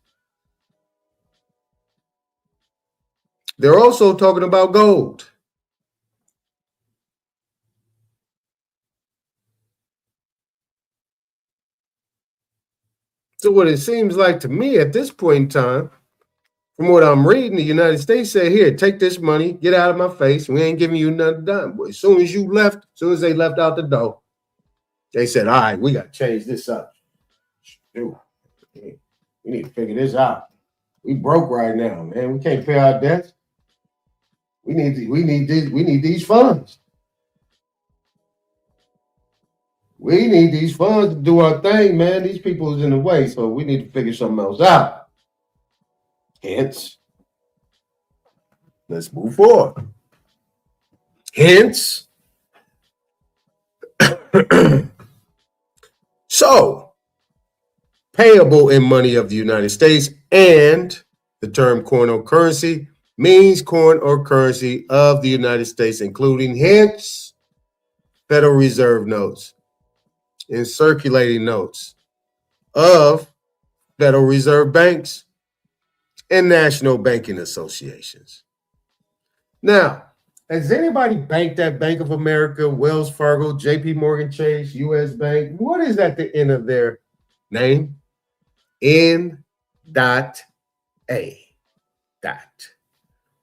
They're also talking about gold. So what it seems like to me at this point in time, From what I'm reading, the United States said, here, take this money, get out of my face. We ain't giving you another dime. But as soon as they left out the door, they said, all right, we got to change this up. Dude, we need to figure this out. We broke right now, man. We can't pay our debts. We need these funds. We need these funds to do our thing, man. These people is in the way, so we need to figure something else out. Hence, let's move forward. Hence, so payable in money of the United States, and the term coin or currency means coin or currency of the United States, including hence Federal Reserve notes and circulating notes of Federal Reserve banks and national banking associations. Now, has anybody banked at Bank of America, Wells Fargo, JP Morgan Chase, US Bank? What is at the end of their name? N.A.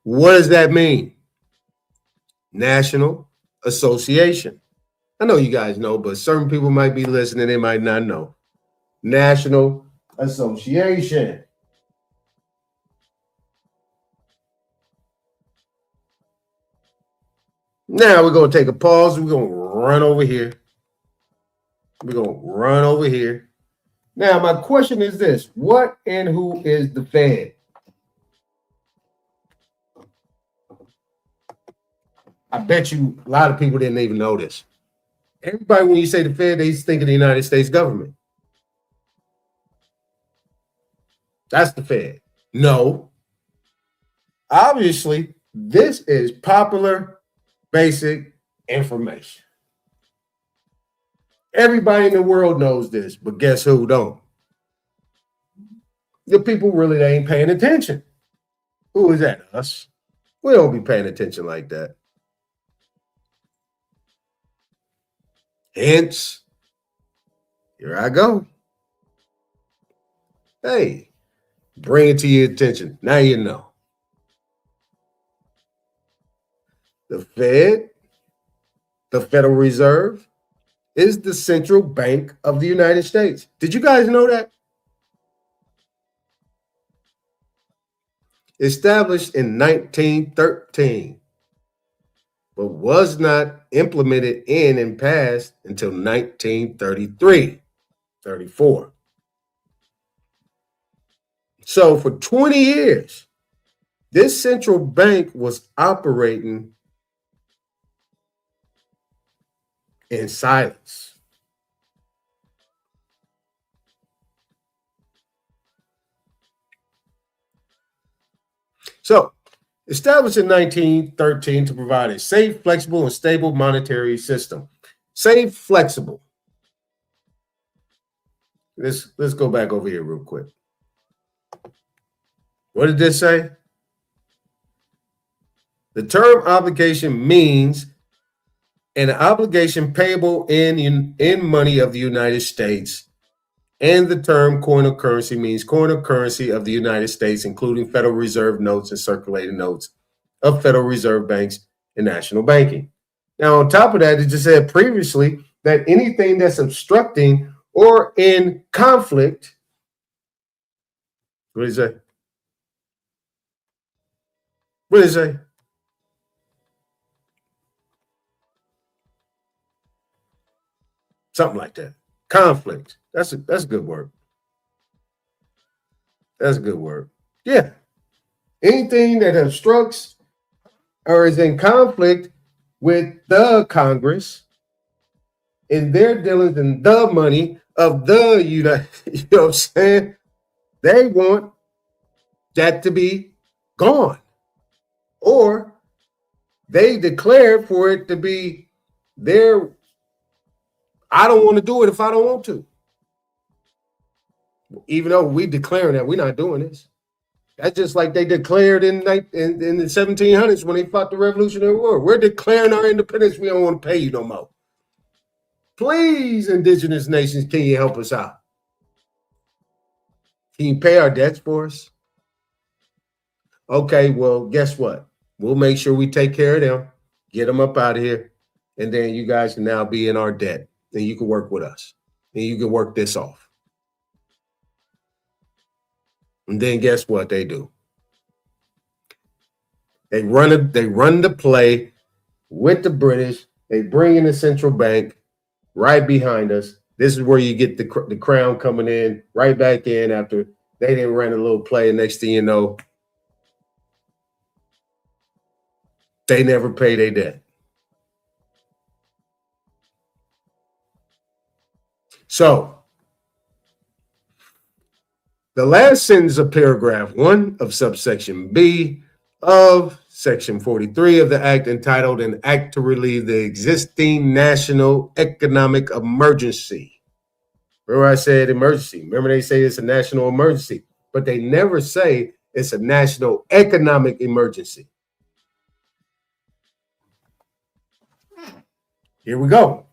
What does that mean? National Association. I know you guys know, but certain people might be listening, they might not know. National Association. Now we're going to take a pause. We're going to run over here. Now, my question is this. What and who is the Fed? I bet you a lot of people didn't even know this. Everybody, when you say the Fed, they think of the United States government. That's the Fed. No. Obviously, this is popular, basic information. Everybody in the world knows this, but guess who don't? The people really ain't paying attention. Who is that? Us. We don't be paying attention like that. Hence, here I go. Hey, bring it to your attention. Now you know. The Fed, the Federal Reserve, is the central bank of the United States. Did you guys know that? Established in 1913, but was not implemented in and passed until 1933, 34. So for 20 years, this central bank was operating in silence. So, established in 1913 to provide a safe, flexible, and stable monetary system. Safe, flexible. Let's go back over here real quick. What did this say? The term obligation means an obligation payable in money of the United States. And the term coin or currency means coin or currency of the United States, including Federal Reserve notes and circulating notes of Federal Reserve banks and national banking. Now, on top of that, it just said previously that anything that's obstructing or in conflict, what did it say? What did it say? Something like that. Conflict. That's a good word. That's a good word. Yeah. Anything that obstructs or is in conflict with the Congress in their dealings and the money of the United, you know what I'm saying? They want that to be gone. Or they declare for it to be their, I don't want to do it if I don't want to. Even though we declaring that we're not doing this. That's just like they declared in the 1700s when they fought the Revolutionary War. We're declaring our independence. We don't want to pay you no more. Please, indigenous nations, can you help us out? Can you pay our debts for us? Okay, well, guess what? We'll make sure we take care of them, get them up out of here, and then you guys can now be in our debt. Then you can work with us, and you can work this off. And then guess what they do? They run the play with the British. They bring in the central bank right behind us. This is where you get the crown coming in right back in after they didn't run a little play. And next thing you know, they never pay their debt. So the last sentence of paragraph 1 of subsection B of section 43 of the act, entitled "An Act to Relieve the Existing National Economic Emergency." Remember I said emergency. Remember they say it's a national emergency, but they never say it's a national economic emergency. Here we go.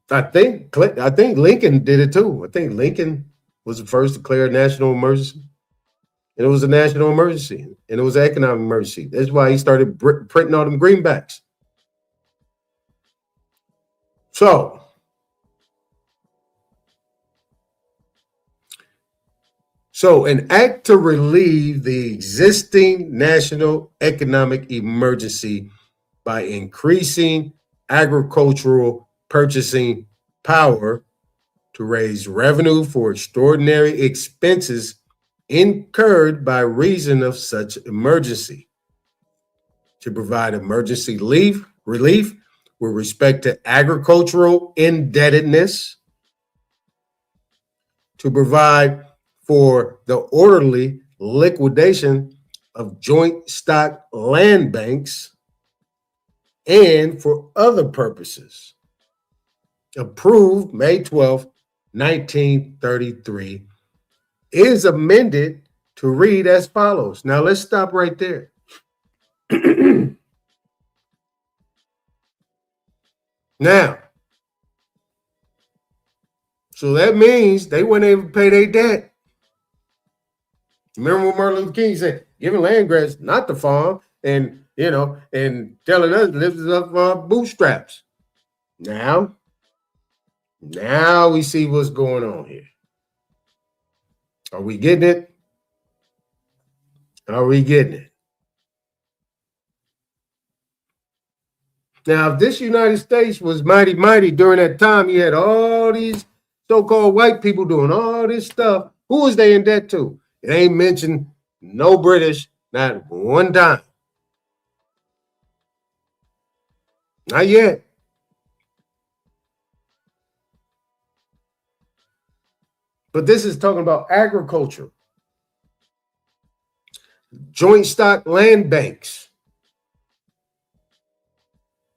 I think Lincoln did it too. I think Lincoln was the first to declare a national emergency. And it was a national emergency. And it was an economic emergency. That's why he started printing all them greenbacks. So, an act to relieve the existing national economic emergency by increasing agricultural purchasing power to raise revenue for extraordinary expenses incurred by reason of such emergency, to provide emergency relief with respect to agricultural indebtedness, to provide for the orderly liquidation of joint stock land banks, and for other purposes. Approved May 12th, 1933, is amended to read as follows. Now let's stop right there. Now, so that means they weren't able to pay their debt. Remember what Martin Luther King said, giving land grants, not the farm, and and telling us to lift up our bootstraps. Now we see what's going on here. Are we getting it? Are we getting it? Now, if this United States was mighty, mighty during that time, you had all these so-called white people doing all this stuff. Who was they in debt to? It ain't mentioned no British, not one time. Not yet. But this is talking about agriculture. Joint stock land banks.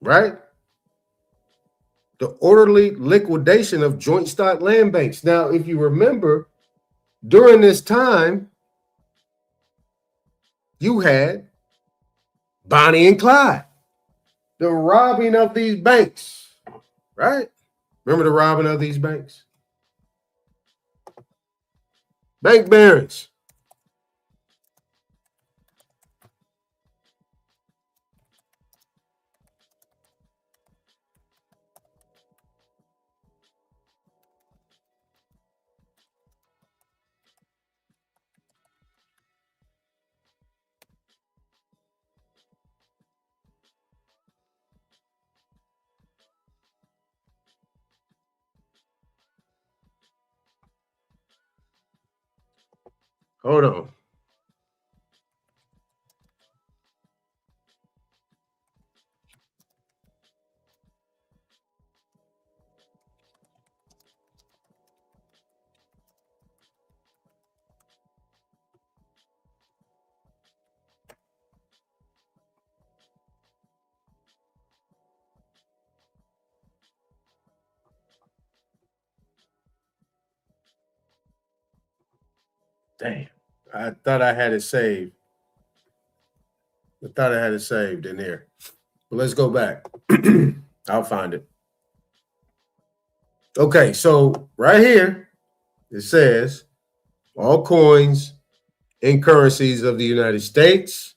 Right? The orderly liquidation of joint stock land banks. Now, if you remember, during this time, you had Bonnie and Clyde, the robbing of these banks, right? Remember the robbing of these banks? Bank barons. Hold on. Damn. I thought I had it saved. I thought I had it saved in there. But let's go back. I'll find it. Okay, so right here, it says all coins and currencies of the United States,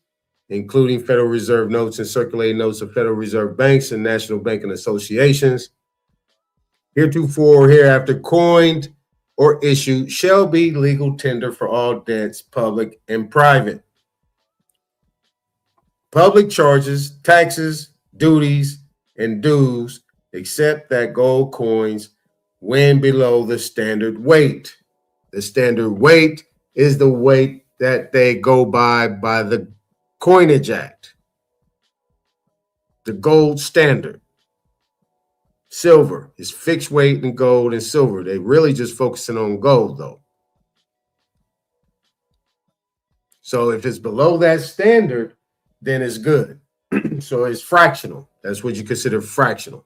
including Federal Reserve notes and circulating notes of Federal Reserve banks and national banking associations, heretofore or hereafter coined or issued, shall be legal tender for all debts, public and private. Public charges, taxes, duties, and dues, except that gold coins when below the standard weight. The standard weight is the weight that they go by the Coinage Act, the gold standard. Silver is fixed weight in gold and silver. They really just focusing on gold though. So if it's below that standard, then it's good. So it's fractional. That's what you consider fractional.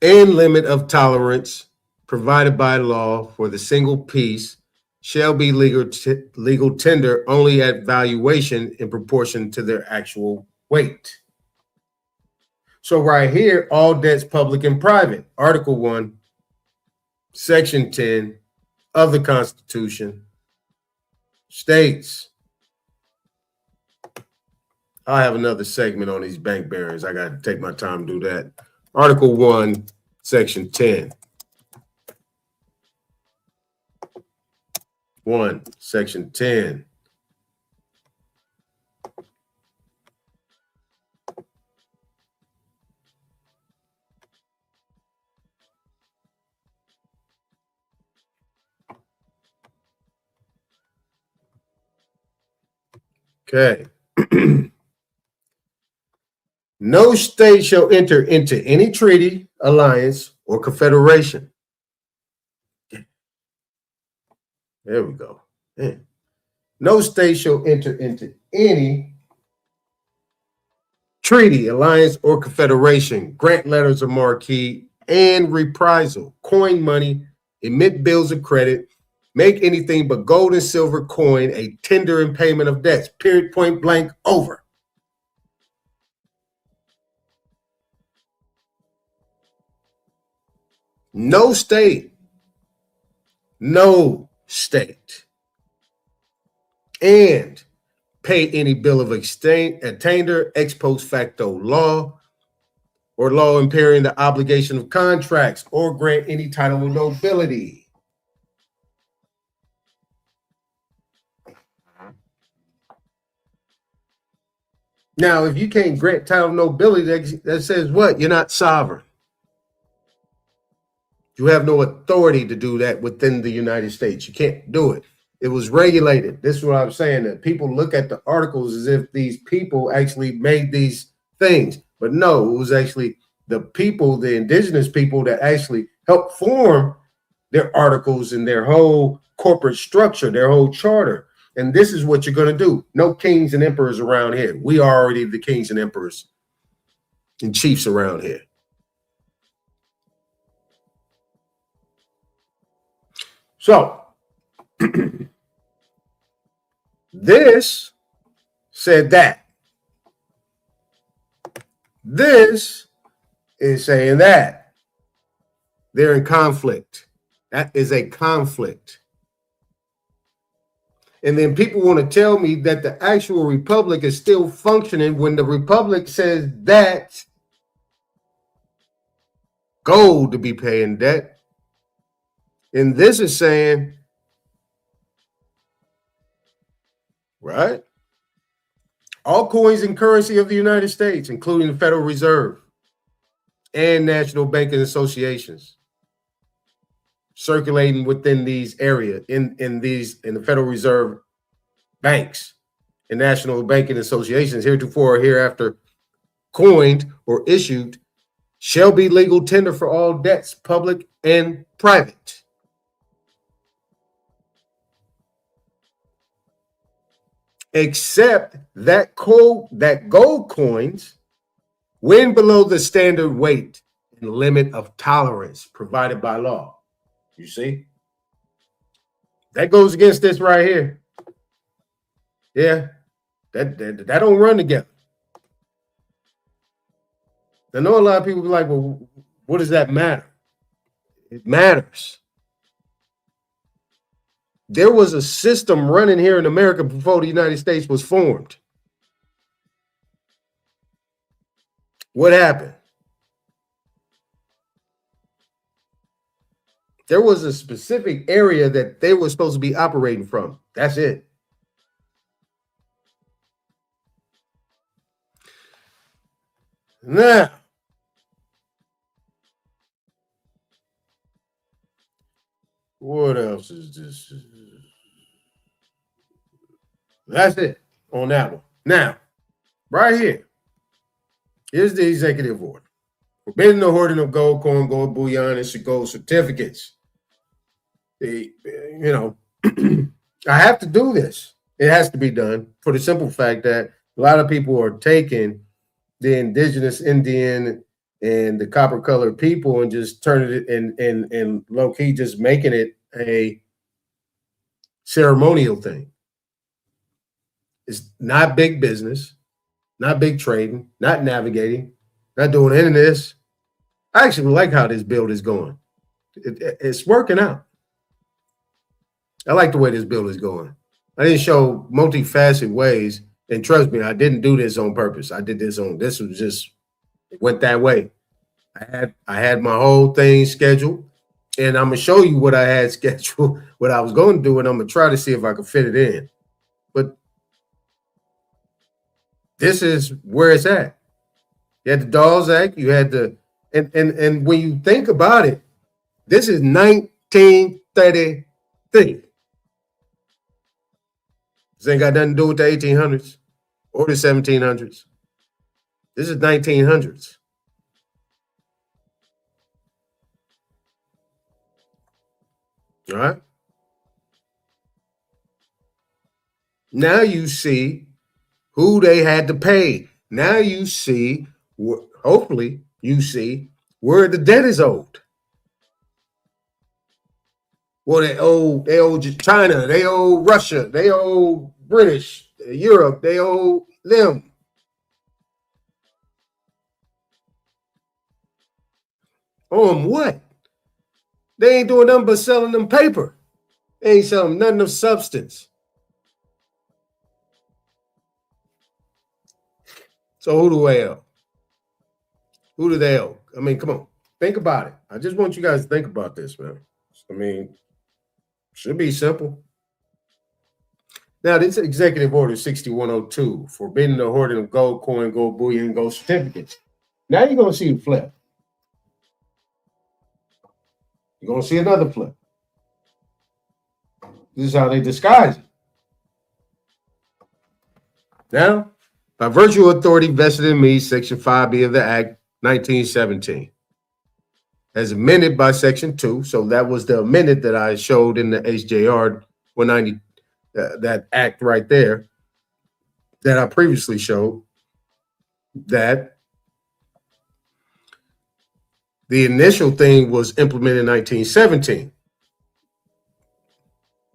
And limit of tolerance provided by law for the single piece shall be legal tender only at valuation in proportion to their actual weight. So right here, all debts public and private, Article 1, Section 10 of the Constitution states, I'll have another segment on these bank barons. I got to take my time to do that. Article 1, Section 10. 1, Section 10. Okay. No state shall enter into any treaty, alliance, or confederation. There we go. Man. No state shall enter into any treaty, alliance, or confederation, grant letters of marque and reprisal, coin money, emit bills of credit, make anything but gold and silver coin a tender in payment of debts. Period, point blank, over. No state and pay any bill of attainder, ex post facto law, or law impairing the obligation of contracts, or grant any title of nobility. Now, if you can't grant title of nobility, that says what? You're not sovereign. You have no authority to do that within the United States. You can't do it. It was regulated. This is what I'm saying, that people look at the articles as if these people actually made these things. But no, it was actually the people, the indigenous people, that actually helped form their articles and their whole corporate structure, their whole charter. And this is what you're going to do. No kings and emperors around here. We are already the kings and emperors and chiefs around here. So, this said that. This is saying that. They're in conflict. That is a conflict. And then people want to tell me that the actual republic is still functioning when the republic says that gold to be paying debt. And this is saying, right? All coins and currency of the United States, including the Federal Reserve and national banking associations, circulating within these areas, in the Federal Reserve banks and national banking associations, heretofore or hereafter coined or issued, shall be legal tender for all debts, public and private. Except that gold coins, when below the standard weight and limit of tolerance provided by law. You see? That goes against this right here. Yeah, that don't run together. I know a lot of people be like, well, what does that matter? It matters. There was a system running here in America before the United States was formed. What happened? There was a specific area that they were supposed to be operating from. That's it. Now, what else is this? That's it on that one. Now, right here, here's the executive order. Forbidding the hoarding of gold coin, gold bullion, and gold certificates. I have to do this. It has to be done for the simple fact that a lot of people are taking the indigenous Indian and the copper colored people and just turning it and low key just making it a ceremonial thing. It's not big business, not big trading, not navigating, not doing any of this. I actually like how this build is going. It's working out. I like the way this build is going. I didn't show multifaceted ways, and trust me, I didn't do this on purpose. This was just, it went that way. I had my whole thing scheduled, and I'm gonna show you what I had scheduled, what I was going to do, and I'm gonna try to see if I can fit it in. But this is where it's at. You had the Dawes Act, you had the, and when you think about it, this is 1933. This ain't got nothing to do with the 1800s or the 1700s. This is 1900s. All right. Now you see who they had to pay. Now you see, hopefully you see where the debt is owed. Well, they owe China, they owe Russia, they owe British, Europe, they owe them. Owe them what? They ain't doing nothing but selling them paper. They ain't selling nothing of substance. So who do they owe? Who do they owe? I mean, come on, think about it. I just want you guys to think about this, man. I mean, should be simple. Now, this Executive Order 6102, forbidding the hoarding of gold coin, gold bullion, gold certificates. Now you're going to see the flip. You're going to see another flip. This is how they disguise it. Now, by virtue of authority vested in me, Section 5B of the Act 1917, as amended by Section 2. So that was the amended that I showed in the HJR 190, that act right there that I previously showed, that the initial thing was implemented in 1917.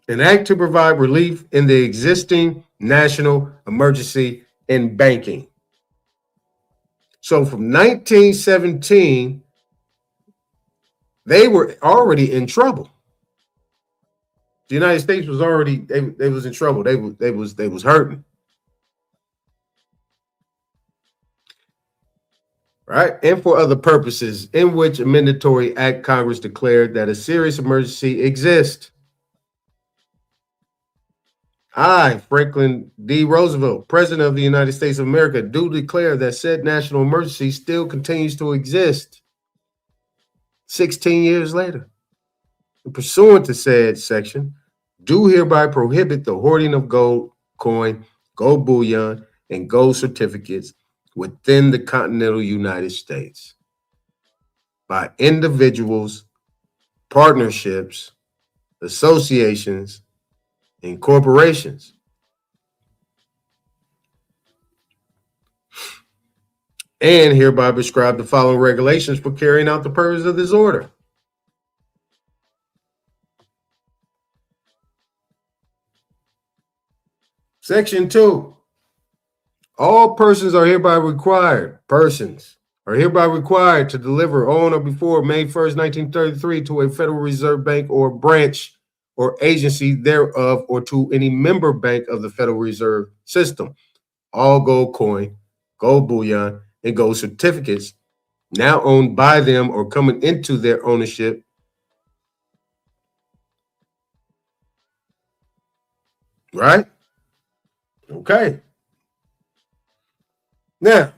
An act to provide relief in the existing national emergency in banking. So from 1917, they were already in trouble. The United States was already, they was in trouble. They was hurting. Right? And for other purposes, in which amendatory act Congress declared that a serious emergency exists. I, Franklin D. Roosevelt, President of the United States of America, do declare that said national emergency still continues to exist 16 years later. And pursuant to said section, do hereby prohibit the hoarding of gold coin, gold bullion, and gold certificates within the continental United States by individuals, partnerships, associations, and corporations. And hereby prescribe the following regulations for carrying out the purpose of this order. Section 2. All persons are hereby required, persons are hereby required to deliver on or before May 1st, 1933 to a Federal Reserve Bank or branch or agency thereof or to any member bank of the Federal Reserve System. All gold coin, gold bullion, and gold certificates now owned by them or coming into their ownership right? Okay. Now,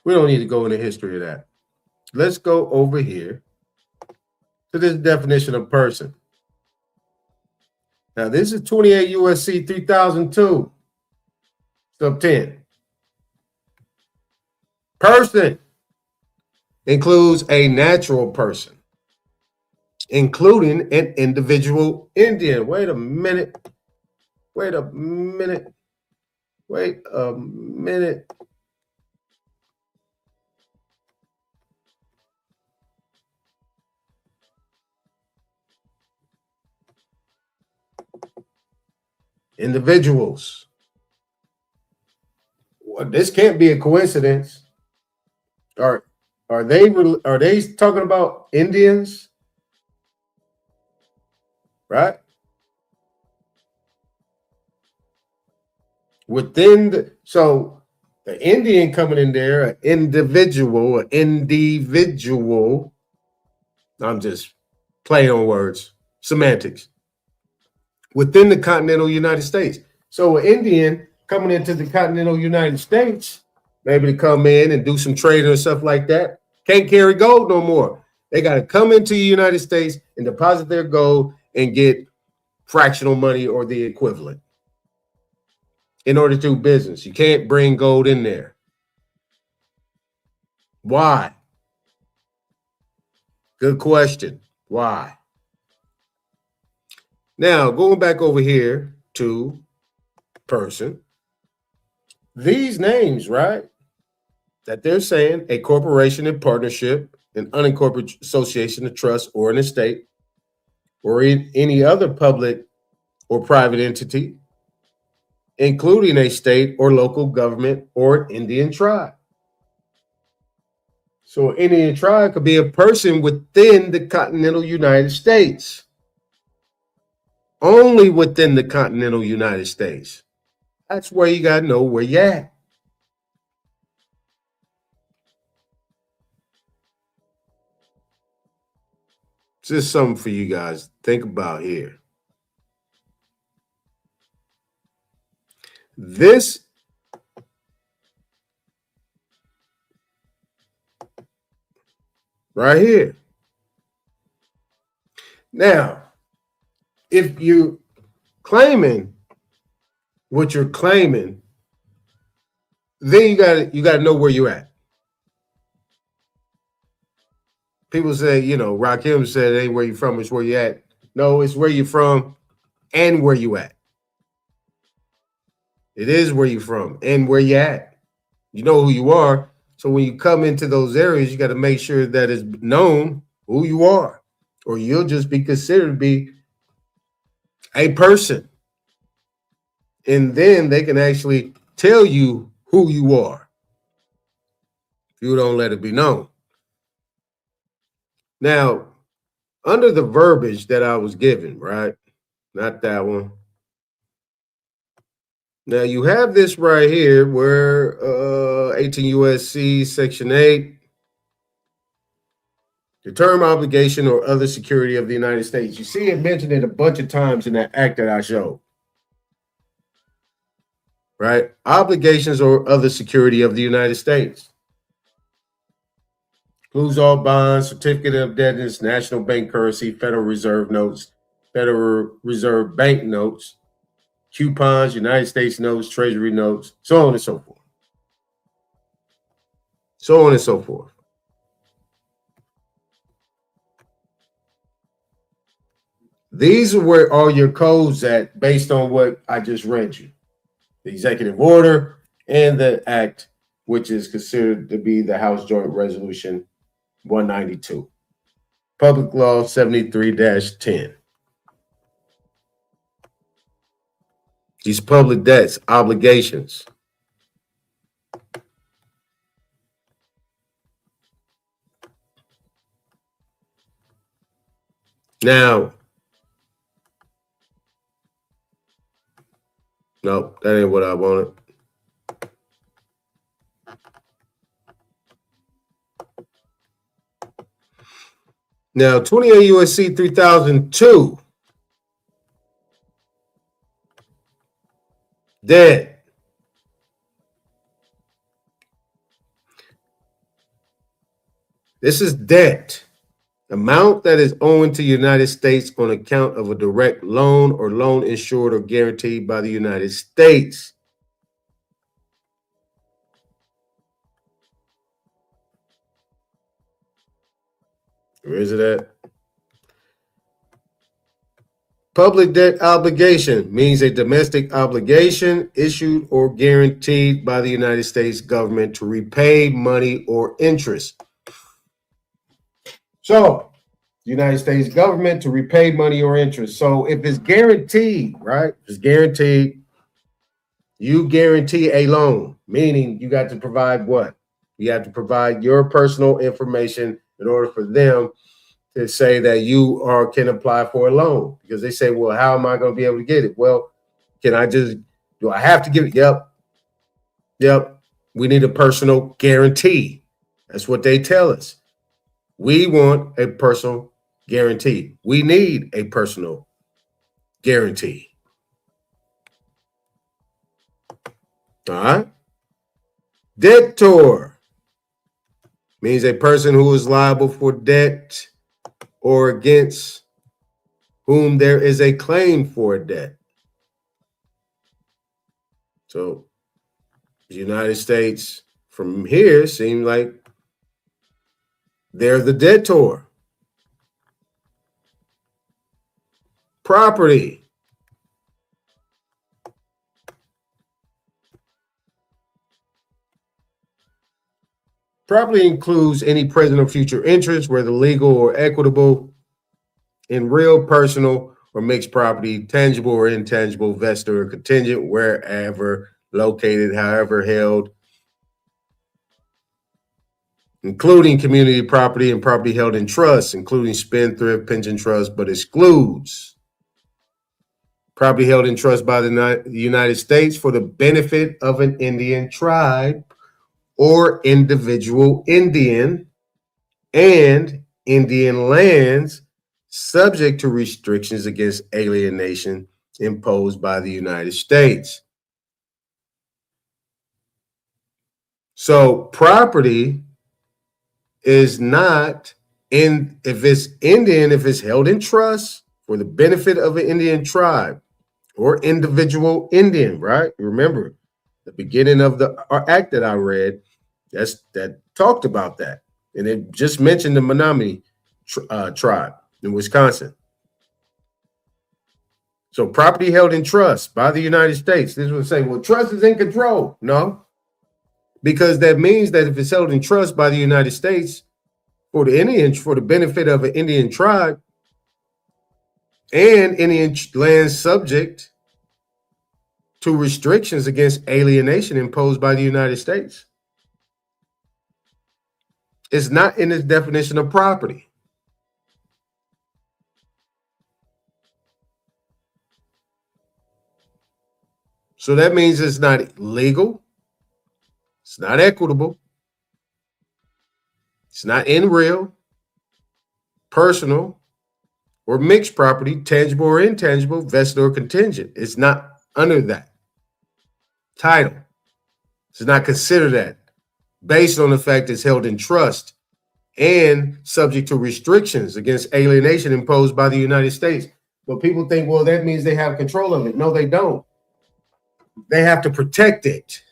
we don't need to go into history of that. Let's go over here to this definition of person. Now, this is 28 USC 3002, sub 10. Person includes a natural person, including an individual Indian. Wait a minute. Wait a minute. Wait a minute. Individuals. Well, this can't be a coincidence. Are they talking about Indians? Right? So the Indian coming in there, an individual. I'm just playing on words, semantics. Within the continental United States. So an Indian coming into the continental United States, maybe to come in and do some trading or stuff like that, can't carry gold no more. They got to come into the United States and deposit their gold and get fractional money or the equivalent in order to do business. You can't bring gold in there. Why? Good question. Why? Now, going back over here to person, these names, right, that they're saying a corporation in partnership, an unincorporated association, a trust, or an estate, or any other public or private entity, including a state or local government or an Indian tribe. So an Indian tribe could be a person within the continental United States. Only within the continental United States. That's where you got to know where you're at. Just something for you guys to think about here. This right here. Now, if you claiming what you're claiming, then you gotta know where you're at. People say, Rakim said, it ain't where you from, it's where you at. No, it's where you from and where you at. It is where you from and where you at. You know who you are. So when you come into those areas, you got to make sure that it's known who you are, or you'll just be considered to be a person. And then they can actually tell you who you are if you don't let it be known. Now, under the verbiage that I was given, right? Not that one. Now, you have this right here where 18 USC Section 8, the term obligation or other security of the United States. You see it mentioned it a bunch of times in that act that I showed. Right? Obligations or other security of the United States. Includes all bonds, certificate of indebtedness, national bank currency, Federal Reserve notes, Federal Reserve bank notes, coupons, United States notes, Treasury notes, so on and so forth. So on and so forth. These are where all your codes at based on what I just read you. The executive order and the act which is considered to be the House Joint Resolution 192. Public Law 73-10. These public debts, obligations. Now, no, that ain't what I wanted. Now, 28 U.S.C. 3002. Debt. This is debt. Amount that is owing to the United States on account of a direct loan or loan insured or guaranteed by the United States. Where is it at? Public debt obligation means a domestic obligation issued or guaranteed by the United States government to repay money or interest. So, United States government to repay money or interest. So if it's guaranteed, right? If it's guaranteed, you guarantee a loan, meaning you got to provide what? You have to provide your personal information in order for them to say that you can apply for a loan. Because they say, well, how am I going to be able to get it? Well, do I have to give it? Yep. We need a personal guarantee. That's what they tell us. We want a personal guarantee. We need a personal guarantee. All right. Debtor means a person who is liable for debt or against whom there is a claim for a debt. So the United States from here seems like they're the debtor. Property. Property includes any present or future interest, whether legal or equitable, in real, personal, or mixed property, tangible or intangible, vested or contingent, wherever located, however held, including community property and property held in trust, including spendthrift pension trust, but excludes property held in trust by the United States for the benefit of an Indian tribe or individual Indian and Indian lands subject to restrictions against alienation imposed by the United States. So property is not if it's Indian, if it's held in trust for the benefit of an Indian tribe or individual Indian, right? Remember the beginning of the act that I read, that talked about that. And it just mentioned the Menominee tribe in Wisconsin. So property held in trust by the United States. This would say, well, trust is in control. No, because that means that if it's held in trust by the United States for the benefit of an Indian tribe and Indian lands subject to restrictions against alienation imposed by the United States, it's not in its definition of property. So that means it's not legal, it's not equitable, it's not in real, personal, or mixed property, tangible or intangible, vested or contingent. It's not under that title. It's not considered that, based on the fact it's held in trust and subject to restrictions against alienation imposed by the United States. But people think, well, that means they have control of it. No, they don't. They have to protect it.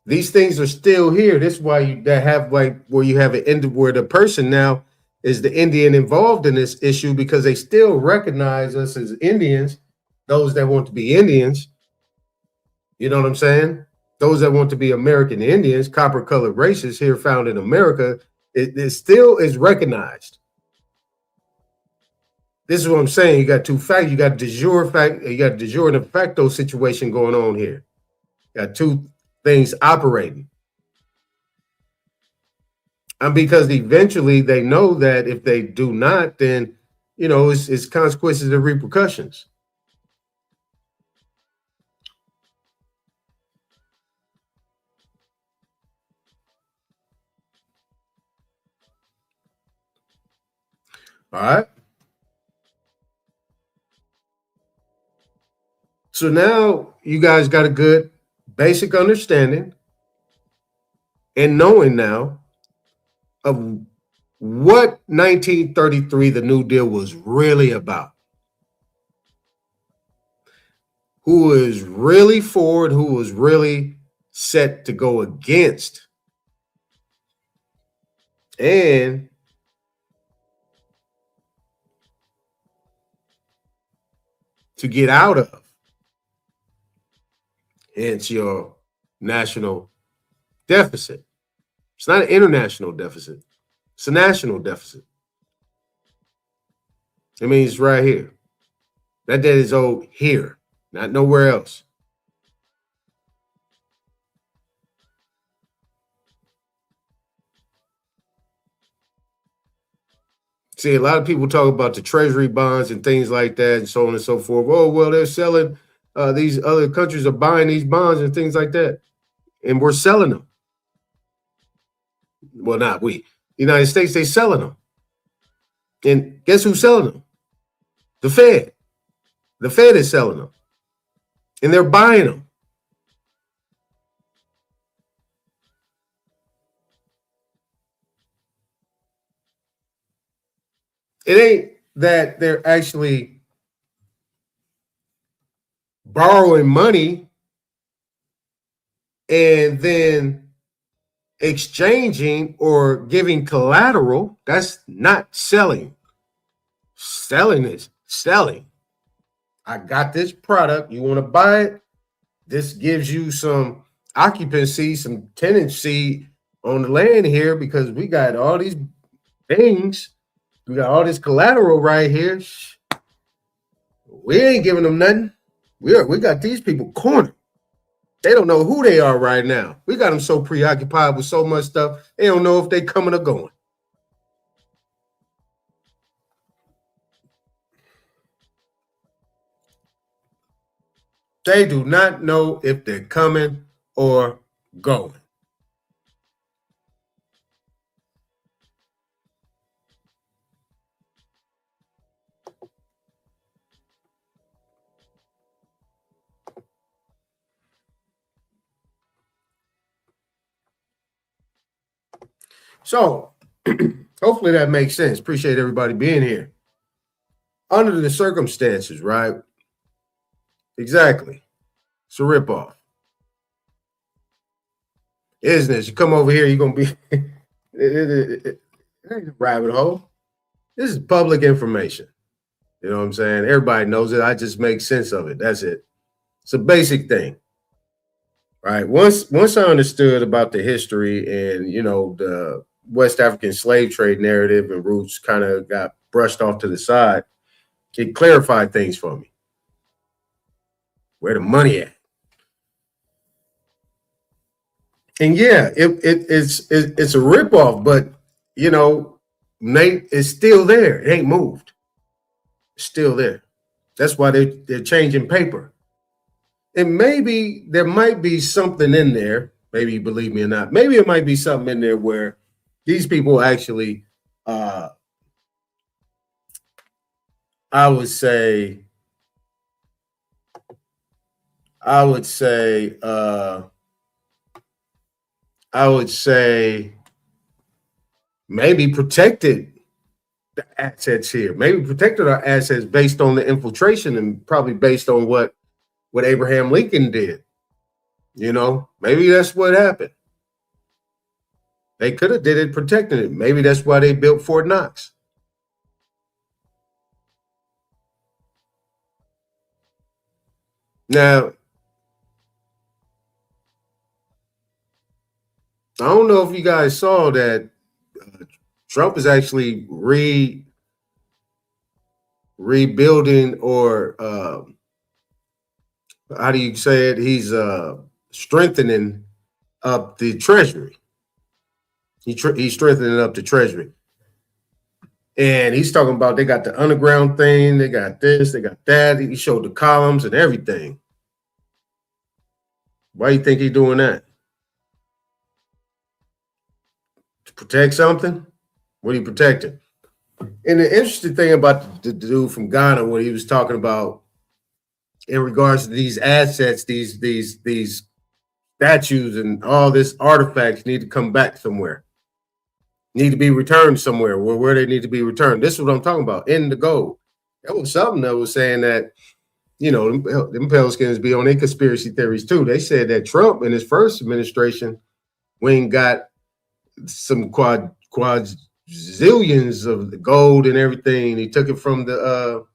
These things are still here. This is why where you have an end where the person now is the Indian involved in this issue, because they still recognize us as Indians, those that want to be Indians, You know what I'm saying? Those that want to be American Indians, copper-colored races here found in America, it still is recognized. This is what I'm saying. You got two facts. You got de jure fact. You got de jure and de facto situation going on here. You got two things operating. And because eventually they know that if they do not, then, you know, it's consequences and repercussions. All right. So now you guys got a good basic understanding and knowing now of what 1933, the New Deal, was really about. Who was really for it, who was really set to go against, and to get out of. Hence your national deficit. It's not an international deficit. It's a national deficit. It means right here. That debt is owed here, not nowhere else. See, a lot of people talk about the treasury bonds and things like that and so on and so forth. Oh, well, they're selling, these other countries are buying these bonds and things like that. And we're selling them. Well, not we. The United States, they're selling them. And guess who's selling them? The Fed. The Fed is selling them. And they're buying them. It ain't that they're actually borrowing money and then exchanging or giving collateral. That's not selling. Selling is selling. I got this product. You want to buy it? This gives you some occupancy, some tenancy on the land here because we got all these things. We got all this collateral right here. We ain't giving them nothing. We got these people cornered. They don't know who they are right now. We got them so preoccupied with so much stuff, they don't know if they coming or going. They do not know if they're coming or going. So hopefully that makes sense. Appreciate everybody being here. Under the circumstances, right? Exactly. It's a ripoff. Isn't it? You come over here, you're going to be it ain't a rabbit hole. This is public information. You know what I'm saying? Everybody knows it. I just make sense of it. That's it. It's a basic thing. Right. Once I understood about the history and, you know, the West African slave trade narrative and roots kind of got brushed off to the side, it clarified things for me. Where the money at? And yeah, it's a ripoff, but you know, Nate is still there. It ain't moved. It's still there. That's why they're changing paper. And maybe there might be something in there. Maybe you believe me or not. Maybe it might be something in there where these people actually, I would say, maybe protected the assets here. Maybe protected our assets based on the infiltration and probably based on what Abraham Lincoln did. You know, maybe that's what happened. They could have did it protecting it. Maybe that's why they built Fort Knox. Now, I don't know if you guys saw that Trump is actually rebuilding, or how do you say it? He's strengthening up the Treasury. He's strengthening up the Treasury. And he's talking about they got the underground thing, they got this, they got that. He showed the columns and everything. Why do you think he's doing that? To protect something? What are you protecting? And the interesting thing about the dude from Ghana, what he was talking about in regards to these assets, these statues and all this artifacts need to come back somewhere. Need to be returned somewhere where they need to be returned. This is what I'm talking about, in the gold. That was something that was saying that, you know, them Pelicans be on their conspiracy theories too. They said that Trump in his first administration went and got some quadrillions of the gold and everything. He took it from the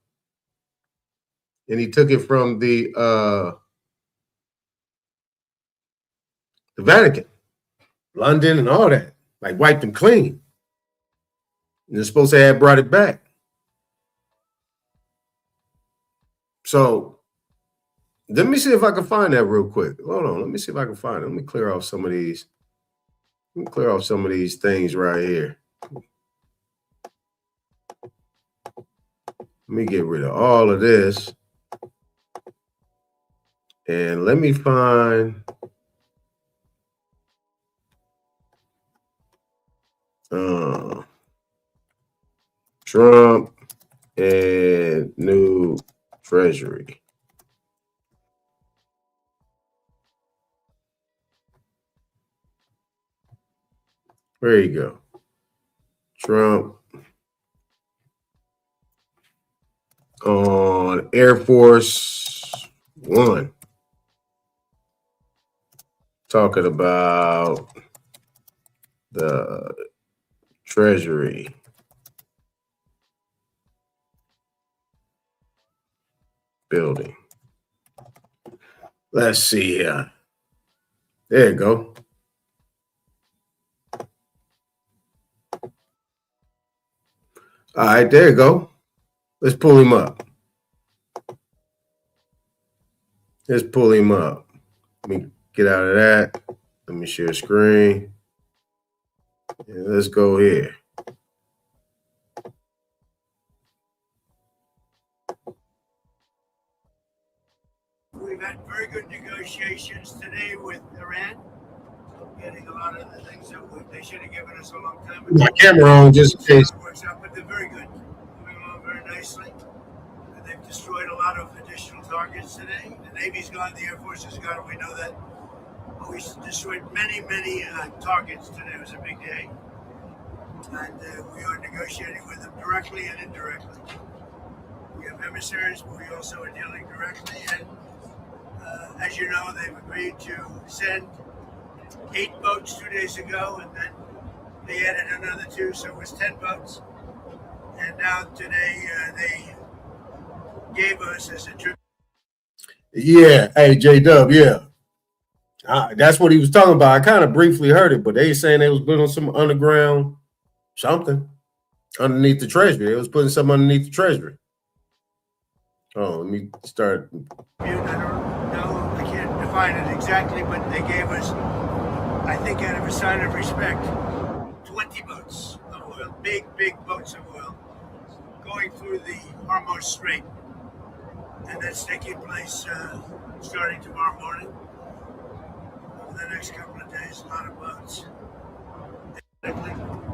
Vatican, London, and all that. Like wiped them clean. And they're supposed to have brought it back. So let me see if I can find that real quick. Hold on. Let me see if I can find it. Let me clear off some of these. Let me clear off some of these things right here. Let me get rid of all of this. And let me find Trump and new Treasury. There you go. Trump on Air Force One. Talking about the Treasury. Building. Let's see here. There you go. All right, there you go. Let's pull him up. Let's pull him up. Let me get out of that. Let me share screen. And let's go here. We've had very good negotiations today with Iran. Getting a lot of the things that they should have given us a long time ago. My camera on just in case. Works out, but they're very good. Moving along very nicely. And they've destroyed a lot of additional targets today. The Navy's gone, the Air Force has gone, we know that. But we destroyed many targets today. It was a big day. And we are negotiating with them directly and indirectly. We have emissaries, but we also are dealing directly. And as you know, they've agreed to send 8 boats 2 days ago, and then they added another 2, so it was 10 boats. And now today they gave us as a tribute. Yeah, hey, J-Dub, yeah. That's what he was talking about. I kind of briefly heard it, but they were saying they was building some underground something underneath the Treasury. They was putting something underneath the Treasury. Oh, let me start. I don't know, I can't define it exactly, but they gave us, I think out of a sign of respect, 20 boats of oil, big boats of oil, going through the Hormuz Strait. And that's taking place starting tomorrow morning. Over the next couple of days, a lot of boats.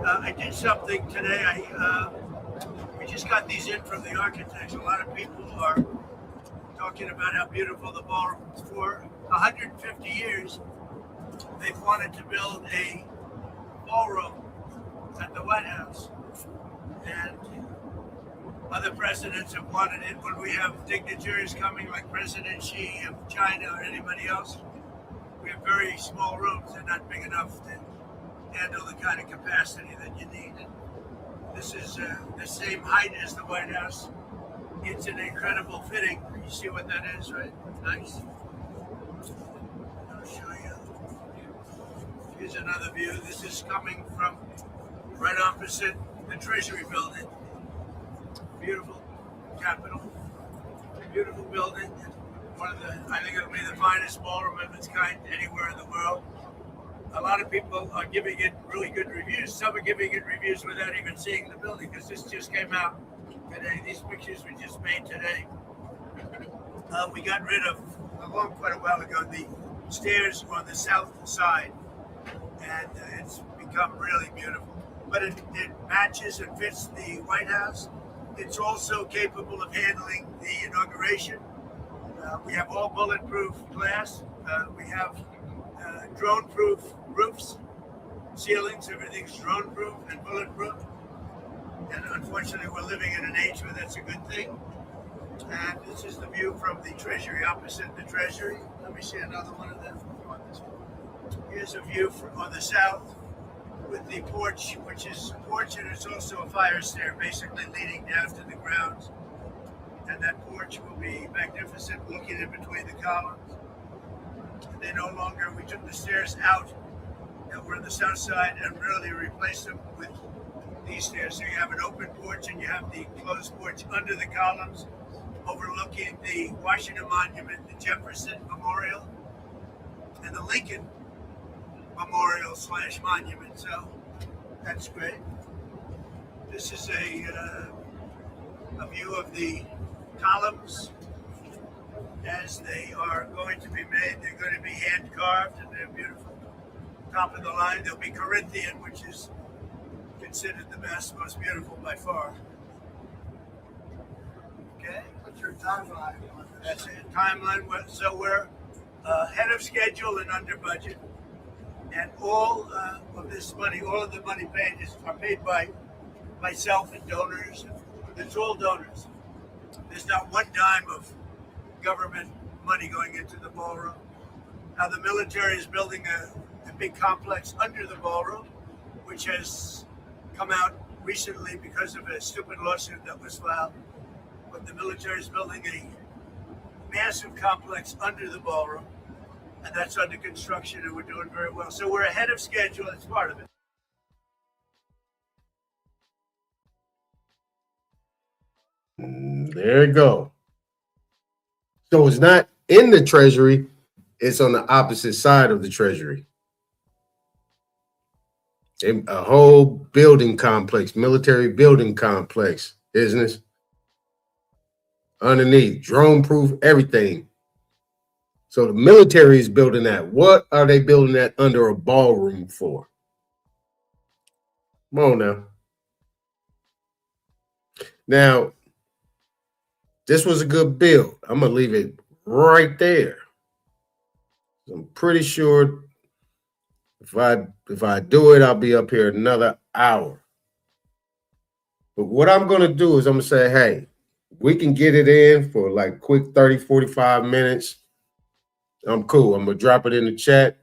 I did something today. We just got these in from the architects. A lot of people are talking about how beautiful the ballroom is. For 150 years, they've wanted to build a ballroom at the White House. And other presidents have wanted it. When we have dignitaries coming like President Xi of China or anybody else, we have very small rooms. They're not big enough to handle the kind of capacity that you need. And this is the same height as the White House. It's an incredible fitting. You see what that is, right? Nice. I'll show you. Here's another view. This is coming from right opposite the Treasury building. Beautiful Capitol. Beautiful building. One of the, I think it'll be the finest ballroom of its kind anywhere in the world. A lot of people are giving it really good reviews. Some are giving it reviews without even seeing the building, because this just came out today. These pictures were just made today. We got rid of, quite a while ago, the stairs on the south side, and it's become really beautiful. But it matches and fits the White House. It's also capable of handling the inauguration. We have all bulletproof glass. We have drone-proof roofs, ceilings, everything's drone-proof and bulletproof. And unfortunately, we're living in an age where that's a good thing. And this is the view from the Treasury, opposite the Treasury. Let me see another one of them. Here's a view on the south with the porch, which is a porch, and it's also a fire stair, basically leading down to the grounds. And that porch will be magnificent, looking in between the columns. And they no longer, we took the stairs out that were on the south side and really replaced them with these stairs. So you have an open porch and you have the closed porch under the columns, overlooking the Washington Monument, the Jefferson Memorial, and the Lincoln Memorial / Monument. So that's great. This is a view of the columns as they are going to be made. They're going to be hand carved and they're beautiful. Top of the line, there'll be Corinthian, which is considered the best, most beautiful by far. Okay, what's your timeline? That's it, timeline. So we're ahead of schedule and under budget. And all of this money, all of the money paid are paid by myself and donors. It's all donors. There's not one dime of government money going into the ballroom. Now the military is building a big complex under the ballroom, which has come out recently because of a stupid lawsuit that was filed. But the military is building a massive complex under the ballroom, and that's under construction, and we're doing very well. So we're ahead of schedule. That's part of it. There you go. So it's not in the Treasury, it's on the opposite side of the Treasury. A whole building complex, military building complex, business. Underneath, drone-proof, everything. So the military is building that. What are they building that under a ballroom for? Come on now. Now, this was a good build. I'm going to leave it right there. I'm pretty sure if I do it, I'll be up here another hour. But what I'm going to do is I'm going to say, hey, we can get it in for like quick 30, 45 minutes. I'm cool. I'm going to drop it in the chat.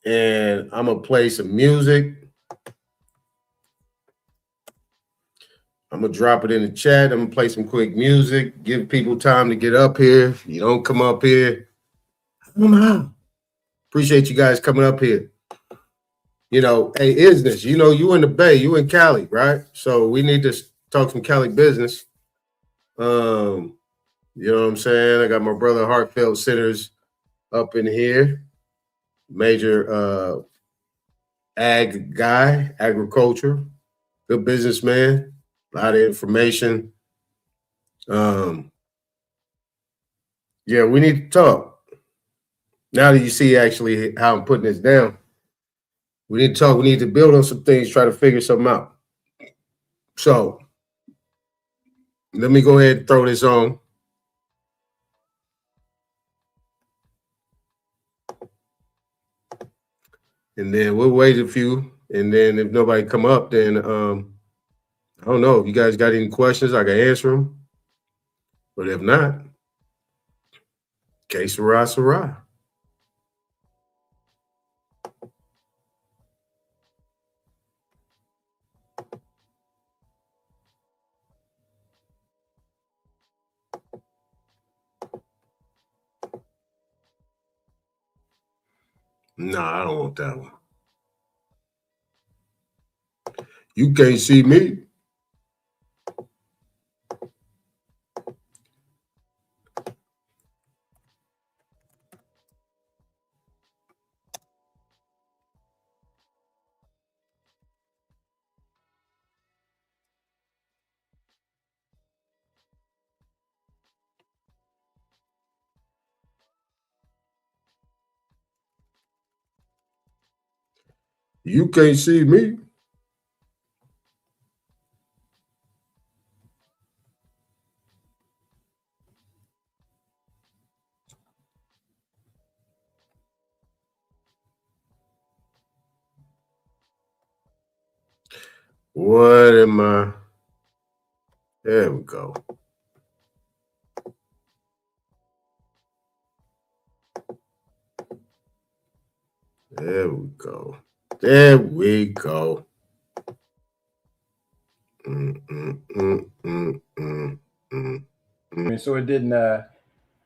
And I'm going to play some music. I'm going to drop it in the chat. I'm going to play some quick music. Give people time to get up here. If you don't come up here, I don't know. Appreciate you guys coming up here. You know, hey, is this? You know, you in the Bay, you in Cali, right? So we need to talk some Cali business. You know what I'm saying? I got my brother Heartfelt Sinners up in here. Major ag guy, agriculture, good businessman, a lot of information. Yeah, we need to talk. Now that you see actually how I'm putting this down, we need to talk. We need to build on some things, try to figure something out. So let me go ahead and throw this on. And then we'll wait a few. And then if nobody come up, then I don't know. If you guys got any questions, I can answer them. But if not, que sera, sera. Nah, I don't want that one. You can't see me. You can't see me. What am I? There we go. There we go. There we go. So it didn't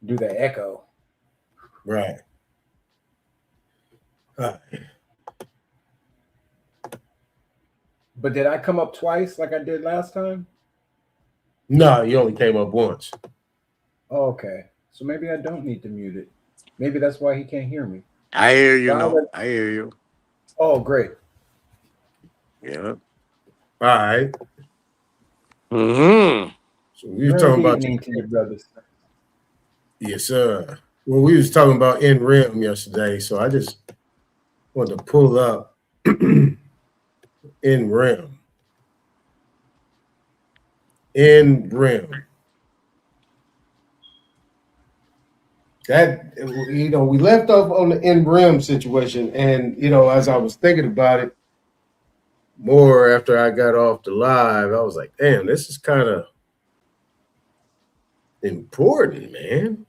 do the echo. Right. But did I come up twice like I did last time? No, you only came up once. Oh, okay. So maybe I don't need to mute it. Maybe that's why he can't hear me. I hear you. So I hear you. Oh, great. Yeah. All right. Mm-hmm. So we were talking about evening to your brothers. Yes, sir. Well, we was talking about in rim yesterday, so I just wanted to pull up in rim. In rim. That, we left off on the in rim situation, and as I was thinking about it more after I got off the live, I was like, damn, this is kind of important, man.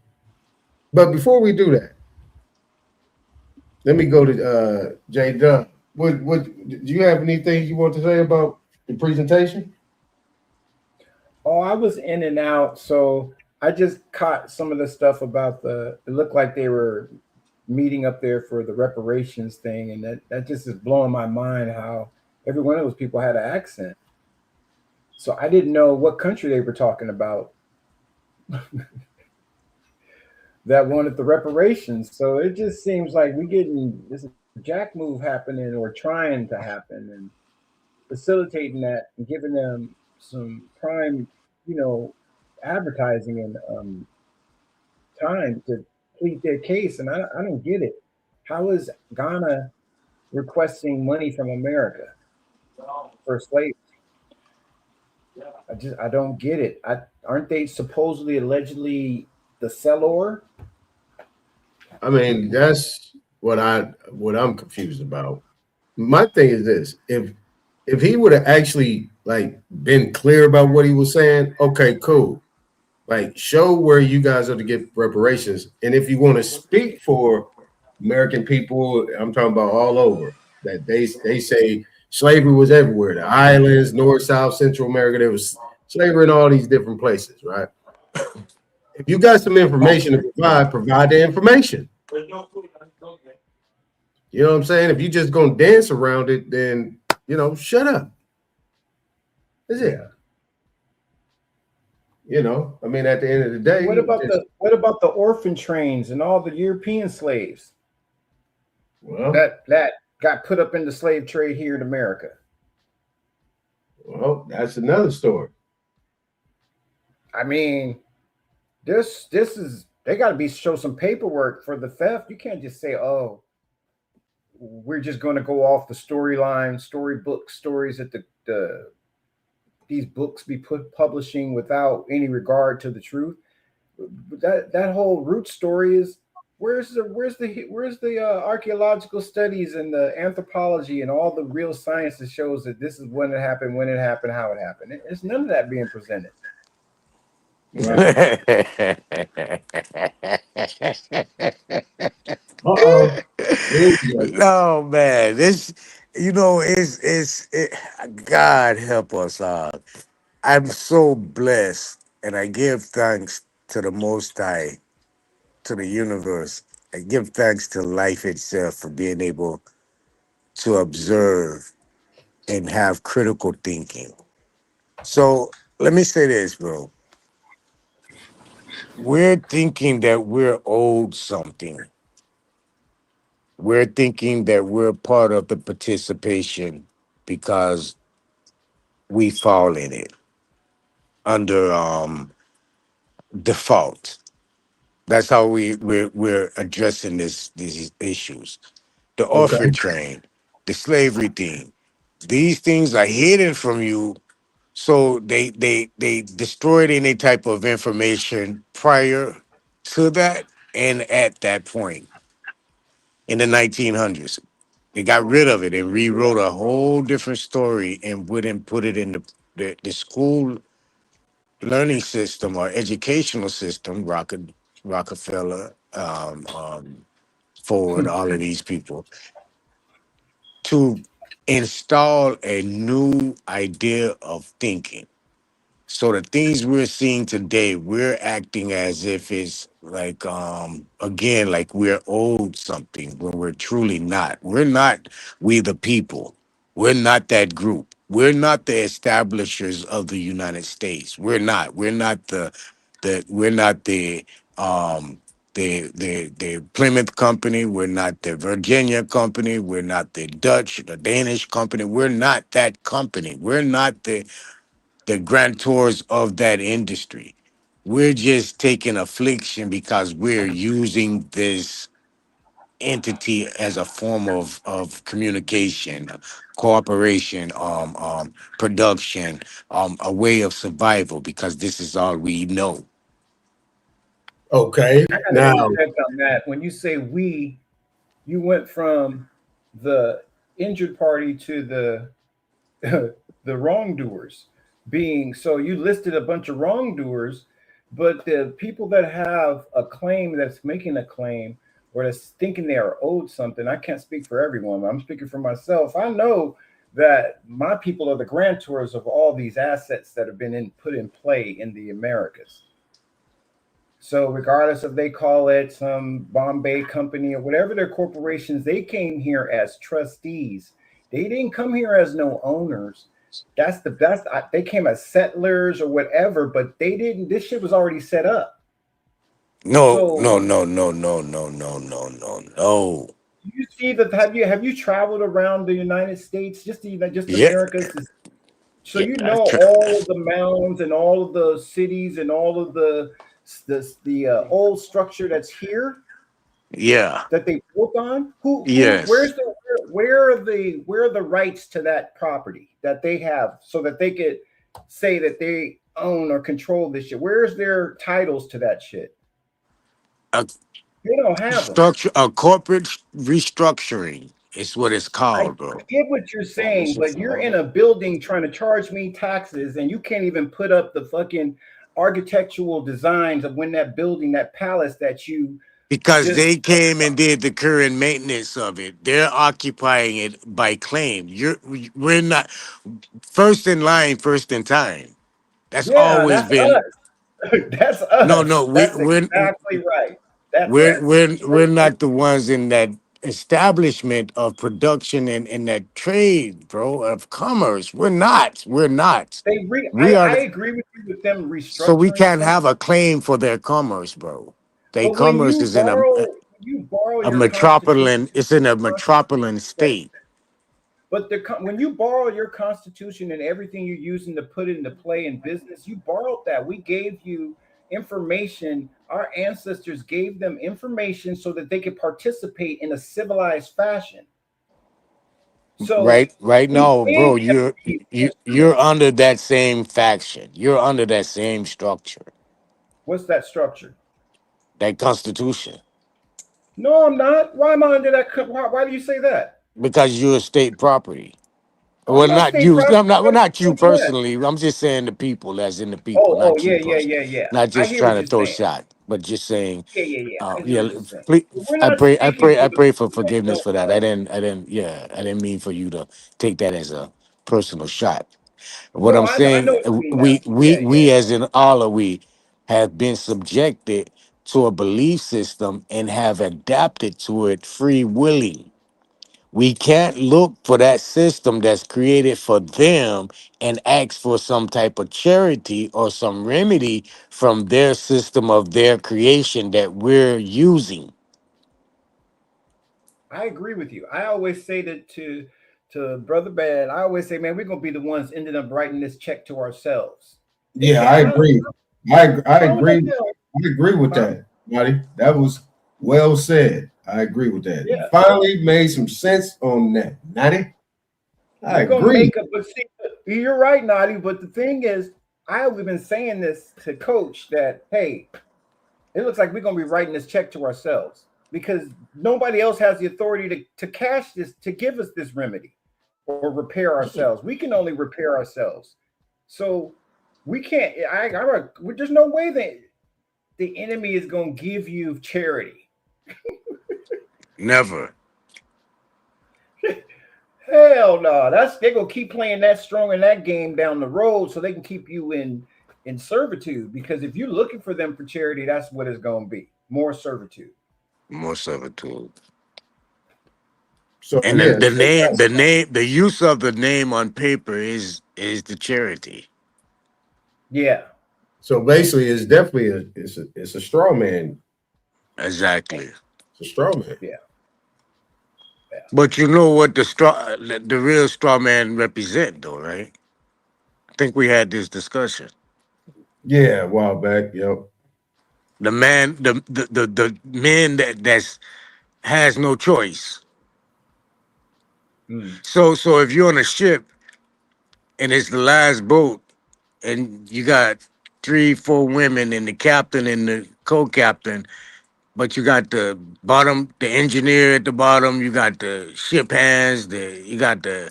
But before we do that, let me go to J Dub. What do you have anything you want to say about the presentation? Oh, I was in and out, so I just caught some of the stuff about it looked like they were meeting up there for the reparations thing, and that just is blowing my mind how every one of those people had an accent. So I didn't know what country they were talking about that wanted the reparations. So it just seems like we're getting this jack move happening or trying to happen, and facilitating that and giving them some prime, advertising and time to plead their case. And I don't get it. How is Ghana requesting money from America for slaves? I don't get it. Aren't they supposedly allegedly the sellor? I mean, that's what I'm confused about. My thing is this: if he would have actually been clear about what he was saying, okay, cool. Show where you guys are to get reparations, and if you want to speak for American people, I'm talking about all over, that they say slavery was everywhere, the islands, North, South, Central America, there was slavery in all these different places, right? If you got some information to provide the information. You know what I'm saying? If you just gonna dance around it, then shut up. That's it. I mean, at the end of the day, what about the orphan trains and all the European slaves? Well, that got put up in the slave trade here in America. Well, that's another story. I mean, this is, they got to show some paperwork for the theft. You can't just say, oh, we're just going to go off the storyline, storybook stories that these books be publishing without any regard to the truth. That whole root story is, where's the archaeological studies and the anthropology and all the real science that shows that this is when it happened, how it happened. It's none of that being presented. No, man, this, God help us all. I'm so blessed, and I give thanks to the Most High, to the universe, I give thanks to life itself for being able to observe and have critical thinking. So let me say this, bro. We're thinking that we're owed something. We're thinking that we're part of the participation because we fall in it under default. That's how we're addressing these issues. The Okay. orphan train, the slavery thing. These things are hidden from you, so they destroyed any type of information prior to that and at that point in the 1900s. They got rid of it and rewrote a whole different story and wouldn't put it in the school learning system or educational system, Rockefeller, Ford, all of these people, to install a new idea of thinking. So the things we're seeing today, we're acting as if it's like again, like we're owed something when we're truly not. We're not we the people. We're not that group. We're not the establishers of the United States. We're not. We're not we're not the Plymouth Company. We're not the Virginia Company. We're not the Dutch, the Danish Company. We're not that company. We're not the grantors of that industry. We're just taking affliction because we're using this entity as a form of communication, cooperation, production, a way of survival because this is all we know. Okay. I got to Now, interject on that. When you say we, you went from the injured party to the the wrongdoers being, so you listed a bunch of wrongdoers, but the people that have a claim, that's making a claim or that's thinking they are owed something, I can't speak for everyone, but I'm speaking for myself. I know that my people are the grantors of all these assets that have been put in play in the Americas. So regardless if they call it some Bombay company or whatever their corporations, they came here as trustees. They didn't come here as no owners. That's the best. They came as settlers or whatever, but they didn't. This shit was already set up. No, So no, no, no, no, no, no, no, no, no. you see that? Have you traveled around the United States, just Yeah, Americas? So yeah, you know all of the mounds and all of the cities and all of the old structure that's here yeah, that they built on. yes. Where are the rights to that property that they have so that they could say that they own or control this shit? Where's their titles to that shit? A They don't have them. structure, a corporate restructuring is what it's I called, bro. get what you're saying, but you're in a building trying to charge me taxes and you can't even put up the fucking architectural designs of when that building, that palace that you Because just they came and did the current maintenance of it. They're occupying it by claim. We're not first in line, first in time. That's yeah, always that's been us. That's no, us. no. That's exactly right. That's us. We're not the ones in that establishment of production and in that trade, bro, of commerce. We're not. We're not. We are I the, agree with you with them so we restructuring can't something, have a claim for their commerce, bro. Their but when commerce you is in borrow a your constitution, metropolitan. It's in a metropolitan state. but when you borrow your constitution and everything you're using to put into play in business, you borrowed that. We gave you information. Our ancestors gave them information so that they could participate in a civilized fashion. So Right we now, bro, gave them these you're instruments. under that same faction. You're under that same structure, What's that structure? that constitution, No, I'm not. Why am I under that? Why do you say that? because you're state property. I'm Well, not not state you. property. I'm not. Well, not you What? personally. I'm just saying the people, as in the people, Oh, not you yeah, yeah, personally. yeah, yeah. Not I just hear what trying to you're throw saying. shot, but just saying, Yeah, yeah, yeah. I hear yeah. what you're saying. Please, But we're not speaking I for the pray for people that forgiveness don't for that. know. Yeah, I didn't mean for you to take that as a personal shot. What No, I'm I know saying, what you mean now. Yeah, yeah. we as in all of we have been subjected to a belief system and have adapted to it free willing. We can't look for that system that's created for them and ask for some type of charity or some remedy from their system of their creation that we're using. I agree with you. I always say that to Brother Bad. I always say, man, we're gonna be the ones ending up writing this check to ourselves. Yeah, And I agree. I why would I agree. feel? I agree with Huh? that, Marty. That was well said. I agree with that. You Yeah, finally made some sense on that, Natty. I we're gonna agree. make up. But see, you're right, Naughty. But the thing is, I've been saying this to Coach that hey, it looks like we're gonna be writing this check to ourselves because nobody else has the authority to cash this to give us this remedy or repair ourselves. We can only repair ourselves. So we can't. There's no way that the enemy is going to give you charity. Never. Hell no. They're going to keep playing that strong in that game down the road so they can keep you in servitude. Because if you're looking for them for charity, that's what it's going to be. More servitude. More servitude. So And yeah, the use of the name on paper is the charity. Yeah. so basically, it's definitely it's a straw man. Exactly. It's a straw man. Yeah. But you know what the real straw man represent, though, right? I think we had this discussion. Yeah, a while back. Yep. The man, the man that's has no choice. So if you're on a ship and it's the last boat and you got 3-4 women and the captain and the co-captain, but you got the engineer at the bottom, you got the ship hands, you got the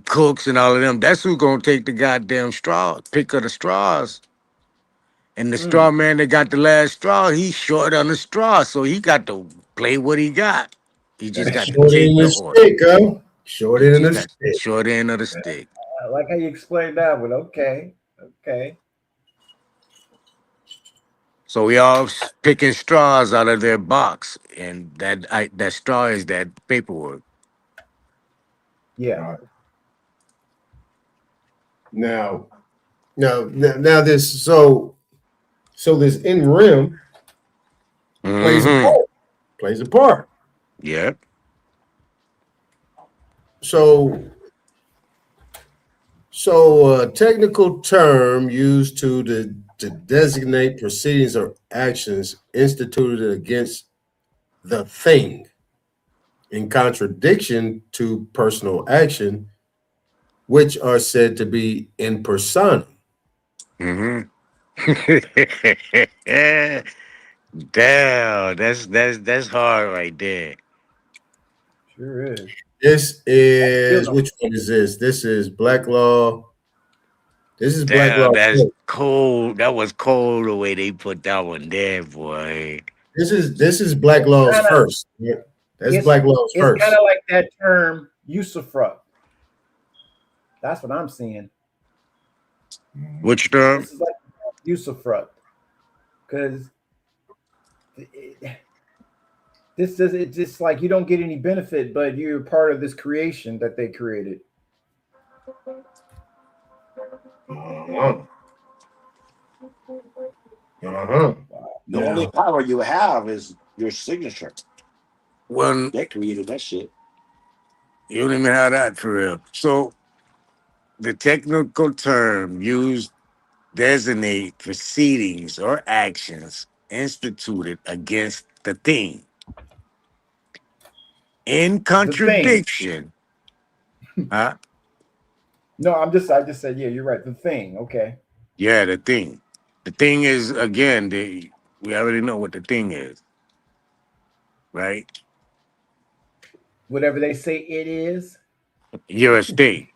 cooks and all of them. That's who's gonna take the goddamn straw, pick of the straws. And the straw man that got the last straw, he's short on the straw, so he got to play what he got. He just got to Short take end the of the order. stick, huh? Short He end of just the got the stick. short end of the stick. I like how you explained that one. Okay. Okay. So we all picking straws out of their box, and that straw is that paperwork. Yeah. Now this this in rim plays a Mm-hmm. part. Plays a part. Yep. So a technical term used to designate proceedings or actions instituted against the thing in contradiction to personal action, which are said to be in persona. Mm-hmm. Damn, that's hard right there. Sure is. This is which one is this? This is Black Law. This is Black Damn, Law. that's cold. That was cold the way they put that one there, boy. This is Black Laws Kinda, first. Yeah. That's Black Laws it's kind first. of like that term usufruct. That's what I'm seeing. Which term? This is like usufruct because it's just like you don't get any benefit, but you're part of this creation that they created. The only power you have is your signature. Well, They created that shit. you don't even have that for real. So the technical term used designate proceedings or actions instituted against the thing in The thing. contradiction. Huh? No, I just said, yeah, you're right. The thing. Okay. Yeah, the thing. The thing is again, we already know what the thing is, right? Whatever they say it is. Your estate.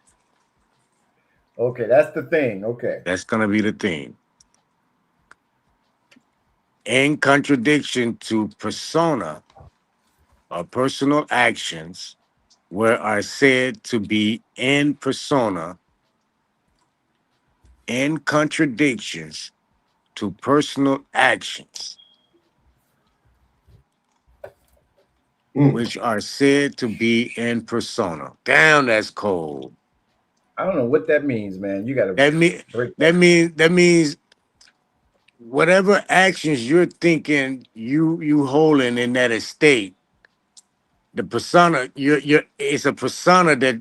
Okay, that's the thing. Okay. That's gonna be the thing. In contradiction to persona or personal actions, where are said to be in persona, in contradictions to personal actions, which are said to be in persona. Damn, that's cold. I don't know what that means, man. You got to break That means whatever actions you're thinking you holding in that estate, the persona you're it's a persona that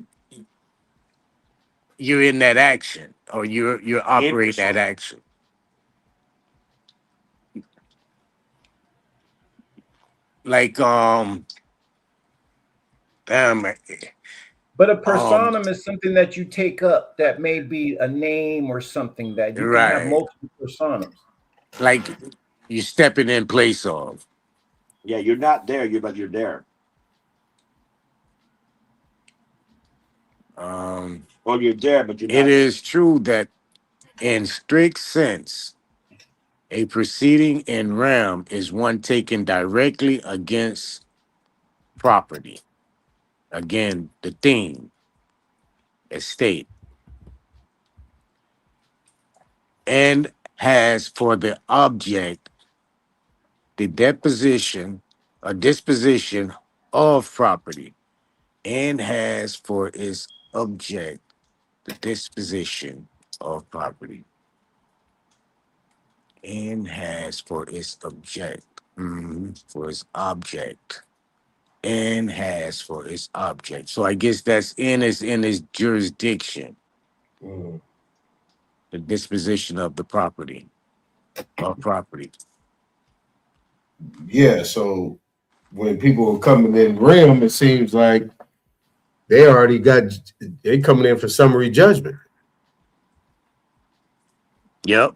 you're in that action or you're operating that action. Like damn But a personam is something that you take up that may be a name or something that you can have right. multiple personas. Like you stepping in place of. Yeah, you're not there, but you're there. Or you're there, but you're not. It is true that in strict sense, a proceeding in rem is one taken directly against property. Again, the theme, estate, and has for the object the disposition of property, and has for its object the disposition of property, and has for its for its object, and has for its object. So I guess that's in its jurisdiction, the disposition of the property, of property. Yeah, so when people are coming in realm, it seems like they coming in for summary judgment. Yep.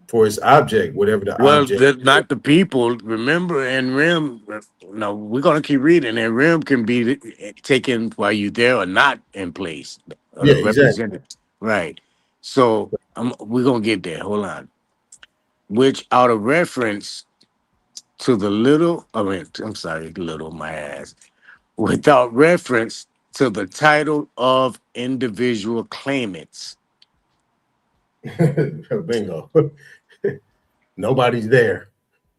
For its object, whatever the object. Not the people. Remember, in RIM, no, we're gonna keep reading. And RIM can be taken while you're there or not in place. Yeah, exactly. Represented. Right. So we're gonna get there. Hold on. Which out of reference to the my ass. Without reference to the title of individual claimants. Bingo. Nobody's there.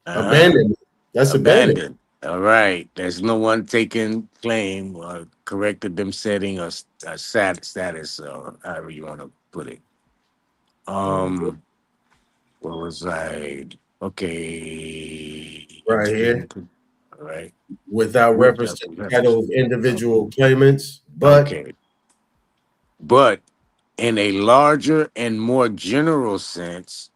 Abandoned. That's abandoned. All right. There's no one taking claim or corrected them setting a status or however you want to put it. What was I? Okay. Right here. All right. Without reference to the title of individual claimants, but okay. But in a larger and more general sense,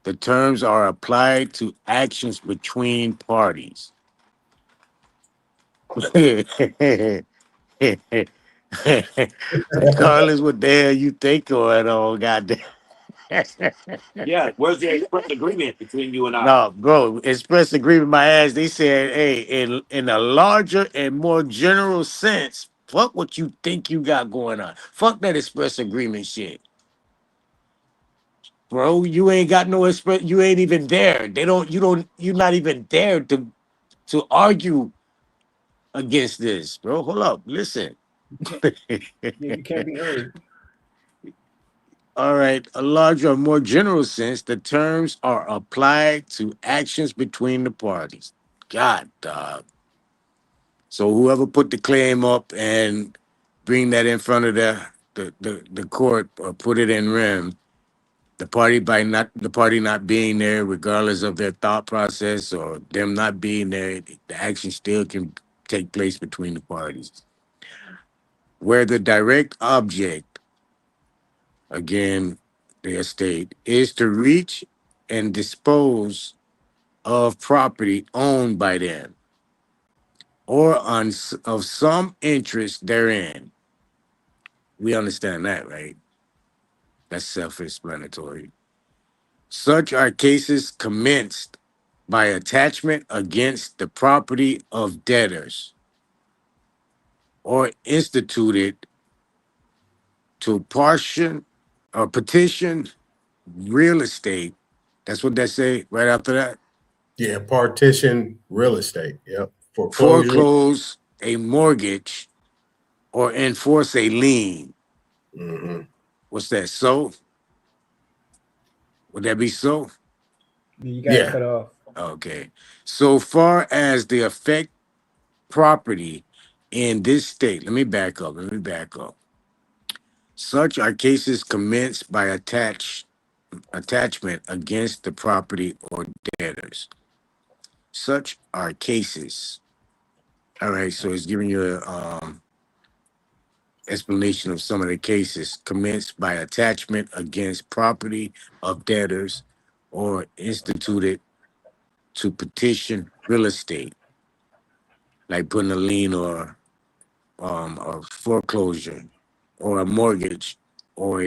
the terms are applied to actions between parties. Regardless what the hell you think going on, goddamn. Yeah, where's the express agreement between you and I? No, bro, express agreement my ass. They said, hey, in a larger and more general sense, fuck what you think you got going on. Fuck that express agreement shit. Bro, you ain't got no express, you ain't even there. You're not even there to argue against this, bro. Hold up, listen. You can't be heard. All right, a larger, more general sense, the terms are applied to actions between the parties. God, dog. So whoever put the claim up and bring that in front of the court or put it in rem, the party not being there, regardless of their thought process or them not being there, the action still can take place between the parties. Where the direct object, again, the estate, is to reach and dispose of property owned by them or of some interest therein. We understand that, right? That's self-explanatory. Such are cases commenced by attachment against the property of debtors or instituted to petition real estate. That's what they say right after that. Yeah, partition real estate. Yep. Foreclose a mortgage or enforce a lien. What's that? So? Would that be so? You got cut off. Okay. So far as the affect property in this state, let me back up. Let me back up. Such are cases commenced by attachment against the property or debtors. Such are cases. All right, so it's giving you a explanation of some of the cases commenced by attachment against property of debtors or instituted to petition real estate, like putting a lien or a foreclosure or a mortgage or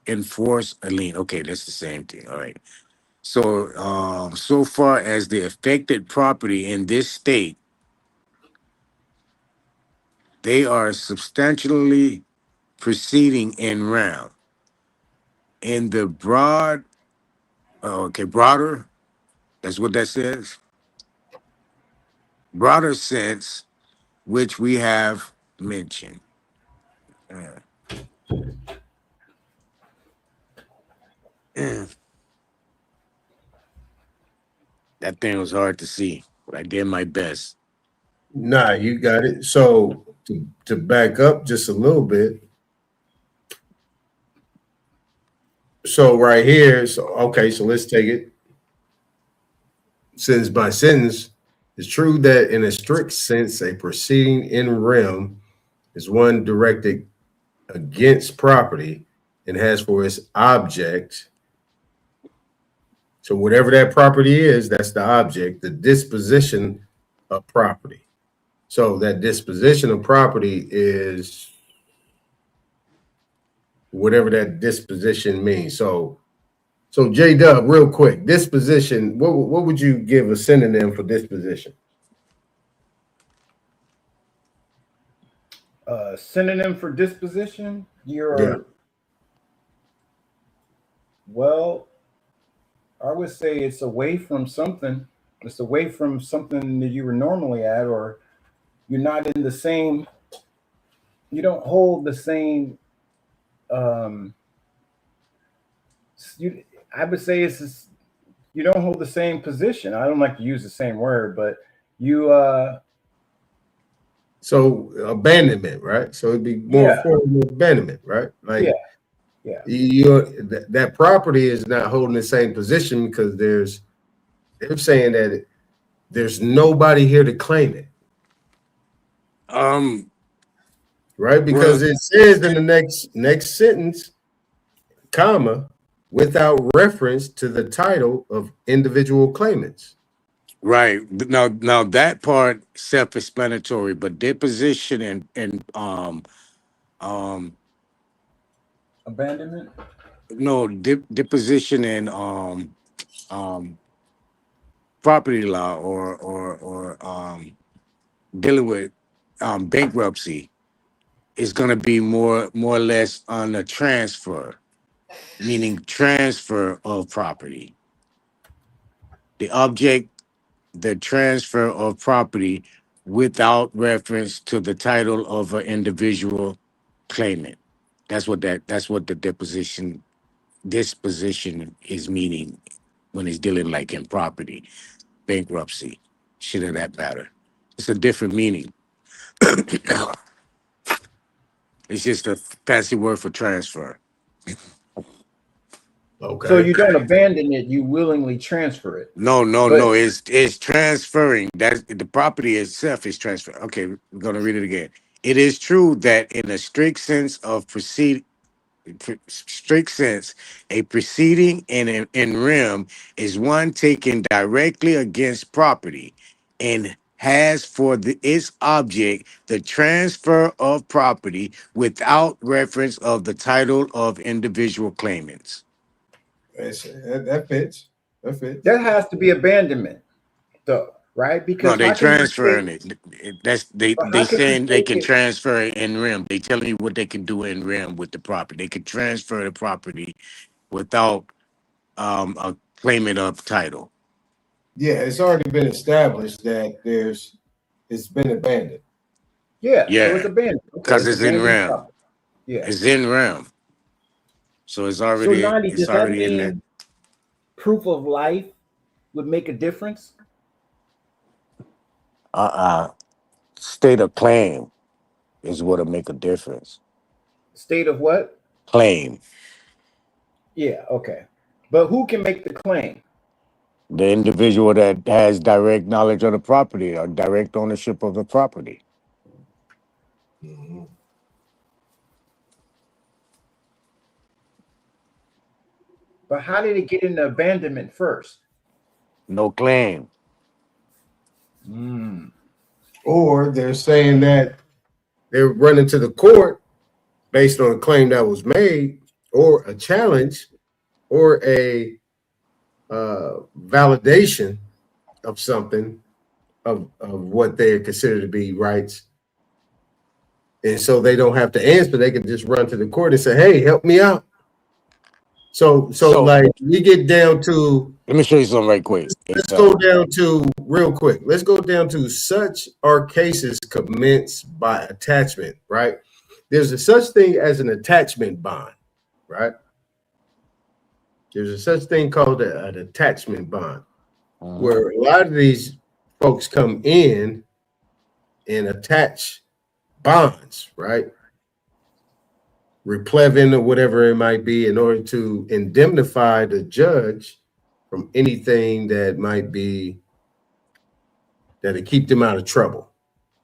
enforce a lien. Okay, that's the same thing. All right. So, so far as the affected property in this state, they are substantially proceeding in round. In the broad, broader, that's what that says. Broader sense, which we have mentioned. That thing was hard to see, but I did my best. Nah, you got it. So to back up just a little bit. So right here, so let's take it sentence by sentence. It's true that in a strict sense, a proceeding in rem is one directed against property and has for its object. So whatever that property is, that's the object, the disposition of property. So that disposition of property is whatever that disposition means. So J-Dub, real quick, disposition, what would you give a synonym for disposition? Synonym for disposition? Well, I would say it's away from something. It's away from something that you were normally at, or you're not in the same, you don't hold the same, I would say you don't hold the same position. I don't like to use the same word, but you so abandonment, right? So it'd be more form of abandonment, right? Like that property is not holding the same position because they're saying that there's nobody here to claim it. Right? Because it says in the next sentence, comma, without reference to the title of individual claimants. Right. Now that part self-explanatory, but deposition and abandonment? No, deposition and property law or dealing with bankruptcy is going to be more or less on a transfer, meaning transfer of property. The object, the transfer of property without reference to the title of an individual claimant. That's what the disposition is meaning when it's dealing like in property, bankruptcy, shit of that matter. It's a different meaning. It's just a fancy word for transfer. Okay. So you don't abandon it, you willingly transfer it. No. It's transferring. That's the property itself is transferred. Okay, we're gonna read it again. It is true that in a strict sense, a proceeding in rem is one taken directly against property and has for its object the transfer of property without reference of the title of individual claimants. That fits. That has to be abandonment, though, right? Because no, they transferring it. That's they saying they can transfer it in rem. They telling you what they can do in rem with the property. They can transfer the property without a claimant of title. Yeah, it's already been established that it's been abandoned. Yeah. So it's abandoned because it's in rem. property. Yeah, it's in rem. So it's already so Nandi, does that in mean there. proof of life would make a difference? State of claim is what'll make a difference. State of what? Claim. Yeah, okay. But who can make the claim? The individual that has direct knowledge of the property or direct ownership of the property. But how did it get into abandonment first? No claim. Or they're saying that they're running to the court based on a claim that was made, or a challenge, or a validation of something of what they consider to be rights. And so they don't have to answer. They can just run to the court and say, hey, help me out. So like we get down to, let me show you something right quick. Let's go down to real quick. Let's go down to such are cases commenced by attachment, right? There's a such thing as an attachment bond, right? There's a such thing called an attachment bond, where a lot of these folks come in and attach bonds, right? Replevin or whatever it might be, in order to indemnify the judge from anything that might be that'll keep them out of trouble.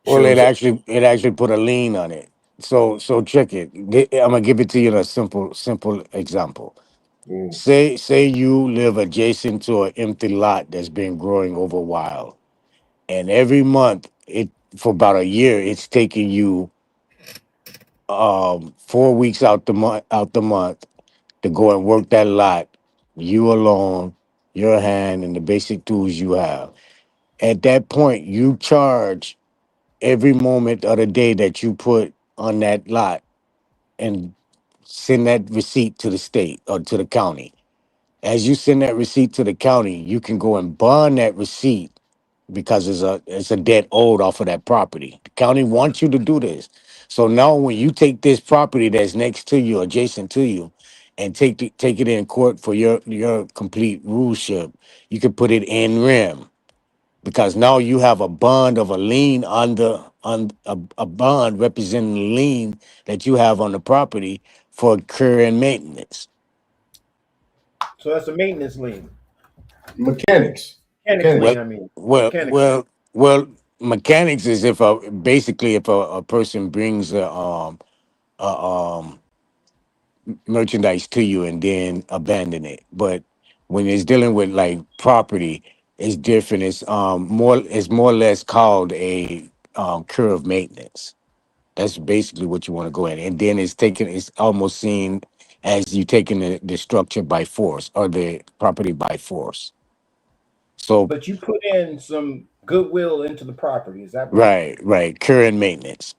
Well, it actually put a lien on it. So check it. I'm gonna give it to you in a simple example. Say you live adjacent to an empty lot that's been growing over a while, and every month for about a year it's taking you 4 weeks out the month to go and work that lot, you alone, your hand, and the basic tools you have. At that point, you charge every moment of the day that you put on that lot and send that receipt to the state or to the county. As you send that receipt to the county, you can go and bond that receipt because it's a debt owed off of that property. The county wants you to do this. So now when you take this property that's next to you, adjacent to you, and take it in court for your complete ruleship, you can put it in rem, because now you have a bond of a lien on a bond representing the lien that you have on the property for care and maintenance. So that's a maintenance lien. Mechanics. Lien, I mean. Well, mechanics is if a person brings merchandise to you and then abandon it. But when it's dealing with like property, it's different. It's more or less called a cure of maintenance. That's basically what you want to go in. And then it's almost seen as you taking the structure by force or the property by force. So but you put in some goodwill into the property, is that right? Right. Cure and maintenance.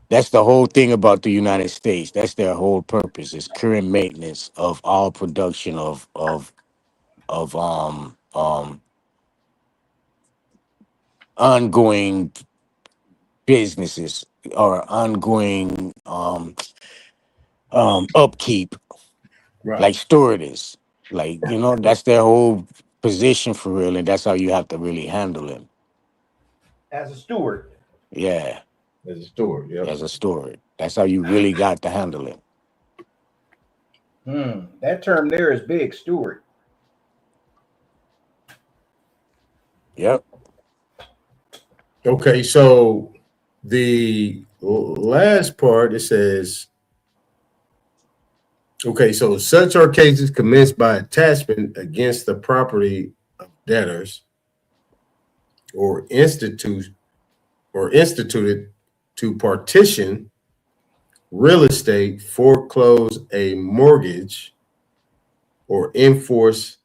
That's the whole thing about the United States. That's their whole purpose, is cure and maintenance of all production of ongoing businesses or ongoing upkeep, right? Like stewardess. Like, that's their whole position for real, and that's how you have to really handle it. As a steward. Yeah. As a steward, yeah. As a steward. That's how you really got to handle it. That term there is big, steward. Yep. Okay, so the last part, it says, okay, so such are cases commenced by attachment against the property of debtors or instituted to partition real estate, foreclose a mortgage, or enforce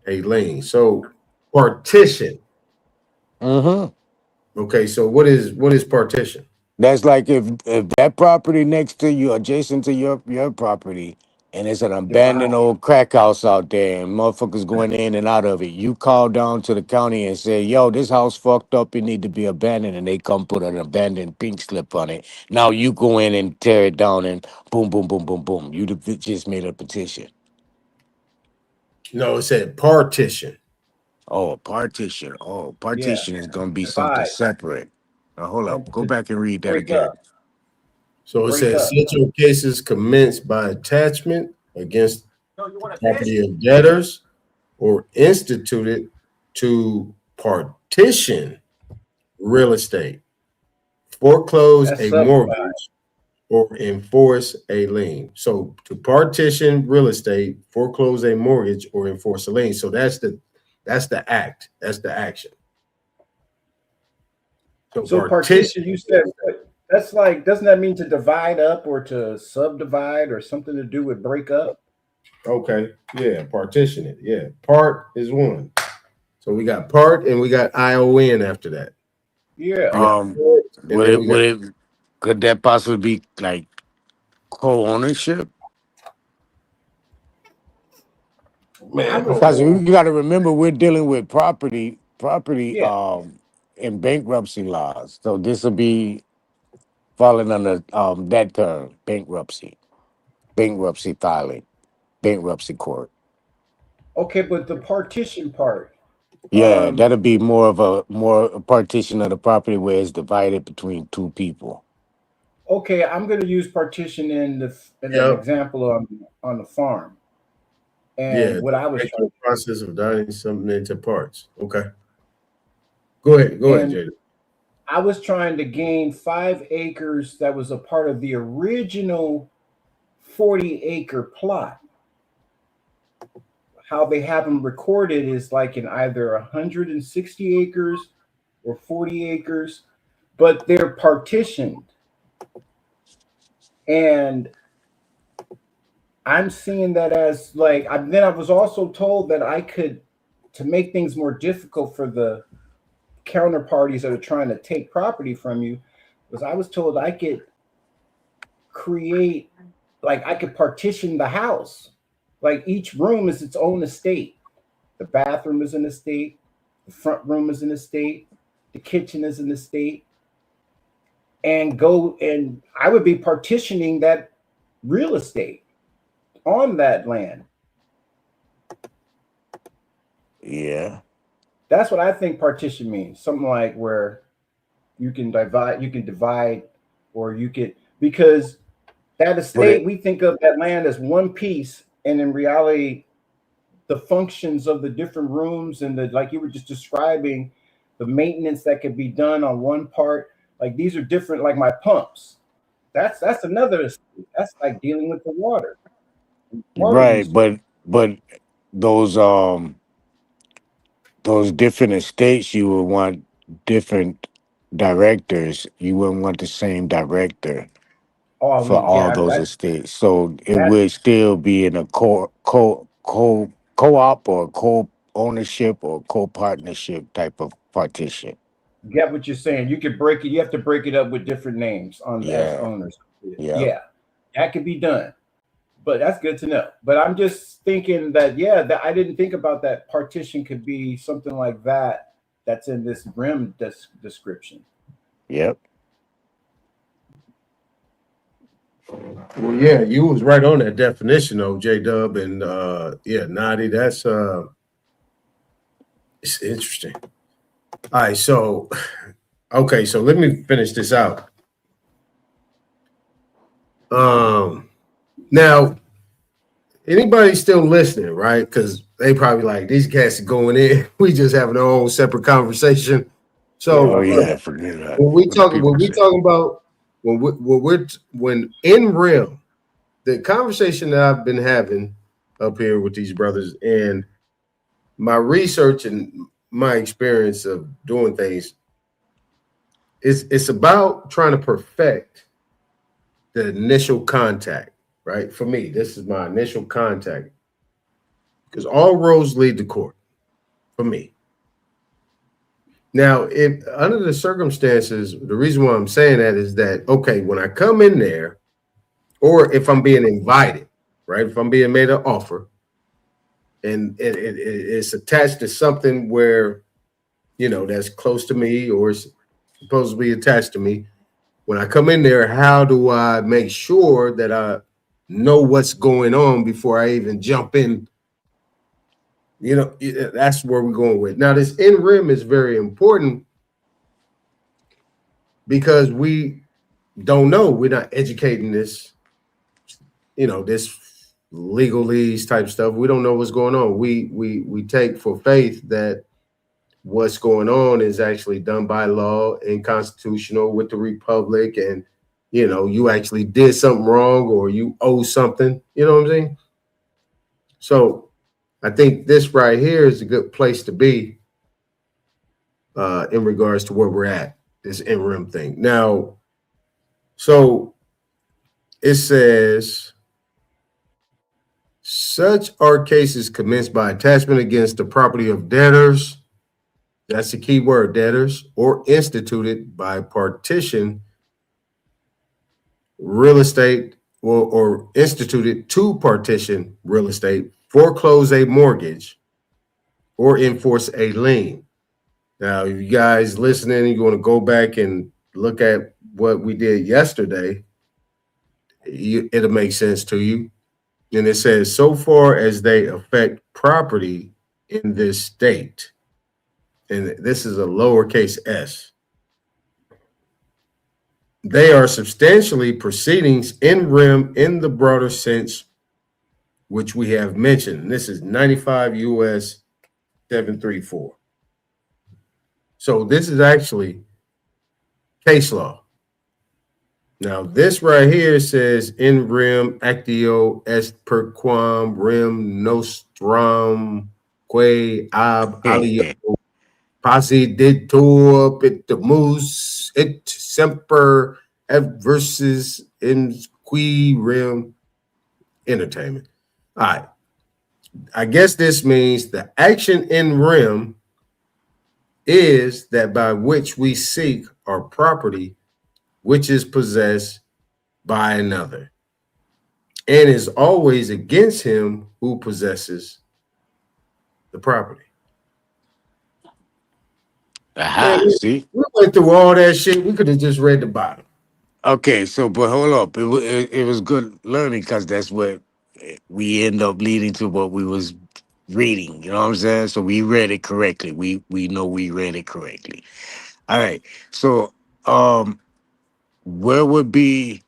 a lien. So partition. Okay, so what is partition? That's like if that property next to you, adjacent to your property, and it's an abandoned old crack house out there, and motherfuckers going in and out of it, you call down to the county and say, yo, this house fucked up, it need to be abandoned, and they come put an abandoned pink slip on it. Now you go in and tear it down, and boom, boom, boom, boom, boom. You just made a petition. No, it said partition. Oh, partition. Oh, Yeah, partition is going to be something divide separate. Now, hold and up. Go to back and read that break again. up, So it break says up. such cases commenced by attachment against the property of debtors or instituted to partition real estate, foreclose That's a subdivide. mortgage, or enforce a lien. So to partition real estate, foreclose a mortgage, or enforce a lien. So that's the act. That's the action. So So partition, partition. you said, that's like, doesn't that mean to divide up or to subdivide or something to do with break up? Okay. Yeah. Partition it. Yeah. Part is one. So we got part and we got ION after that. Yeah. Could that possibly be like co-ownership? Man, Because you got to remember, we're dealing with property Yeah. in bankruptcy laws. So this will be falling under that term, bankruptcy filing, bankruptcy court. Okay, but the partition part. Yeah, that'll be more a partition of the property where it's divided between two people. Okay, I'm going to use partition in an example on the farm. And Yeah, what I was the process of dividing something into parts. Okay. Go ahead, Jada. I was trying to gain 5 acres that was a part of the original 40-acre plot. How they have them recorded is like in either 160 acres or 40 acres, but they're partitioned. And I'm seeing that as like, then I was also told that I could, to make things more difficult for the counterparties that are trying to take property from you, was I was told I could create, like I could partition the house. Like each room is its own estate. The bathroom is an estate. The front room is an estate. The kitchen is an estate. And I would be partitioning that real estate on that land. Yeah. That's what I think partition means. Something like where you can divide, or you could, because that estate, we think of that land as one piece, and in reality, the functions of the different rooms and like you were just describing, the maintenance that could be done on one part, like these are different, like my pumps. That's another, that's like dealing with the water. Right, but those different estates, you would want different directors. You wouldn't want the same director for all those estates. So it would still be in a co-op or co-ownership or co-partnership type of partition. Get what you're saying. You could break it. You have to break it up with different names as owners. Yeah, that could be done. But that's good to know. But I'm just thinking that, that I didn't think about that partition could be something like that. That's in this grim description. Yep. Well, yeah, you was right on that definition, though, J-Dub, and Nadi. That's it's interesting. All right, so let me finish this out. Now, anybody still listening, right? Because they probably like, these cats are going in. We just having our own separate conversation. So forget that. When in real, the conversation that I've been having up here with these brothers and my research and my experience of doing things, it's about trying to perfect the initial contact, right? For me, this is my initial contact, because all roads lead to court for me. Now, if under the circumstances, the reason why I'm saying that is that, okay, when I come in there, or if I'm being invited, right? If I'm being made an offer and it's attached to something where, that's close to me or is supposed to be attached to me, when I come in there, how do I make sure that I know what's going on before I even jump in You know, that's where we're going with. Now, this in rem is very important because we don't know. We're not educating this, you know, this legalese type stuff. We don't know what's going on. We take for faith that what's going on is actually done by law and constitutional with the republic, and you know, you actually did something wrong or you owe something. You know what I'm saying? So I think this right here is a good place to be in regards to where we're at, this in rem thing. Now, so it says, such are cases commenced by attachment against the property of debtors. That's the key word, debtors, or instituted by partition real estate or instituted to partition real estate, foreclose a mortgage, or enforce a lien. Now, if you guys listening, you want to go back and look at what we did yesterday, it'll make sense to you. And it says, so far as they affect property in this state, and this is a lowercase s, they are substantially proceedings in rem in the broader sense, which we have mentioned. This is 95 U.S. 734. So this is actually case law. Now, this right here says in rem actio est per quam rem nostrum quae ab alio possidetur pitamus et semper adversus in qui rem entertainment. All right. I guess this means the action in rem is that by which we seek our property, which is possessed by another, and is always against him who possesses the property. Aha, see? We went through all that shit. We could have just read the bottom. Okay, so but hold up, it was good learning because that's what we end up leading to what we was reading. You know what I'm saying? So we read it correctly. We know we read it correctly. All right. So where would be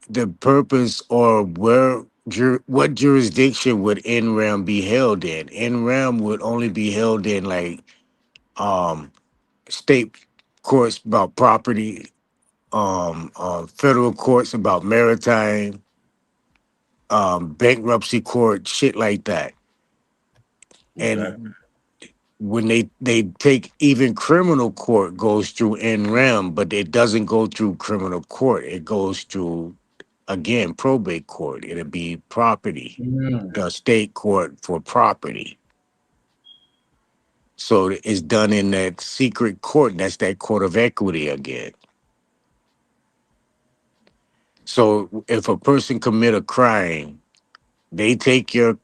the purpose, or what jurisdiction would NRAM be held in? NRAM would only be held in like state courts about property, federal courts about maritime, bankruptcy court, shit like that. And when they take, even criminal court goes through NRAM, but it doesn't go through criminal court. It goes through, again, probate court. It'll be property, the state court for property. So it's done in that secret court. That's that court of equity again. So if a person commit a crime, they take your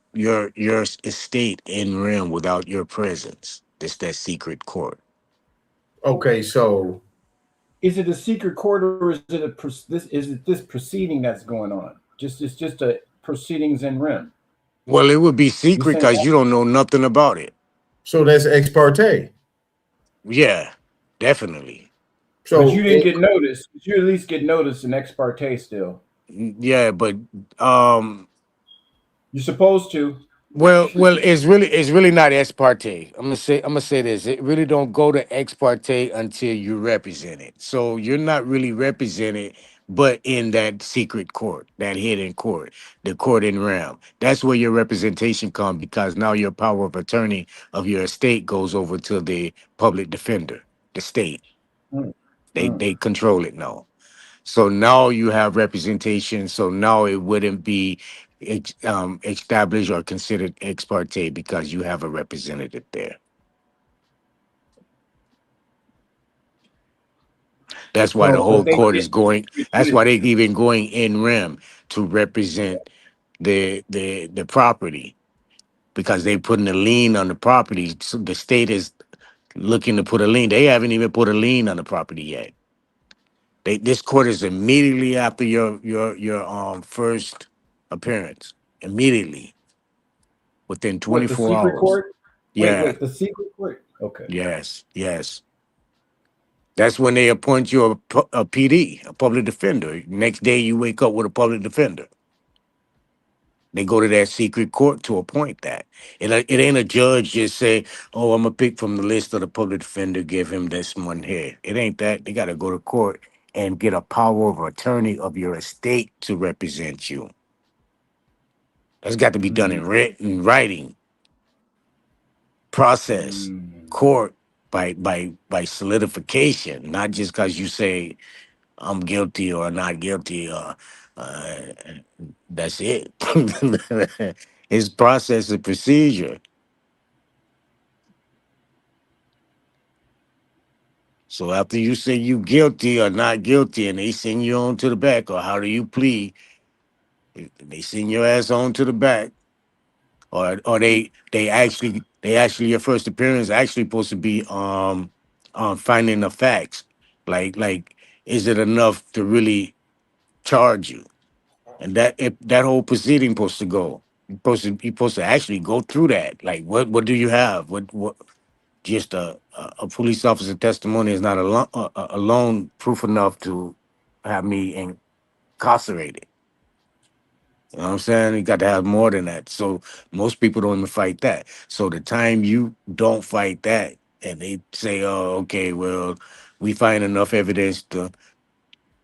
estate in rem without your presence. It's that secret court. Okay, so is it a secret court, or is it this proceeding that's going on? It's just a proceedings in rem. Well, it would be secret because you don't know nothing about it. So that's ex parte. Yeah, definitely. So but you didn't get notice. You at least get notice in ex parte still. Yeah, but you're supposed to. Well, it's really not ex parte. I'm gonna say this. It really don't go to ex parte until you represent it. So you're not really represented, but in that secret court, that hidden court, the court in rem. That's where your representation comes, because now your power of attorney of your estate goes over to the public defender, the state. They control it now. So now you have representation. So now it wouldn't be established or considered ex parte because you have a representative there. That's why the whole court is going. That's why they even going in rem to represent the property, because they putting a lien on the property. So the state is looking to put a lien. They haven't even put a lien on the property yet. This court is immediately after your first appearance, immediately. within What, the 24 secret hours. court? Yeah. Wait, the secret court? Okay. Yes. Yes. That's when they appoint you a PD, a public defender. Next day, you wake up with a public defender. They go to that secret court to appoint that. It ain't a judge just say, "Oh, I'm gonna pick from the list of the public defender, give him this one here." It ain't that. They got to go to court and get a power of attorney of your estate to represent you. That's got to be done in writing, process, court by solidification, not just because you say I'm guilty or not guilty. Uh, that's it. It's process and procedure. So after you say you guilty or not guilty, and they send you on to the back, or how do you plead? They send your ass on to the back, or they actually your first appearance actually supposed to be finding the facts, like is it enough to really charge you? And that if that whole proceeding supposed to go, you're supposed to actually go through that. Like what do you have? What just a police officer testimony is not alone proof enough to have me incarcerated. You know what I'm saying? You got to have more than that. So most people don't even fight that. So the time you don't fight that and they say, oh, okay, well, we find enough evidence to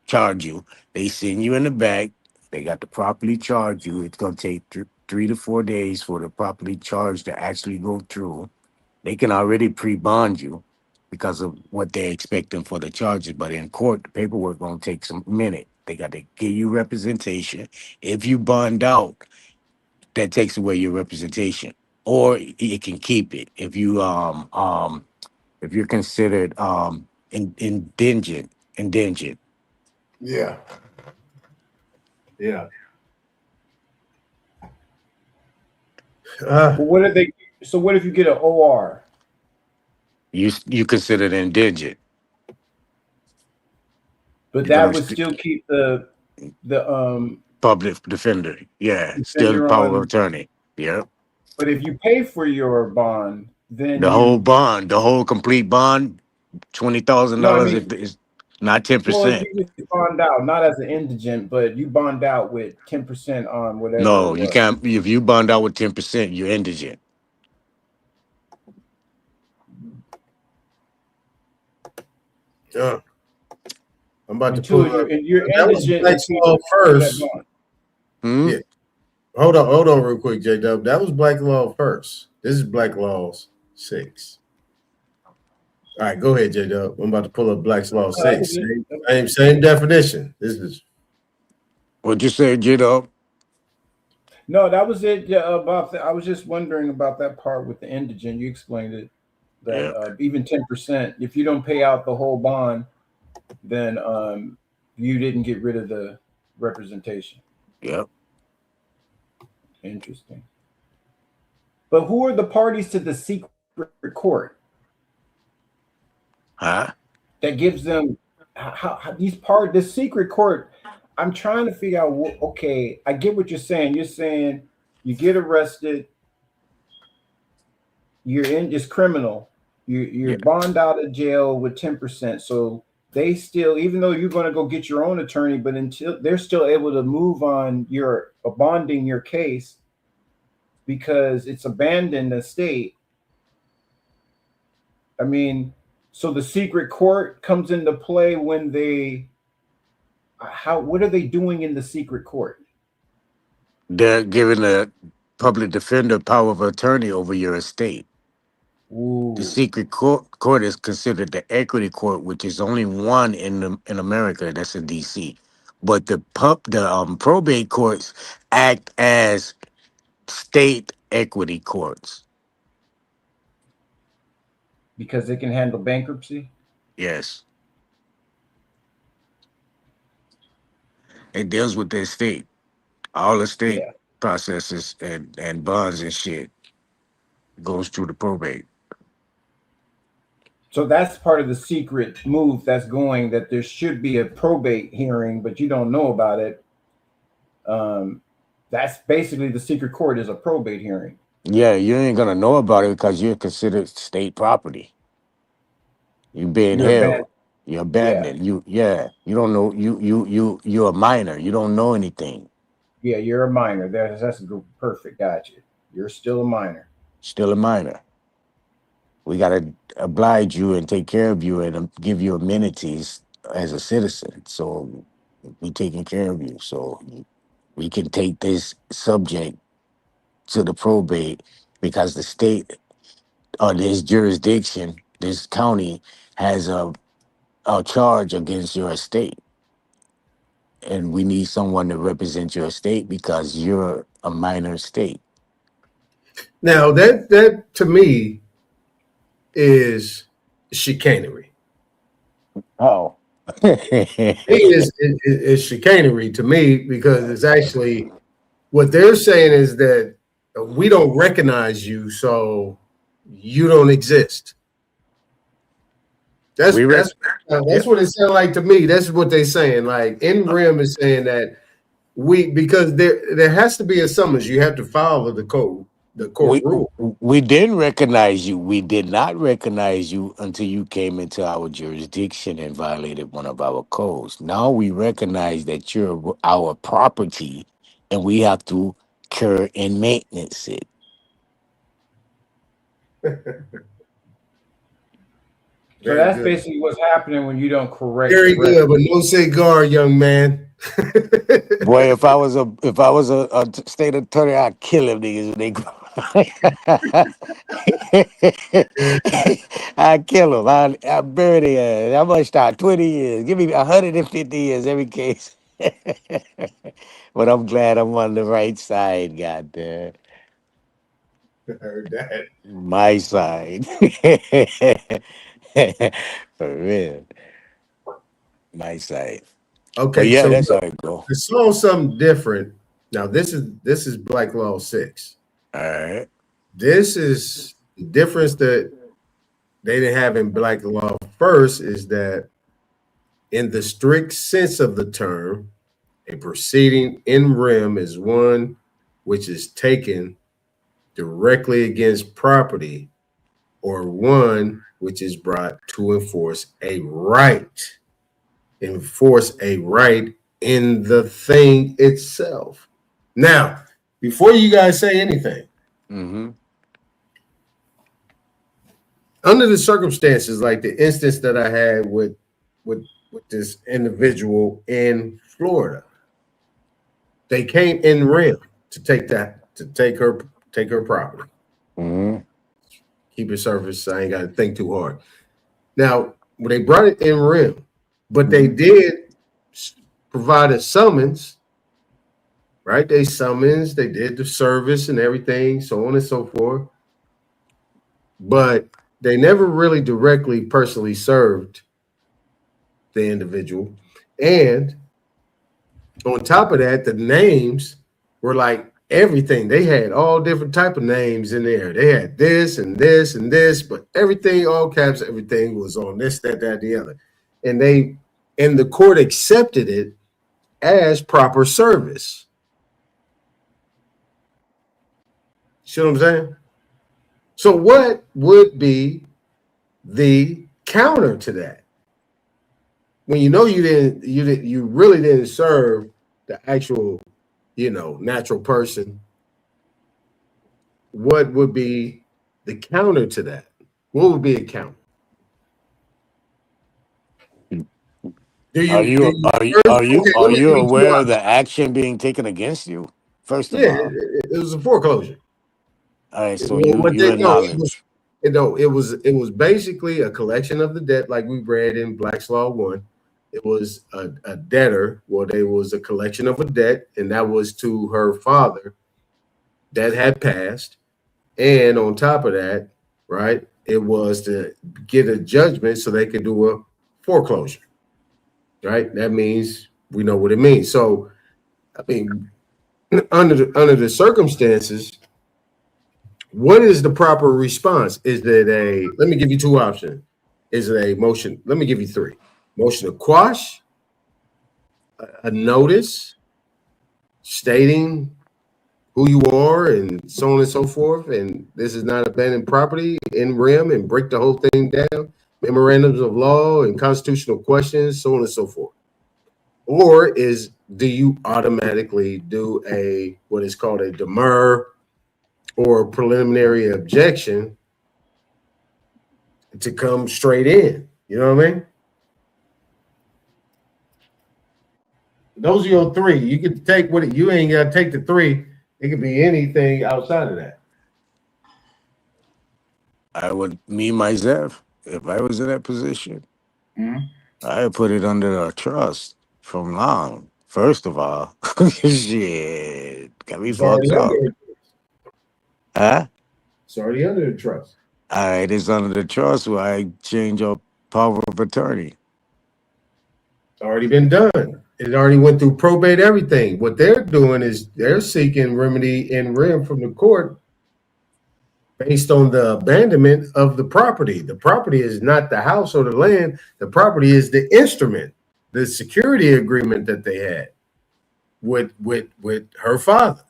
charge you. They send you in the back. They got to properly charge you. It's going to take 3 to 4 days for the properly charge to actually go through. They can already pre-bond you because of what they're expecting for the charges. But in court, the paperwork going to take some minute. They got to give you representation. If you bond out, that takes away your representation, or it can keep it if you're considered indigent. Yeah. Yeah. But what if they? So what if you get an OR? You considered indigent. But that would still keep the public defender. Yeah, still defender power of on. attorney. Yep. But if you pay for your bond, then The whole bond, the whole complete bond, No, I $20,000 mean, if it's not 10%. well, you just bond out, not as an indigent, but you bond out with 10% on whatever it No, you was. can't. If you bond out with 10%, you're indigent. Yeah. I'm about to pull up. You're That was indigent Black's until Law you first. Hmm? Yeah. Hold on real quick, J-Dub. That was Black Law first. This is Black Laws 6. All right, go ahead, J-Dub. I'm about to pull up Black's Law 6. Same definition. This is What'd you say, J-Dub? No, that was it. Yeah, I was just wondering about that part with the indigent. You explained it that even 10%, if you don't pay out the whole bond, then you didn't get rid of the representation. Yep. Interesting. But who are the parties to the secret court? Huh? That gives them how this secret court. I'm trying to figure out. Okay, I get what you're saying. You're saying you get arrested, you're in it's criminal. You're bond out of jail with 10%. So they still, even though you're going to go get your own attorney, but until they're still able to move on your bonding your case because it's abandoned the state. I mean, so the secret court comes into play when what are they doing in the secret court? They're giving the public defender power of attorney over your estate. Ooh. The secret court is considered the equity court, which is only one in America. That's in D.C. But the probate courts act as state equity courts. Because they can handle bankruptcy? Yes. It deals with the estate. All estate processes and bonds and shit goes through the probate. So that's part of the secret move that's going, that there should be a probate hearing, but you don't know about it. That's basically the secret court is a probate hearing. Yeah, you ain't gonna know about it because you're considered state property. You being You're bad. held. You're Yeah, abandoned. You don't know. You're a minor. You don't know anything. yeah, you're a minor. That's perfect. Gotcha. You're still a minor. Still a minor. We gotta oblige you and take care of you and give you amenities as a citizen. So we taking care of you. So we can take this subject to the probate because the state or this jurisdiction, this county has a charge against your estate. And we need someone to represent your estate because you're a minor estate. Now that to me is chicanery. Oh. It is chicanery to me because it's actually what they're saying is that we don't recognize you, so you don't exist. That's what it sounds like to me. That's what they're saying. Like NREM is saying that because there has to be a summons. You have to follow the code, the court rule. We didn't recognize you. We did not recognize you until you came into our jurisdiction and violated one of our codes. Now we recognize that you're our property and we have to care and maintenance it. So that's basically what's happening when you don't correct. Very good, but no cigar, young man. Boy, if I was a state attorney, I'd kill them niggas when they go. I'd kill them. I'd bury their ass. How much time? 20 years. Give me 150 years every case. But I'm glad I'm on the right side, goddamn. I heard that. My side. For real. My side. Okay, But yeah, so that's how it go. I saw something different. Now this is Black Law 6. All right. This is the difference that they didn't have in Black Law first is that in the strict sense of the term, a proceeding in rem is one which is taken directly against property or one which is brought to enforce a right. Enforce a right in the thing itself. Now, before you guys say anything, under the circumstances, like the instance that I had with this individual in Florida, they came in rem to take her property. Keep it surface. I ain't got to think too hard. Now, when they brought it in rem, but they did provide a summons, right? They did the service and everything, so on and so forth. But they never really directly personally served the individual. And on top of that, the names were like everything. They had all different type of names in there. They had this and this and this, but everything, all caps, everything was on this, that, the other. And the court accepted it as proper service. See what I'm saying? So what would be the counter to that? When you know you really didn't serve the actual, natural person, what would be the counter to that? What would be a counter? Are you aware of the action being taken against you? First of all, it was a foreclosure. All right, so you acknowledge. It was basically a collection of the debt, like we read in Black's Law 1. It was a debtor. Well, there was a collection of a debt, and that was to her father that had passed. And on top of that, right, it was to get a judgment so they could do a foreclosure. Right? That means we know what it means. So, I mean, under the circumstances, what is the proper response? Is it let me give you two options. Is it a motion? Let me give you three. Motion to quash, a notice stating who you are and so on and so forth, and this is not abandoned property in REM, and break the whole thing down, memorandums of law and constitutional questions, so on and so forth? Or do you automatically do what is called a demur or a preliminary objection to come straight in? You know what I mean? Those are your three. You can take what you ain't got to take the three. It could be anything outside of that. I would, me myself, if I was in that position, I would put it under a trust from long. First of all, shit, got me It's already fucked up. under. Huh? It's already under the trust. All right, it's under the trust where I change your power of attorney. It's already been done. It already went through probate, everything. What they're doing is they're seeking remedy in REM from the court based on the abandonment of the property. The property is not the house or the land. The property is the instrument, the security agreement that they had with her father.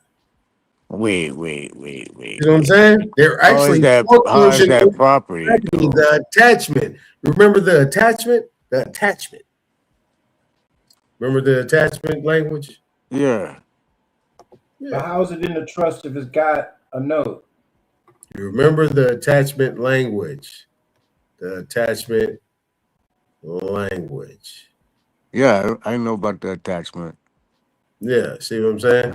Wait. You know what I'm saying? They're actually how is that property? The attachment. Remember the attachment? The attachment. Remember the attachment language? Yeah. But how is it in the trust if it's got a note? You remember the attachment language. The attachment language. Yeah, I know about the attachment. Yeah, see what I'm saying?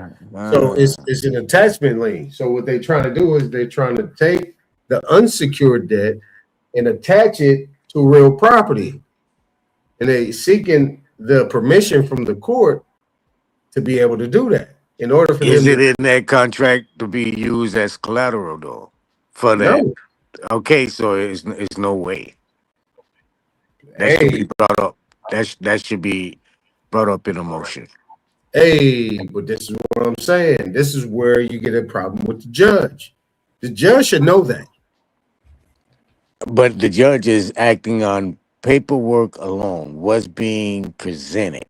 So it's an attachment lien. So what they're trying to do is they're trying to take the unsecured debt and attach it to real property. And they seeking the permission from the court to be able to do that. In order for Is them it in that contract to be used as collateral though? For that? No. Okay, so it's no way. That should be brought up. That should be brought up in a motion. Hey, but this is what I'm saying. This is where you get a problem with the judge. The judge should know that. But the judge is acting on paperwork alone. What's being presented?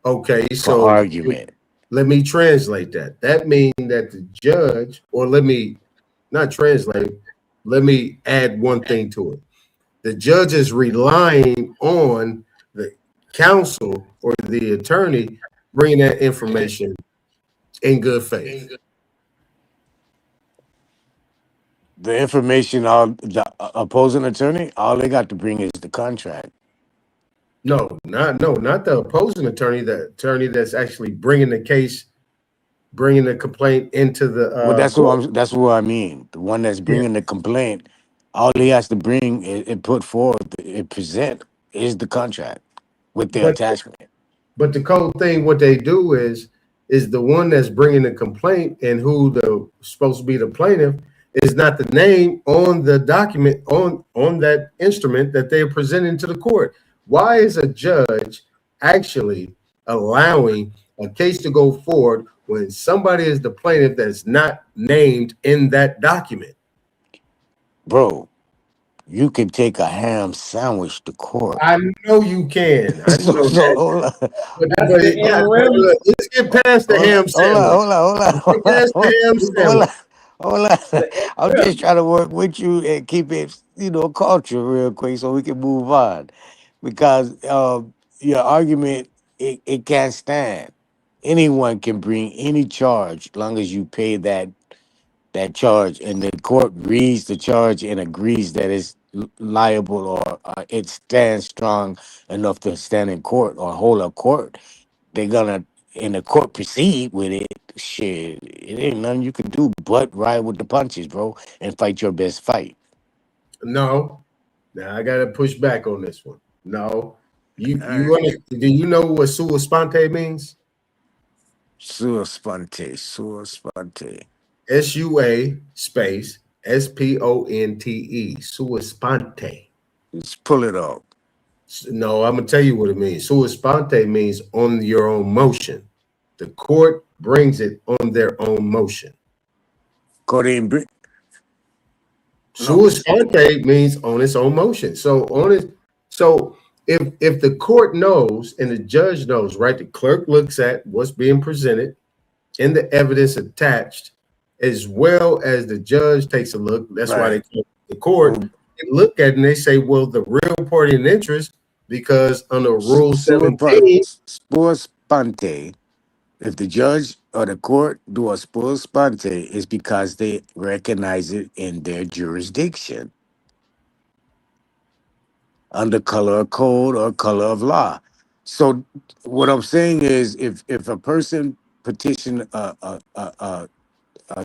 Okay, for so argument. Let me translate that. That means that the judge, or let me not translate, let me add one thing to it. The judge is relying on the counsel or the attorney bringing that information in good faith. The information, the opposing attorney, all they got to bring is the contract. No, not the opposing attorney. The attorney that's actually bringing the case, bringing the complaint into the. Well, that's what I mean. The one that's bringing the complaint, all he has to bring and put forward, and present is the contract with the attachment. But the code thing, what they do is the one that's bringing the complaint and who the supposed to be the plaintiff is not the name on the document on that instrument that they're presenting to the court. Why is a judge actually allowing a case to go forward when somebody is the plaintiff that's not named in that document? Bro, you can take a ham sandwich to court. I know you can. I know that. But let's get past the ham sandwich. Hold on. Past the ham sandwich. Hold on. I'm just trying to work with you and keep it, culture real quick so we can move on. Because your argument, it can't stand. Anyone can bring any charge as long as you pay that charge and the court reads the charge and agrees that it's liable or it stands strong enough to stand in court or hold a court. They're gonna, in the court, proceed with it. Shit, it ain't nothing you can do but ride with the punches, bro, and fight your best fight. No. Now I gotta push back on this one. No. Do you know what sua sponte means? Sua sponte. SUA space SPONTE. Sua sponte. Let's pull it up. No, I'm gonna tell you what it means. Sua sponte means on your own motion. The court brings it on their own motion. Court ain't bring. Sua sponte means on its own motion. So if the court knows and the judge knows, right? The clerk looks at what's being presented and the evidence attached as well as the judge takes a look. That's why they Right. come to the court and look at it and they say, well, the real party in interest, because under Rule 17, Spurs sponte. If the judge or the court do a spurs sponte, it's because they recognize it in their jurisdiction under color of code or color of law. So what I'm saying is, if a person petition a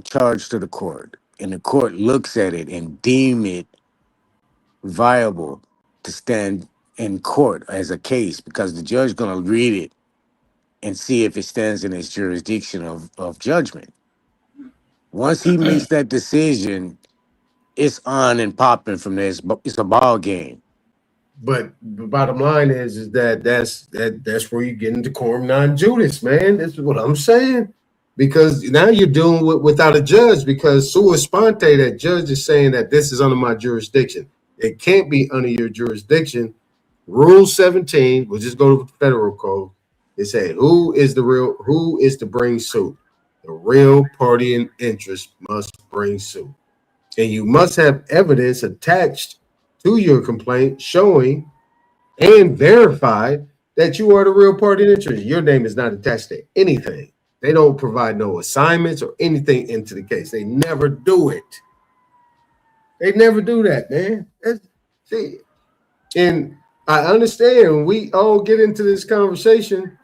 charge to the court and the court looks at it and deem it viable to stand in court as a case, because the judge going to read it and see if it stands in its jurisdiction of judgment. Once he makes that decision, it's on and popping from there. It's a ball game. but the bottom line is that's where you get into quorum non-judice, man. That's what I'm saying. Because now you're dealing without a judge, because sua sponte, that judge is saying that this is under my jurisdiction. It can't be under your jurisdiction. Rule 17, we'll just go to the federal code. It said, who is to bring suit? The real party in interest must bring suit. And you must have evidence attached to your complaint showing and verified that you are the real party in interest. Your name is not attached to anything. They don't provide no assignments or anything into the case. They never do it. They never do that, man. See, and I understand we all get into this conversation,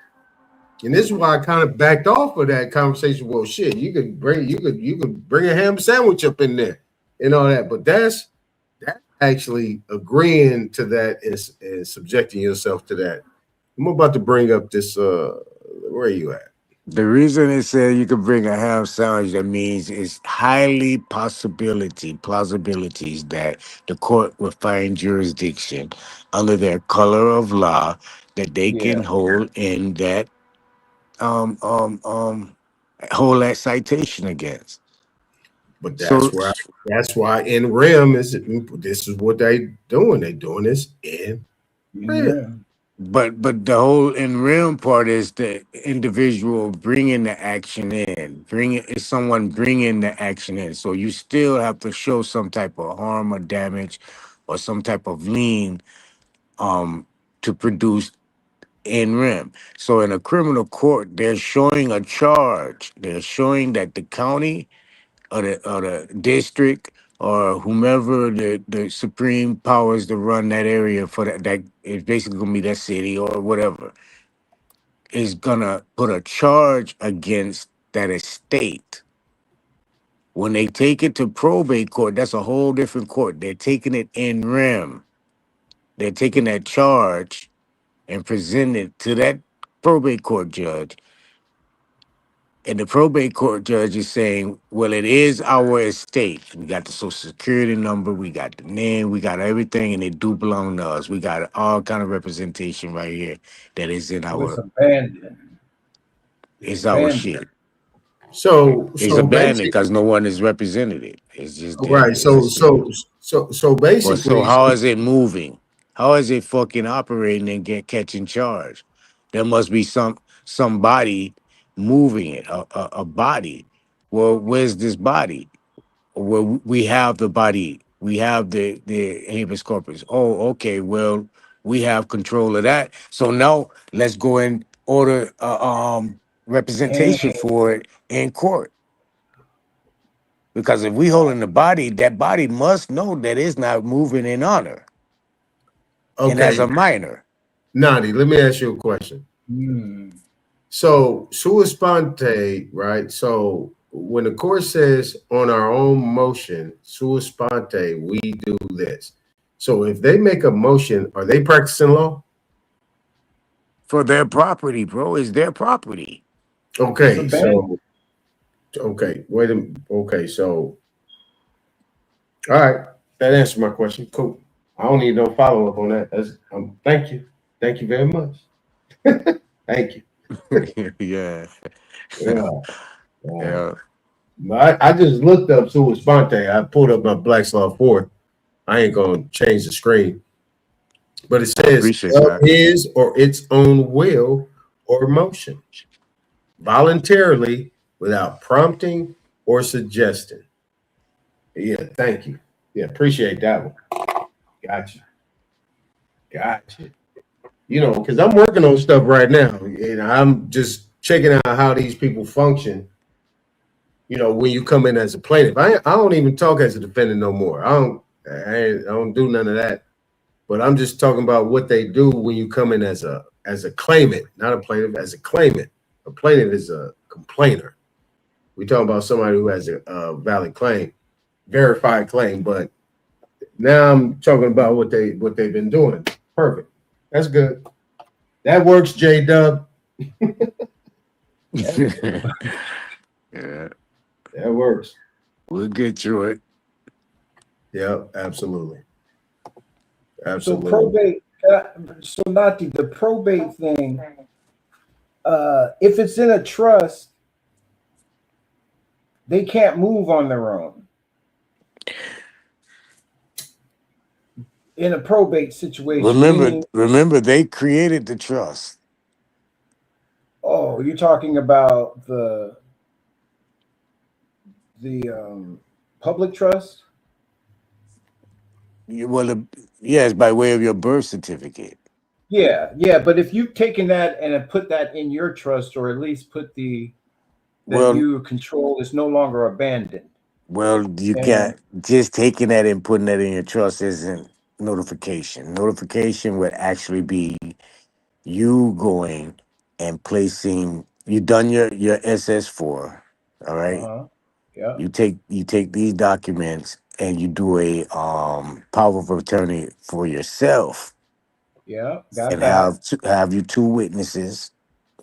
and this is why I kind of backed off of that conversation. Well, shit, you could bring a ham sandwich up in there and all that, but that's actually agreeing to that and subjecting yourself to that. I'm about to bring up this. Where are you at? The reason it said you could bring a ham sandwich, that means it's highly plausibilities that the court will find jurisdiction under their color of law that they can hold in that hold that citation against. But that's why in REM this is what they doing. They doing this in REM. But the whole in realm part is the individual bringing the action in. Is someone bringing the action in. So you still have to show some type of harm or damage or some type of lien to produce in rem. So in a criminal court, they're showing a charge. They're showing that the county or the district or whomever the supreme powers to run that area for that is basically gonna be that city or whatever, is gonna put a charge against that estate. When they take it to probate court, that's a whole different court. They're taking it in rem. They're taking that charge and presenting it to that probate court judge. And the probate court judge is saying, well, it is our estate. We got the social security number, we got the name, we got everything, and it do belong to us. We got all kind of representation right here that is in our. It's abandoned. It's our shit. So it's abandoned because no one has represented it. It's just there. Right. So basically, so how is it moving? How is it fucking operating and catching charge? There must be somebody moving it, a body. Well, where's this body? Well, we have the body. We have the habeas corpus. Oh, okay. Well, we have control of that. So now let's go and order representation for it in court. Because if we holding the body, that body must know that it's not moving in honor. Okay. And as a minor. Nadi, let me ask you a question. So, sua sponte, right? So, when the court says on our own motion, sua sponte, we do this. So, if they make a motion, are they practicing law? For their property, bro. It's their property. Okay, so, okay, wait a minute. Okay, so, all right, that answered my question. Cool. I don't need no follow up on that. Thank you. Thank you very much. Thank you. Yeah. I just looked up sua sponte. I pulled up my Black's Law 4. I ain't gonna change the screen, but it says his or its own will or motion, voluntarily, without prompting or suggestion. Yeah, thank you. Yeah, appreciate that one. Gotcha. You know, because I'm working on stuff right now, and I'm just checking out how these people function. You know, when you come in as a plaintiff, I don't even talk as a defendant no more. I don't do none of that. But I'm just talking about what they do when you come in as a claimant, not a plaintiff, as a claimant. A plaintiff is a complainer. We're talking about somebody who has a valid claim, verified claim. But now I'm talking about what they've been doing. Perfect. That's good. That works, J Dub. Yeah, That works. we'll get through it. Yeah, absolutely. So Absolutely. probate. So Nati, the probate thing. If it's in a trust, they can't move on their own. In a probate situation. Remember, they created the trust. Oh, you're talking about the public trust? Yes, by way of your birth certificate. Yeah. But if you've taken that and have put that in your trust, or at least put that you control is no longer abandoned. Well, you can't just taking that and putting that in your trust isn't notification. Notification would actually be you going and placing. You done your SS4, all right? Yeah. You take these documents and you do a power of attorney for yourself, Yeah. Got and that. have you two witnesses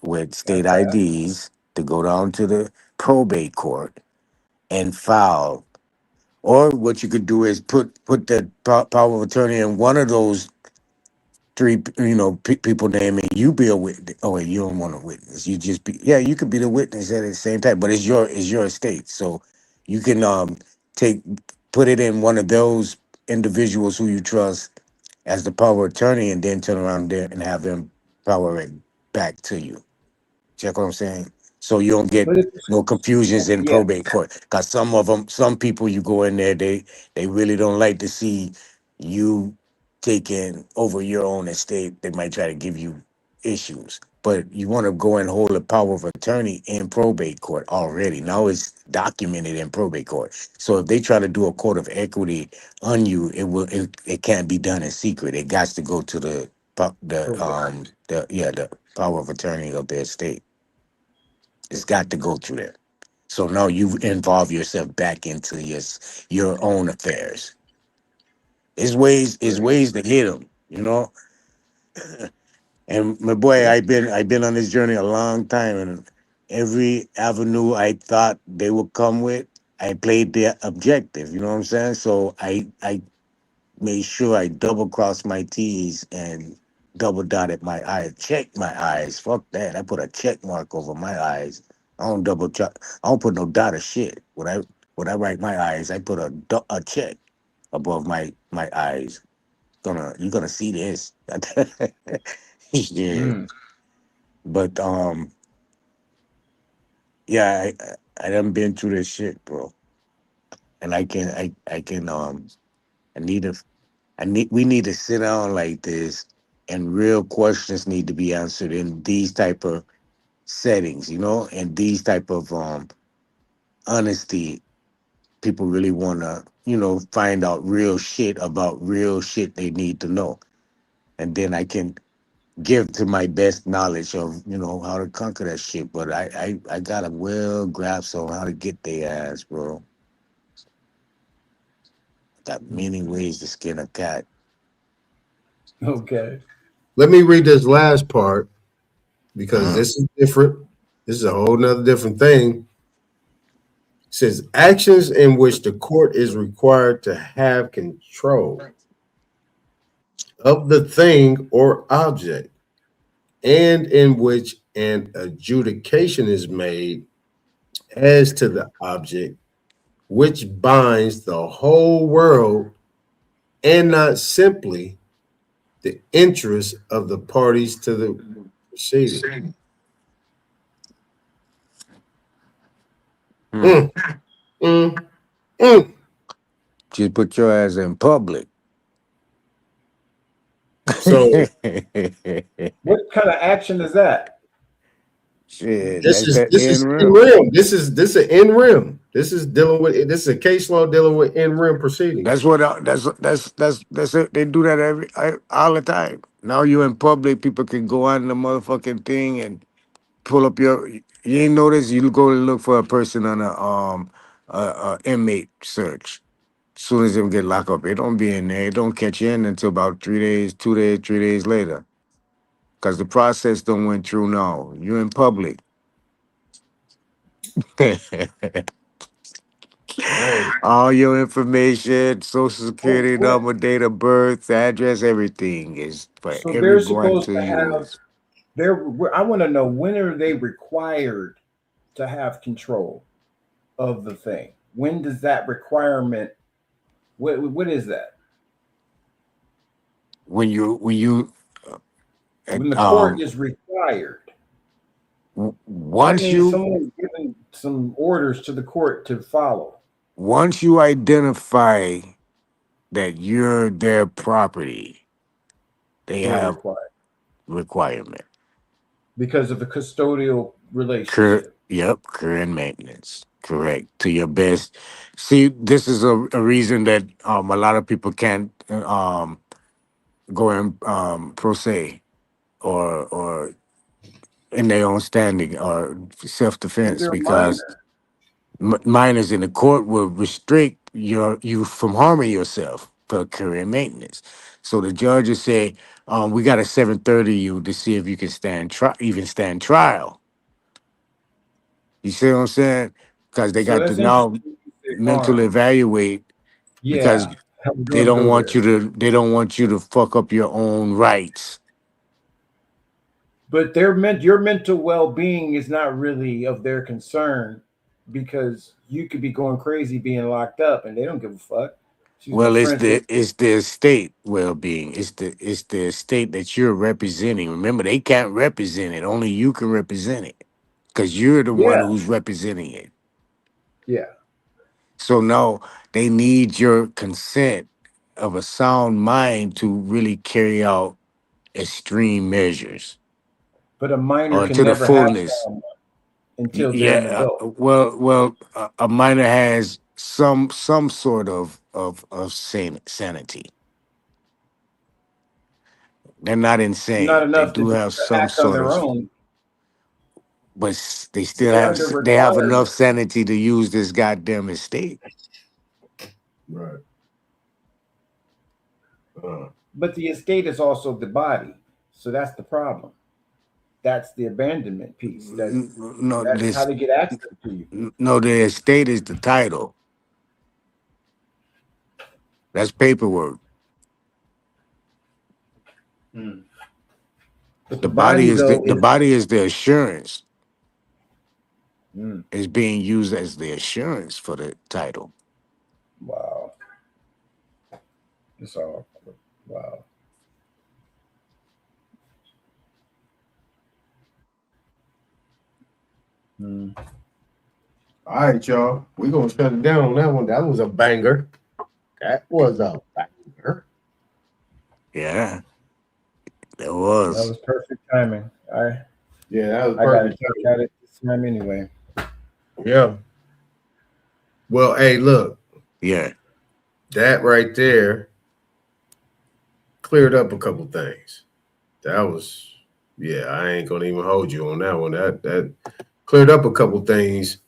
with state Got that. IDs to go down to the probate court and file. Or what you could do is put the power of attorney in one of those three, people name, and you be a witness. Oh wait, you don't want a witness. You just be, yeah, you could be the witness at the same time, but it's your estate, so you can put it in one of those individuals who you trust as the power of attorney, and then turn around there and have them power it back to you. Check what I'm saying? So you don't get no confusions in probate court. Because some people you go in there, they really don't like to see you taking over your own estate. They might try to give you issues. But you want to go and hold a power of attorney in probate court already. Now it's documented in probate court. So if they try to do a court of equity on you, it can't be done in secret. It got to go to the power of attorney of their state. It's got to go through there. So now you involve yourself back into your own affairs. There's ways to hit them, And my boy, I've been on this journey a long time, and every avenue I thought they would come with, I played their objective. You know what I'm saying? So I made sure I double crossed my T's and double dotted my I's. Check my I's. Fuck that. I put a check mark over my I's. I don't double check. I don't put no dot or shit. When I write my I's, I put a check above my I's. You're gonna see this. Yeah. But yeah, I done been through this shit, bro. And we need to sit down like this, and real questions need to be answered in these type of settings, and these type of honesty. People really want to, find out real shit about real shit they need to know. And then I can give to my best knowledge of, how to conquer that shit. But I got a well grasp on how to get their ass, bro. Got many ways to skin a cat. Okay. Let me read this last part, because this is different. This is a whole nother different thing. It says actions in which the court is required to have control of the thing or object, and in which an adjudication is made as to the object, which binds the whole world, and not simply the interest of the parties to the proceeding. Just put your ass in public. So What kind of action is that? Shit, this that's is that this is in in real. rim. This is an in rim. This is a case law dealing with in rim proceedings. That's what that's it. They do that all the time. Now you in public, people can go on the motherfucking thing and pull up your. You ain't notice you go to look for a person on a inmate search. As soon as them get locked up, it don't be in there. It don't catch you in until about 3 days, 2 days, 3 days later. Cause the process don't went through now. You in public. Hey, All your information, social security What? number, date of birth, address, everything is for So they're everyone supposed to to have. use. I want to know, when are they required to have control of the thing? When does that requirement? What is that? When you When the court is required. That once means you someone's giving some orders to the court to follow. once you identify that you're their property, they They're have required requirement. because of the custodial relationship. Current maintenance. Correct. To your best. See, this is a reason that a lot of people can't go in pro se or in their own standing or self And defense they're because minor. minors in the court will restrict you from harming yourself for career maintenance. So the judges say, we got a 730 you to see if you can even stand trial. You see what I'm saying? Because they So got to that's now interesting. You say mental harm. evaluate because Yeah, I'm going to go there. they don't want you to fuck up your own rights. But your mental well-being is not really of their concern, because you could be going crazy being locked up and they don't give a fuck. Excuse my Well, French, but it's the estate well being. It's the estate that you're representing. Remember, they can't represent it. Only you can represent it. Because you're the one yeah, who's representing it. yeah. So no, they need your consent of a sound mind to really carry out extreme measures But a minor or can to the never have fullness. someone until they're an adult. A minor has some sort of sanity. They're not Not insane. They enough to do have some act on sort their of, own. but they So still they're have under they have enough requirement. sanity to use this goddamn estate. right. But the estate is also the body. So that's the problem. That's the abandonment piece. No, That's how they get access to you. no, the estate is the title. That's paperwork. But The the body, though, the is body is the assurance. mm, Is being used as the assurance for the title. wow. It's all wow. Mm. All right, y'all. We're gonna shut it down on that one. That was a banger. That was a banger. Yeah, there That was. was perfect timing. Yeah, that was I got to perfect. check out it this time anyway. Yeah. Well, hey, look, Yeah. that right there cleared up a couple things. That was, yeah, I ain't gonna even hold you on that one. That cleared up a couple things.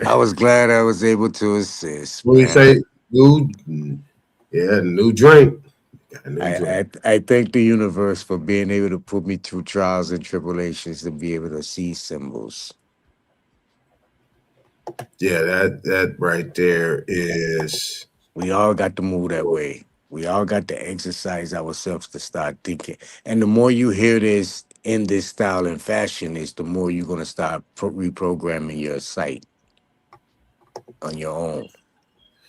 I was glad I was able to assist. What we say, new drink. Got a new drink. I thank the universe for being able to put me through trials and tribulations to be able to see symbols. Yeah, that right there is. We all got to move that way. We all got to exercise ourselves to start thinking. And the more you hear this in this style and fashion, is the more you're going to start reprogramming your sight on your own.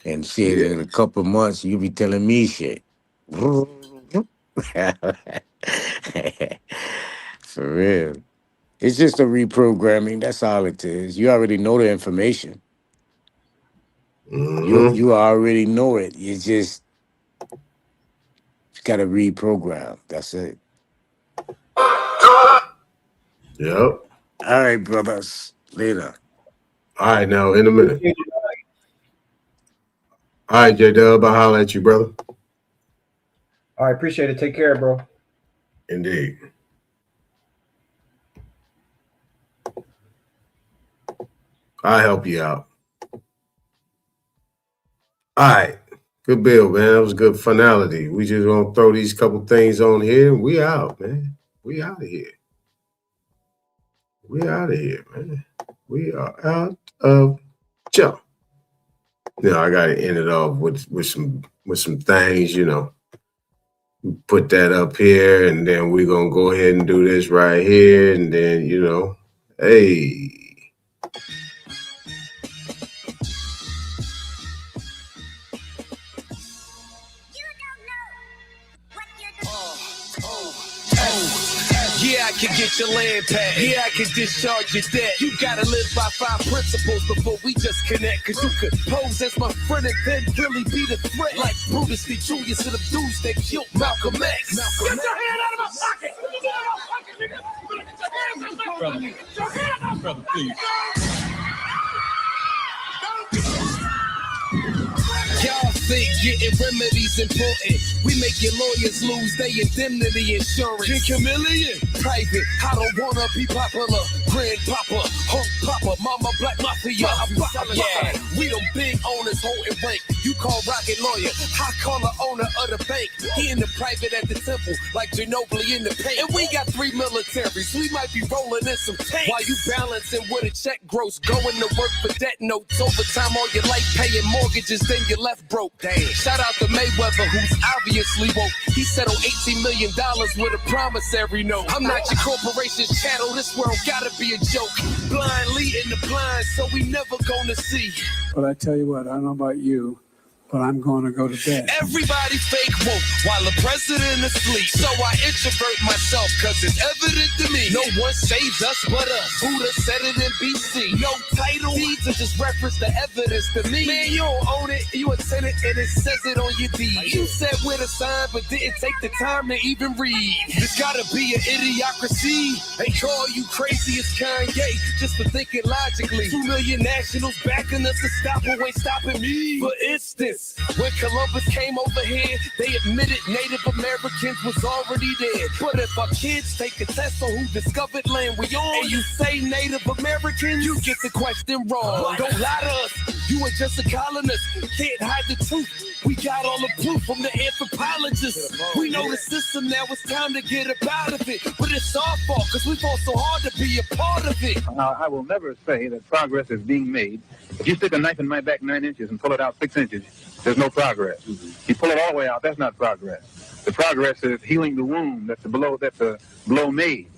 And shit, Yeah. in a couple of months, you'll be telling me shit. For real. It's just a reprogramming. That's all it is. You already know the information. You already know it. You just got to reprogram. That's it. Yep. All right, brothers. Later. All right, now in a minute. All right, J-Dub, I'll holler at you, brother. All right, appreciate it. Take care, bro. Indeed. I'll help you out. All right. Good bill, man. That was good finality. We just gonna throw these couple things on here and we out, man. We out of here. We out of here, man. We are out of jump. I gotta end it off with some things, Put that up here, and then we're gonna go ahead and do this right here, and then hey. Yeah, I can get your land back. Yeah, I can discharge your debt. You gotta live by 5 principles before we just connect. Cause you could pose as my friend and then really be the threat. Like Brutus the Julius to the dudes that killed Malcolm X. Get your hand out of my pocket! Get your hand out of my pocket, nigga! Get your hands out of my pocket! Get your hand out! Brother, please. Y'all think getting remedies important. We make your lawyers lose their indemnity insurance. King Chameleon, private, I don't wanna be popular. Grandpapa, Hulk Papa, Mama Black Mafia. Yeah, we them big owners holding rank. You call Rocket Lawyer, I call the owner of the bank. He in the private at the temple, like Ginobili in the paint. And we got 3 militaries, we might be rolling in some tanks. While you balancing with a check gross, going to work for debt notes. Overtime all your life paying mortgages, then you left broke. Damn. Shout out to Mayweather, who's obviously woke. He settled $18 million with a promissory note. I'm not your corporation's chattel, this world gotta be a joke. Blind leading the blind, so we never gonna see. But I tell you what, I don't know about you, but I'm going to go to bed. Everybody fake woke while the president is asleep. So I introvert myself cause it's evident to me. No one saves us but us. Buddha said it in BC. No title deeds, just reference the evidence to me. Man, you don't own it, you a tenant and it says it on your deed. You said with a sign but didn't take the time to even read. There's gotta be an idiocracy. They call you crazy as Kanye just for thinking logically. 2 million nationals backing us to stop who ain't stopping me. For instance, when Columbus came over here, they admitted Native Americans was already dead. But if our kids take a test on who discovered land we on, and you say Native Americans, you get the question wrong. Don't lie to us, you are just a colonist. Can't hide the truth. We got all the proof from the anthropologists. We know the system now, it's time to get up out of it. But it's our fault, because we fought so hard to be a part of it. Now, I will never say that progress is being made. If you stick a knife in my back 9 inches and pull it out 6 inches, there's no progress. You pull it all the way out, that's not progress. The progress is healing the wound that the blow made.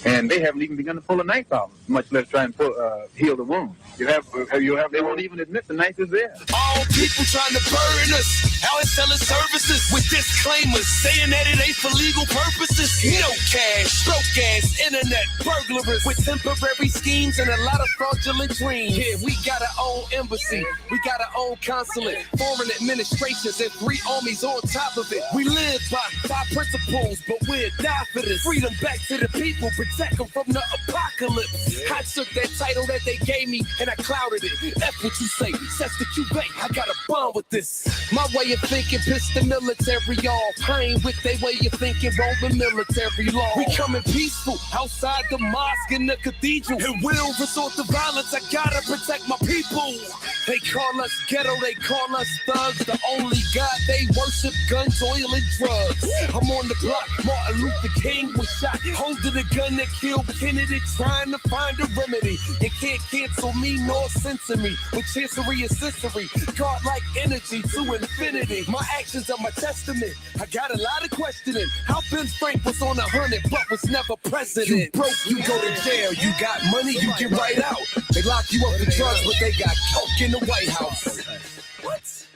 And they haven't even begun to pull a knife out, much less try and heal the wound. They won't even admit the knife is there. All people trying to burn us, out selling services with disclaimers, saying that it ain't for legal purposes. No cash, broke ass, internet burglars with temporary schemes and a lot of fraudulent dreams. Yeah, we got our own embassy, we got our own consulate, foreign administrations and 3 armies on top of it. We live by 5 principles, but we'll die for this. Freedom back to the people, protect them from the apocalypse. I took that title that they gave me and I clouded it. That's what you say, that's the Cuban. I got a bond with this. My way of thinking pissed the military off. I ain't with they way of thinking, Roman military law. We coming peaceful outside the mosque and the cathedral, and will resort to violence. I gotta protect my people. They call us ghetto, they call us thugs. The only God they worship, guns, oil, and drugs. I'm on the block, Martin Luther King was shot, holding a gun that killed Kennedy, trying to find a remedy. You can't cancel me nor censor me with chancery and sensory. God-like energy to infinity. My actions are my testament. I got a lot of questioning. How Ben Frank was on 100 but was never president. You broke, you go to jail. You got money, you get right out. They lock you up for drugs, but they got coke in the White House. What?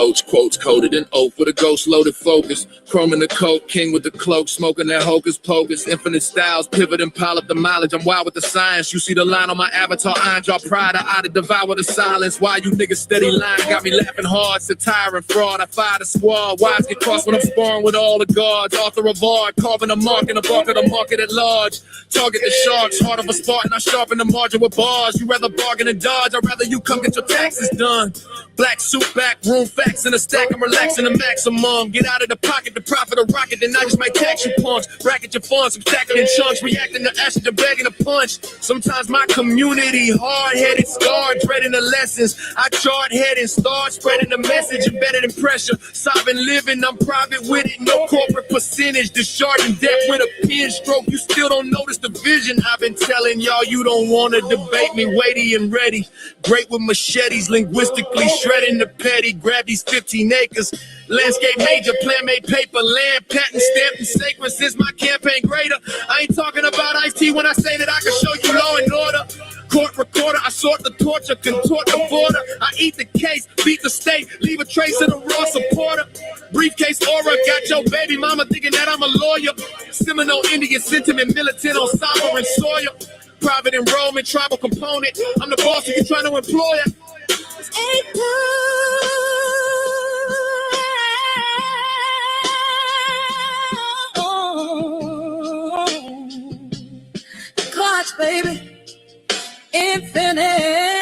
coach quotes coded in oak with a ghost loaded focus. Chrome in the coat, king with the cloak, smoking that hocus pocus. Infinite styles, pivot and pile up the mileage. I'm wild with the science. You see the line on my avatar, iron draw pride. I to devour the silence. Why you niggas steady lying? Got me laughing hard, satire and fraud. I fire the squad. Wise get crossed when I'm sparring with all the guards. Author of art, carving a mark in the bark of the market at large. Target the sharks, heart of a Spartan. I sharpen the margin with bars. You rather bargain and dodge. I'd rather you come get your taxes done. Black suit back, room facts in a stack. I'm relaxing the maximum. Get out of the pocket, the profit of rocket. Then I just might tax you punks. Bracket your funds, I'm stacking in chunks. Reacting to ashes, you're begging a punch. Sometimes my community hard-headed, scarred, dreading the lessons. I chart head and start spreading the message, embedded in pressure. Sovereign living, I'm private with it. No corporate percentage. Discharging debt with a pen stroke. You still don't notice the vision. I've been telling y'all you don't want to debate me. Weighty and ready. Great with machetes, linguistically shredding the petty. Grab these 15 acres. Landscape major, plan made paper. Land patent stamped and sacred since my campaign greater. I ain't talking about Ice-T when I say that I can show you law and order. Court recorder, I sort the torture, contort the border. I eat the case, beat the state, leave a trace in a raw supporter. Briefcase aura, got your baby mama thinking that I'm a lawyer. Seminole Indian sentiment, militant on sovereign soil. Private enrollment, tribal component. I'm the boss, you trying to employ it. Clutch, baby. Infinite.